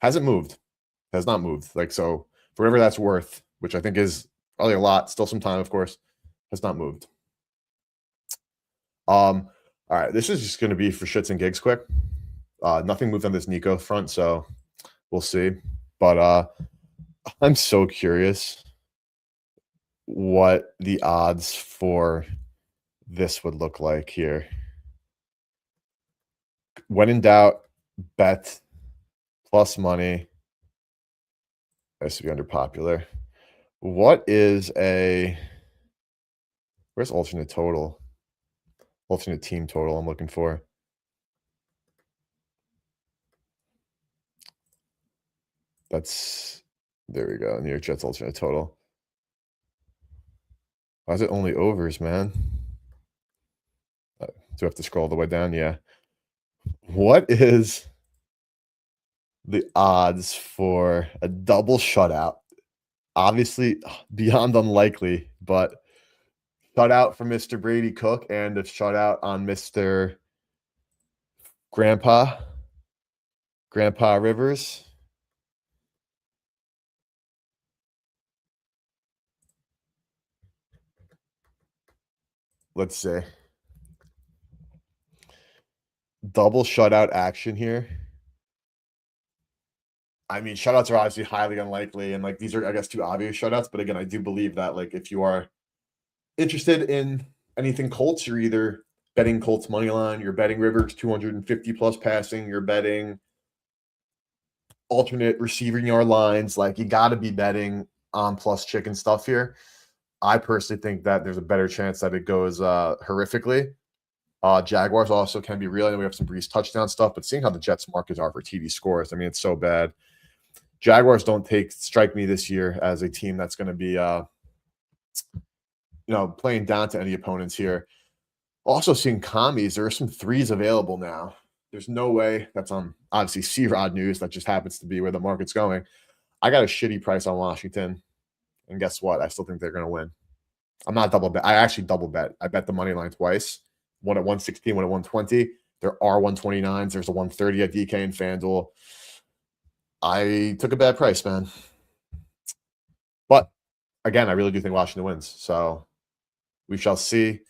A: hasn't moved. Has not moved. Like, so for whatever that's worth, which I think is probably a lot, still some time, of course, has not moved. All right, this is just gonna be for shits and gigs quick. Nothing moved on this Nico front, so we'll see. But I'm so curious what the odds for this would look like here. When in doubt, bet plus money. This would be under popular. What is where's alternate total? Alternate team total I'm looking for. There we go. New York Jets alternate total. Why is it only overs, man? Do I have to scroll all the way down? Yeah. What is the odds for a double shutout? Obviously, beyond unlikely, but shutout for Mr. Brady Cook and a shutout on Mr. Grandpa Rivers. Let's see. Double shutout action here. I mean, shutouts are obviously highly unlikely, and like these are, I guess, two obvious shutouts. But again, I do believe that like if you are interested in anything Colts, you're either betting Colts money line, you're betting Rivers 250 plus passing, you're betting alternate receiving yard lines. Like you got to be betting on plus chicken stuff here. I personally think that there's a better chance that it goes horrifically. Jaguars also can be real. I know we have some Brees touchdown stuff, but seeing how the Jets markets are for TD scores, I mean, it's so bad. Jaguars don't strike me this year as a team that's going to be, playing down to any opponents here. Also seeing commies, there are some threes available now. There's no way that's on obviously C-Rod news. That just happens to be where the market's going. I got a shitty price on Washington, and guess what? I still think they're going to win. I'm not double bet. I actually double bet. I bet the money line twice. One at 116, one at 120. There are 129s. There's a 130 at DK and FanDuel. I took a bad price, man. But again, I really do think Washington wins. So we shall see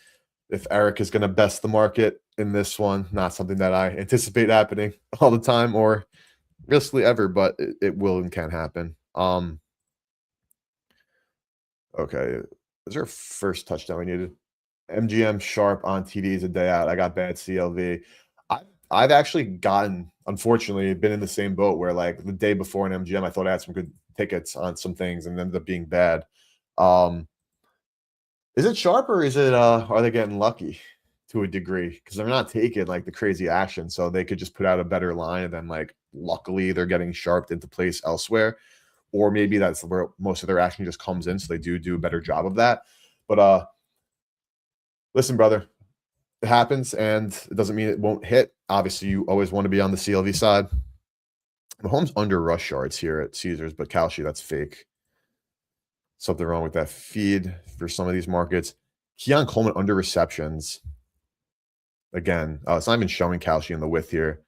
A: if Eric is going to best the market in this one. Not something that I anticipate happening all the time or realistically ever, but it will and can happen. Okay. Is there a first touchdown we needed? MGM sharp on TDs a day out. I got bad CLV. I've actually unfortunately, been in the same boat where like the day before an MGM, I thought I had some good tickets on some things and ended up being bad. Um, is it sharp or is it are they getting lucky to a degree? Because they're not taking like the crazy action, so they could just put out a better line and then like luckily they're getting sharped into place elsewhere. Or maybe that's where most of their action just comes in, so they do a better job of that. But listen, brother, it happens, and it doesn't mean it won't hit. Obviously, you always want to be on the CLV side. Mahomes under rush yards here at Caesars, but Kalshi, that's fake. Something wrong with that feed for some of these markets. Keon Coleman under receptions. Again, it's not even showing Kalshi in the width here.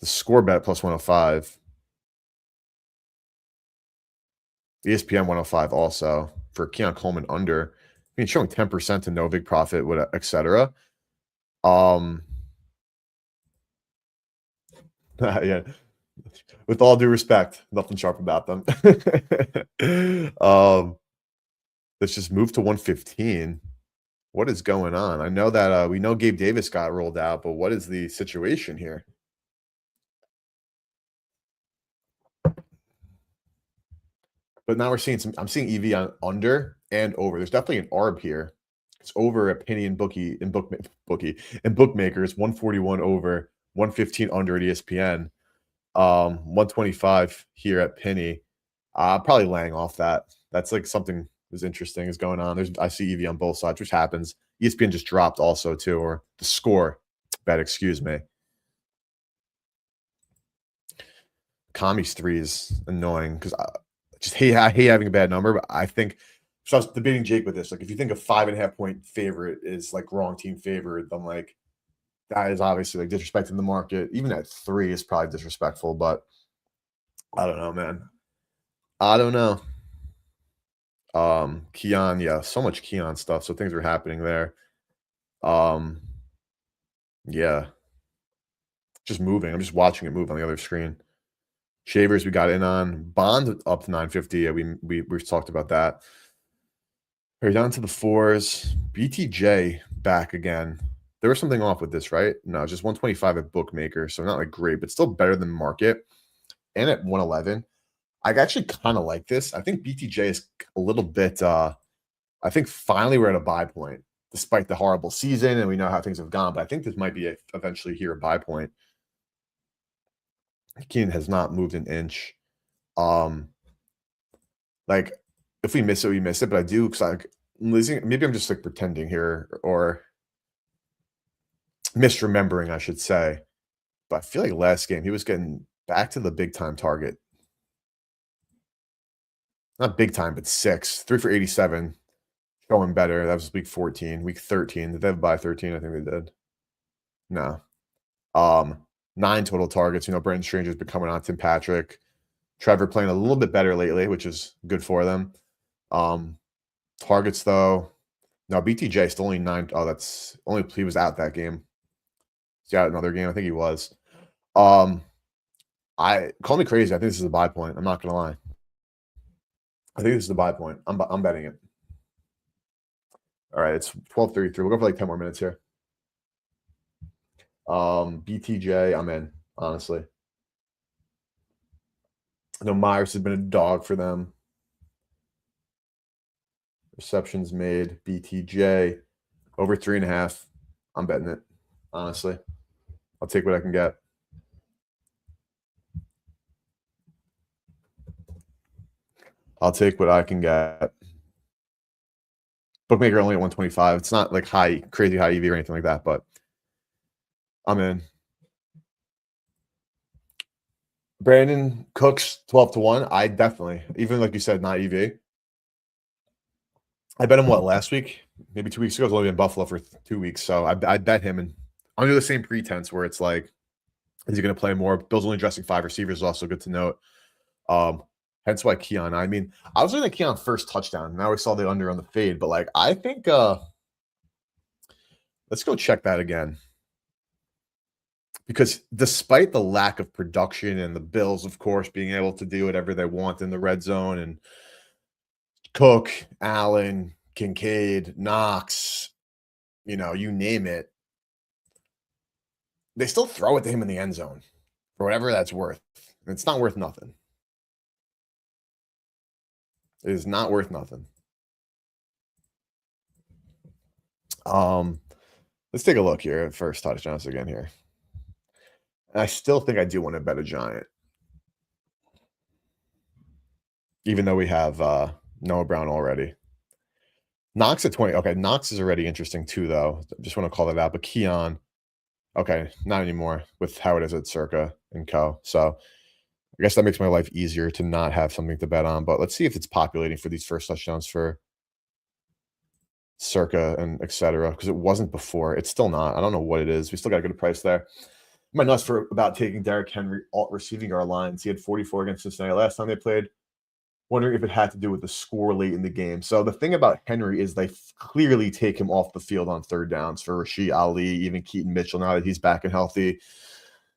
A: The score bet plus 105. ESPN 105 also for Keon Coleman under. I mean, showing 10% to no big profit, etc. Yeah. With all due respect, nothing sharp about them. Let's just move to 115. What is going on? I know that we know Gabe Davis got rolled out, but what is the situation here? But now we're seeing I'm seeing EV on under and over. There's definitely an ARB here. It's over at Penny and bookmakers, 141 over, 115 under at ESPN. 125 here at Penny. Probably laying off that. That's like something is interesting is going on. I see EV on both sides, which happens. ESPN just dropped also too, or the score bet, excuse me. Kami's 3 is annoying because I hate having a bad number, but I think so. I was debating Jake with this. Like, if you think a 5.5 point favorite is like wrong team favorite, then like that is obviously like disrespecting the market. Even at 3 is probably disrespectful, but I don't know, man. I don't know. Keon, yeah, so much Keon stuff. So things are happening there. Um, yeah, just moving. I'm just watching it move on the other screen. Shavers, we got in on Bond up to 950. Yeah, we talked about that. We're down to the 4s. BTJ back again. There was something off with this, right? No, just 125 at bookmaker, so not like great, but still better than market. And at 111, I actually kind of like this. I think BTJ is a little bit. I think finally we're at a buy point, despite the horrible season, and we know how things have gone. But I think this might be eventually here a buy point. Keenan has not moved an inch. Like if we miss it, we miss it. But I do because like maybe I'm just like pretending here or misremembering, I should say. But I feel like last game he was getting back to the big time target. Not big time, but 6. 3 for 87. Showing better. That was week 14. Week 13. Did they have buy 13? I think they did. No. 9 total targets. You know, Brendan Stranger's been coming on. Tim Patrick. Trevor playing a little bit better lately, which is good for them. Targets though. No, BTJ still only 9. Oh, that's only he was out that game. He's out another game. I think he was. I call me crazy. I think this is a buy point. I'm not gonna lie. I think this is the buy point. I'm betting it. All right, it's 12:33. We'll go for like 10 more minutes here. BTJ, I'm in, honestly. I know Myers has been a dog for them. Receptions made, BTJ, over 3.5. I'm betting it, honestly. I'll take what I can get. I'll take what I can get. Bookmaker only at 125. It's not like crazy high EV or anything like that, but I'm in. Brandon Cooks 12-1. I definitely, even like you said, not EV. I bet him last week, maybe 2 weeks ago. I was only in Buffalo for 2 weeks, so I bet him, and under the same pretense where it's like, is he going to play more? Bill's only dressing 5 receivers is also good to note. Hence why Keon. I mean, I was looking at Keon first touchdown. Now we saw the under on the fade, but like I think let's go check that again. Because despite the lack of production and the Bills, of course, being able to do whatever they want in the red zone and Cook, Allen, Kincaid, Knox, you know, you name it. they still throw it to him in the end zone for whatever that's worth. It's not worth nothing. It is not worth nothing. Let's take a look here at first touchdowns again here. And I still think I do want to bet a Giant, even though we have Noah Brown already. Knox at 20. Okay, Knox is already interesting too, though. Just want to call that out. But Keon, okay, not anymore with how it is at Circa and Co. So I guess that makes my life easier to not have something to bet on. But let's see if it's populating for these first touchdowns for Circa and etc. Because it wasn't before. It's still not. I don't know what it is. We still got a good price there. My nuts for about taking Derrick Henry alt receiving our lines. He had 44 against Cincinnati last time they played. Wondering if it had to do with the score late in the game. So the thing about Henry is they clearly take him off the field on third downs for Rashid Ali, even Keaton Mitchell, now that he's back and healthy.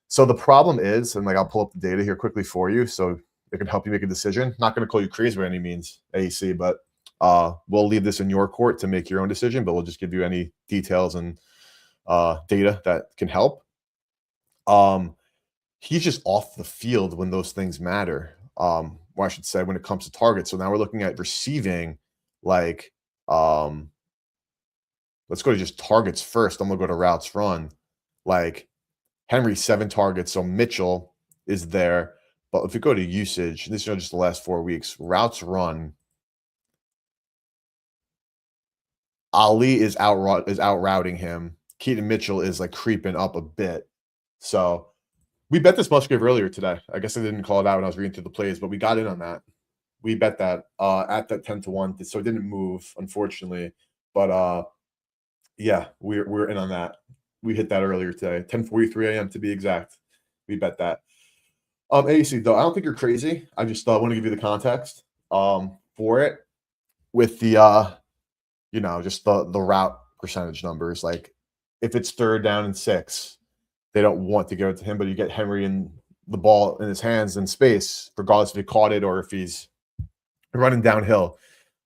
A: So the problem is, and like I'll pull up the data here quickly for you so it can help you make a decision. Not going to call you crazy by any means, AEC, but we'll leave this in your court to make your own decision, but we'll just give you any details and data that can help. He's just off the field when those things matter. Or I should say when it comes to targets. So now we're looking at receiving, like let's go to just targets first. I'm gonna go to routes run. Like Henry, 7 targets. So Mitchell is there. But if we go to usage, this is just the last 4 weeks, routes run. Ali is out routing him. Keaton Mitchell is like creeping up a bit. So we bet this Musgrave earlier today. I guess I didn't call it out when I was reading through the plays, but we got in on that. We bet that at that 10-1, so it didn't move, unfortunately. But yeah, we're in on that. We hit that earlier today, 10:43 a.m. to be exact. We bet that. AEC though, I don't think you're crazy. I just want to give you the context for it with the just the route percentage numbers. Like if it's 3rd down and 6. They don't want to give it to him, but you get Henry in the ball in his hands in space, regardless if he caught it or if he's running downhill.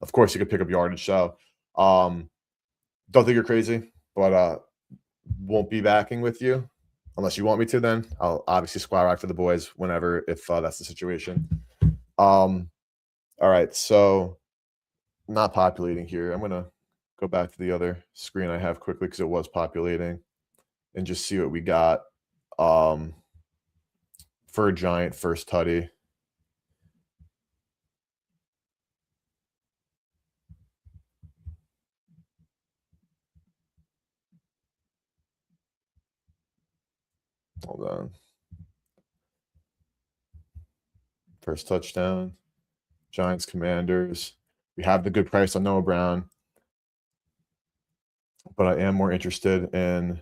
A: Of course, he could pick up yardage. So, don't think you're crazy, but won't be backing with you unless you want me to. Then I'll obviously square rack for the boys whenever if that's the situation. All right, so not populating here. I'm gonna go back to the other screen I have quickly because it was populating. And just see what we got for a Giant first tutty. Hold on. First touchdown. Giants, Commanders. We have the good price on Noah Brown. But I am more interested in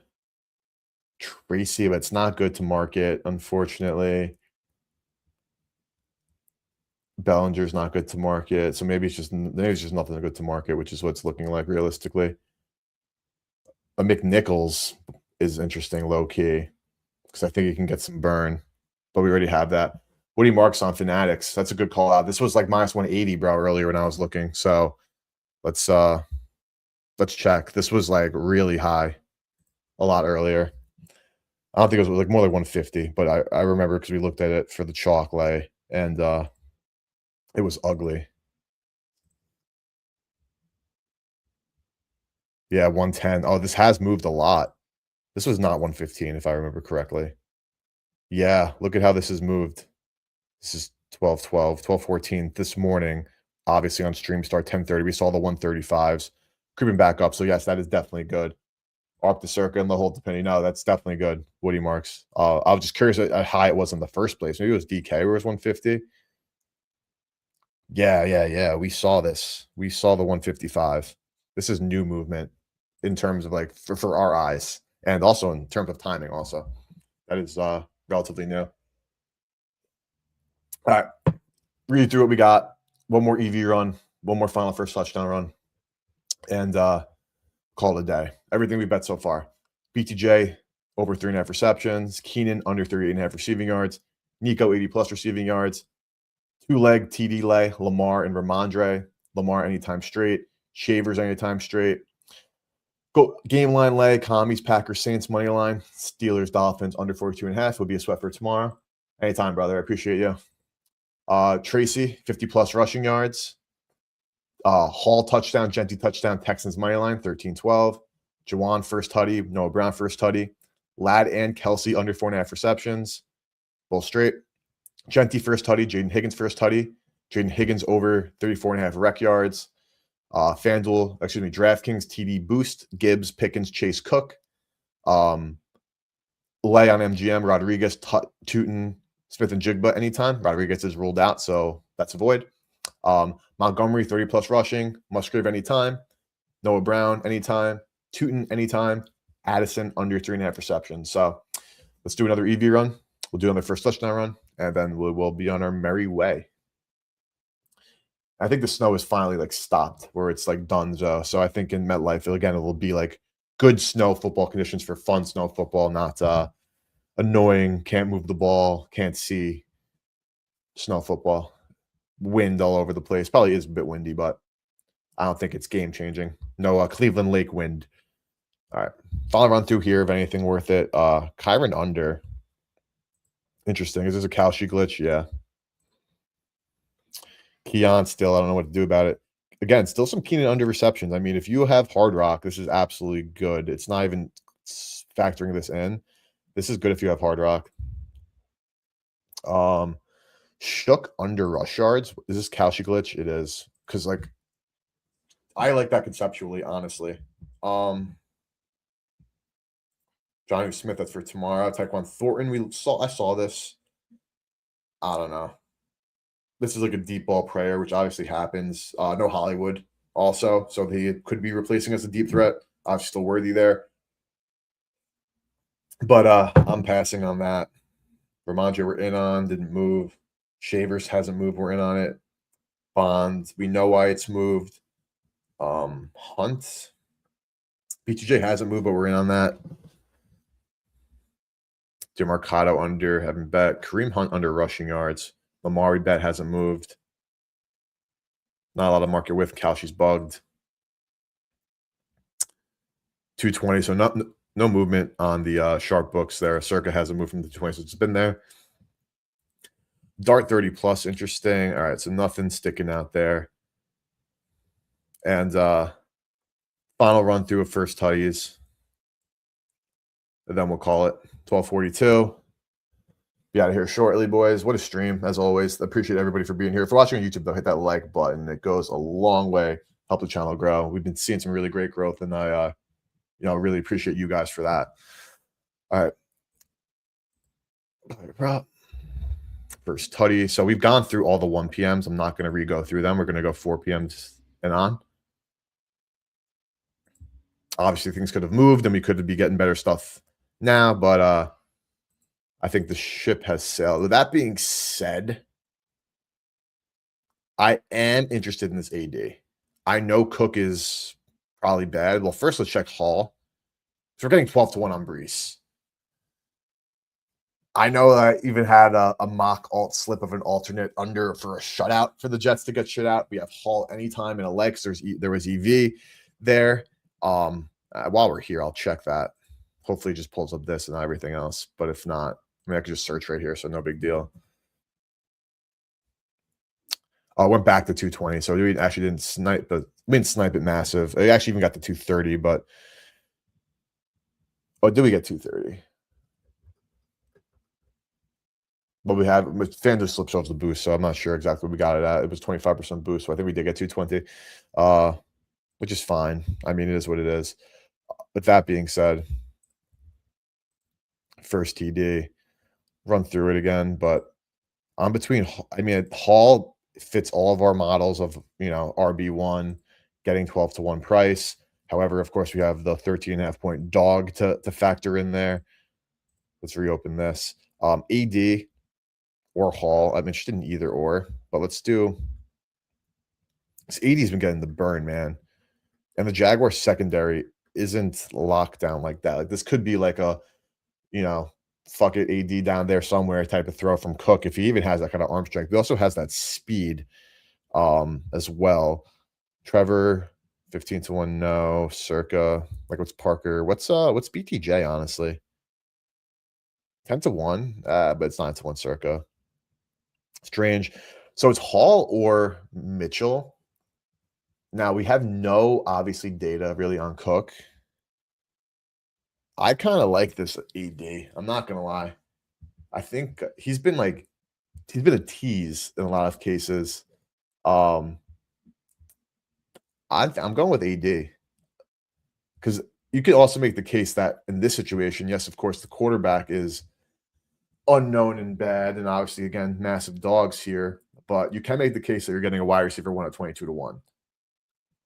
A: Tracy, but it's not good to market, unfortunately. Bellinger's not good to market, so maybe it's just nothing good to market, which is what it's looking like realistically. A McNichols is interesting, low key, because I think he can get some burn, but we already have that. Woody Marks on Fanatics. That's a good call out. This was like minus 180, bro, earlier when I was looking. So let's check. This was like really high, a lot earlier. I don't think it was like more like 150, but I remember because we looked at it for the chalk lay and it was ugly. Yeah, 110. Oh, this has moved a lot. This was not 115 if I remember correctly. Yeah, look at how this has moved. This is 12:12, 12:14 this morning. Obviously on stream start 10:30. We saw the 135s creeping back up. So yes, that is definitely good. Up the Circa and the hold depending. No, that's definitely good. Woody Marks. I was just curious at how high it was in the first place. Maybe it was DK where it was 150. Yeah. We saw this. We saw the 155. This is new movement in terms of like for our eyes and also in terms of timing also. That is relatively new. All right. Read through what we got. One more EV run, one more final first touchdown run, and call it a day. Everything we bet so far. BTJ over 3.5 receptions. Keenan under 38.5 receiving yards. Nico 80+ receiving yards. 2-leg TD lay. Lamar and Ramondre. Lamar anytime straight. Shavers anytime straight. Go game line lay, Commies, Packers, Saints money line, Steelers, Dolphins under 42.5 would be a sweat for tomorrow. Anytime, brother. I appreciate you. Tracy, 50 plus rushing yards. Hall touchdown, Genty touchdown, Texans money line, 13-12. Jawan first tutty, Noah Brown first tutty. Ladd and Kelsey under 4.5 receptions. Both straight. Genty first tutty, Jaden Higgins first tutty. Jaden Higgins over 34.5 rec yards. FanDuel, DraftKings, TD Boost, Gibbs, Pickens, Chase Cook. Lay on MGM, Rodriguez, Tootin, Smith and Jigba anytime. Rodriguez is ruled out, so that's a void. Montgomery, 30 plus rushing. Musgrave anytime. Noah Brown anytime. Tootin anytime. Addison under 3.5 receptions. So let's do another EV run. We'll do another first touchdown run, and then we'll be on our merry way. I think the snow is finally like stopped where it's like done. So I think in MetLife, again, it will be like good snow football conditions for fun snow football, not annoying, can't move the ball, can't see snow football. Wind all over the place. Probably is a bit windy, but I don't think it's game changing. No Cleveland Lake wind. All right. Final run through here of anything worth it. Kyron under. Interesting. Is this a Kalshi glitch? Yeah. Keon still, I don't know what to do about it. Again, still some Keenan under receptions. I mean, if you have Hard Rock, this is absolutely good. It's not even factoring this in. This is good if you have Hard Rock. Shook under rush yards. Is this Kalshi glitch? It is. Because, like, I like that conceptually, honestly. Johnny Smith, that's for tomorrow. Tyquan Thornton, I saw this. I don't know. This is like a deep ball prayer, which obviously happens. No Hollywood also. So he could be replacing us a deep threat. Obviously still worthy there. But I'm passing on that. Ramondre we're in on, didn't move. Shavers hasn't moved, we're in on it. Bond, we know why it's moved. Hunt. BTJ hasn't moved, but we're in on that. DeMarcado under, haven't bet. Kareem Hunt under rushing yards. Lamar, we bet, hasn't moved. Not a lot of market width. Kalshi's bugged. 220, so no movement on the sharp books there. Circa hasn't moved from the 220, so it's been there. Dart 30 plus, interesting. All right, so nothing sticking out there. And final run through of first tutties. And then we'll call it 12:42. Be out of here shortly, boys. What a stream, as always. Appreciate everybody for being here. If you're watching on YouTube, though, hit that like button. It goes a long way. Help the channel grow. We've been seeing some really great growth, and I really appreciate you guys for that. All right. First tutty. So we've gone through all the 1 p.m.s. I'm not going to re-go through them. We're going to go 4 p.m.s and on. Obviously, things could have moved, and we could be getting better stuff now, but I think the ship has sailed. With that being said, I am interested in this AD. I know Cook is probably bad. Well, first let's check Hall. So we're getting 12-1 on Brees. I know I even had a mock alt slip of an alternate under for a shutout for the Jets to get shut out. We have Hall anytime in a leg. There was EV there. While we're here, I'll check that. Hopefully it just pulls up this and not everything else. But if not, I mean, I could just search right here, so no big deal. I went back to 220, so we actually didn't snipe it massive. I actually even got to 230, but did we get 230? But we have FanDuel slip shows the boost, so I'm not sure exactly what we got it at. It was 25% boost, so I think we did get 220, which is fine. I mean, it is what it is. With that being said, first TD, run through it again, but I'm between. I mean, Hall fits all of our models of RB1 getting 12-1 price. However, of course, we have the 13.5 point dog to factor in there. Let's reopen this. AD or Hall. I'm interested in either or, but let's do. This AD's been getting the burn, man, and the Jaguar secondary isn't locked down like that. Like, this could be like a, fuck it, AD down there somewhere type of throw from Cook if he even has that kind of arm strength. He also has that speed as well. Trevor 15 to 1, no. Circa. Like, what's Parker? What's BTJ, honestly? 10 to 1, but it's 9 to 1 circa. Strange. So it's Hall or Mitchell. Now we have no obviously data really on Cook. I kind of like this AD. I'm not gonna lie. I think he's been a tease in a lot of cases. Um, I'm going with AD because you could also make the case that in this situation, yes, of course, the quarterback is unknown and bad, and obviously, again, massive dogs here. But you can make the case that you're getting a wide receiver one at 22 to 1.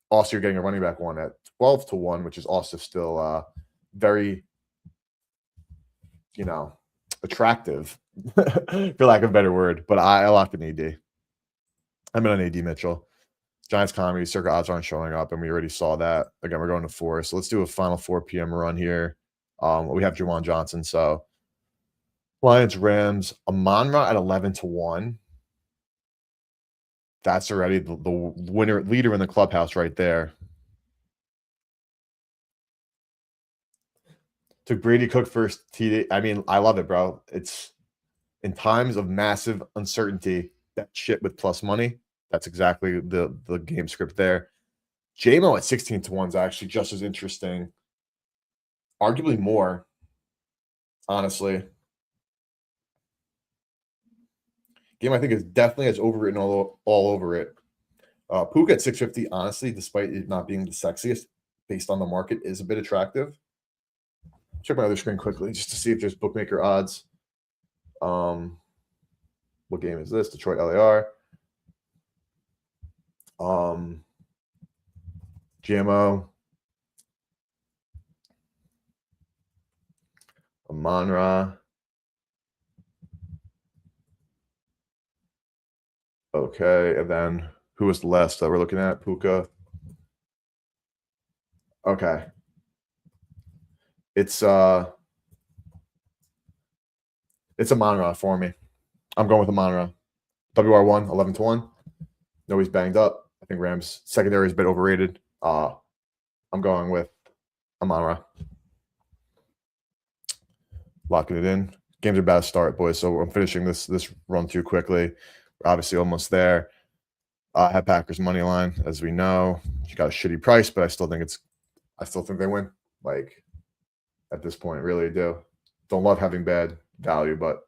A: Also, you're getting a running back one at 12 to 1, which is also still very, attractive, for lack of a better word. But I locked in AD. I'm in on AD Mitchell. Giants comedy, circa odds aren't showing up, and we already saw that. Again, we're going to 4. So let's do a final 4 p.m. run here. We have Juwan Johnson. So Lions, Rams, Amon-Ra at 11 to 1. That's already the winner leader in the clubhouse right there. Took Brady Cook first TD. I mean, I love it, bro. It's in times of massive uncertainty, that shit with plus money. That's exactly the game script there. JMO at 16 to 1 is actually just as interesting. Arguably more, honestly. Game I think is definitely has overwritten all over it. Puka at 650, honestly, despite it not being the sexiest based on the market, is a bit attractive. Check my other screen quickly just to see if there's bookmaker odds. What game is this? Detroit LAR. GMO. Amon-Ra. Okay, and then who was the last that we're looking at? Puka. Okay. It's Amon-Ra for me. I'm going with Amon-Ra. WR1, 11 to 1. No, he's banged up. I think Rams secondary is a bit overrated. I'm going with Amon-Ra. Locking it in. Games are about to start, boys. So I'm finishing this run through quickly. We're obviously almost there. I have Packers money line, as we know. You got a shitty price, but I still think they win. Like, at this point, really do. Don't love having bad value, but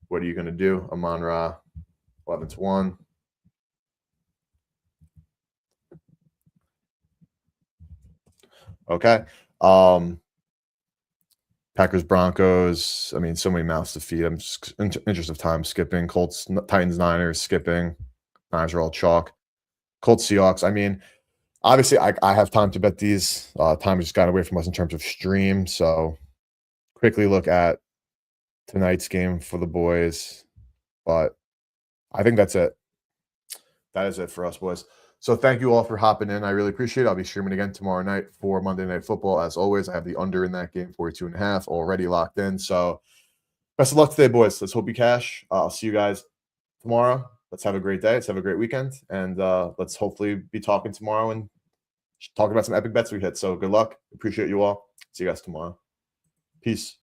A: what are you going to do? Amon-Ra, 11 to 1. Okay. Packers, Broncos. I mean, so many mouths to feed. I'm just interest of time skipping. Colts, Titans, Niners, skipping. Niners are all chalk. Colts, Seahawks. I mean, obviously, I have time to bet these. Time just got away from us in terms of stream. So quickly look at tonight's game for the boys. But I think that's it. That is it for us, boys. So thank you all for hopping in. I really appreciate it. I'll be streaming again tomorrow night for Monday Night Football. As always, I have the under in that game, 42.5, already locked in. So best of luck today, boys. Let's hope you cash. I'll see you guys tomorrow. Let's have a great day. Let's have a great weekend. And let's hopefully be talking tomorrow and talking about some epic bets we hit. So good luck. Appreciate you all. See you guys tomorrow. Peace.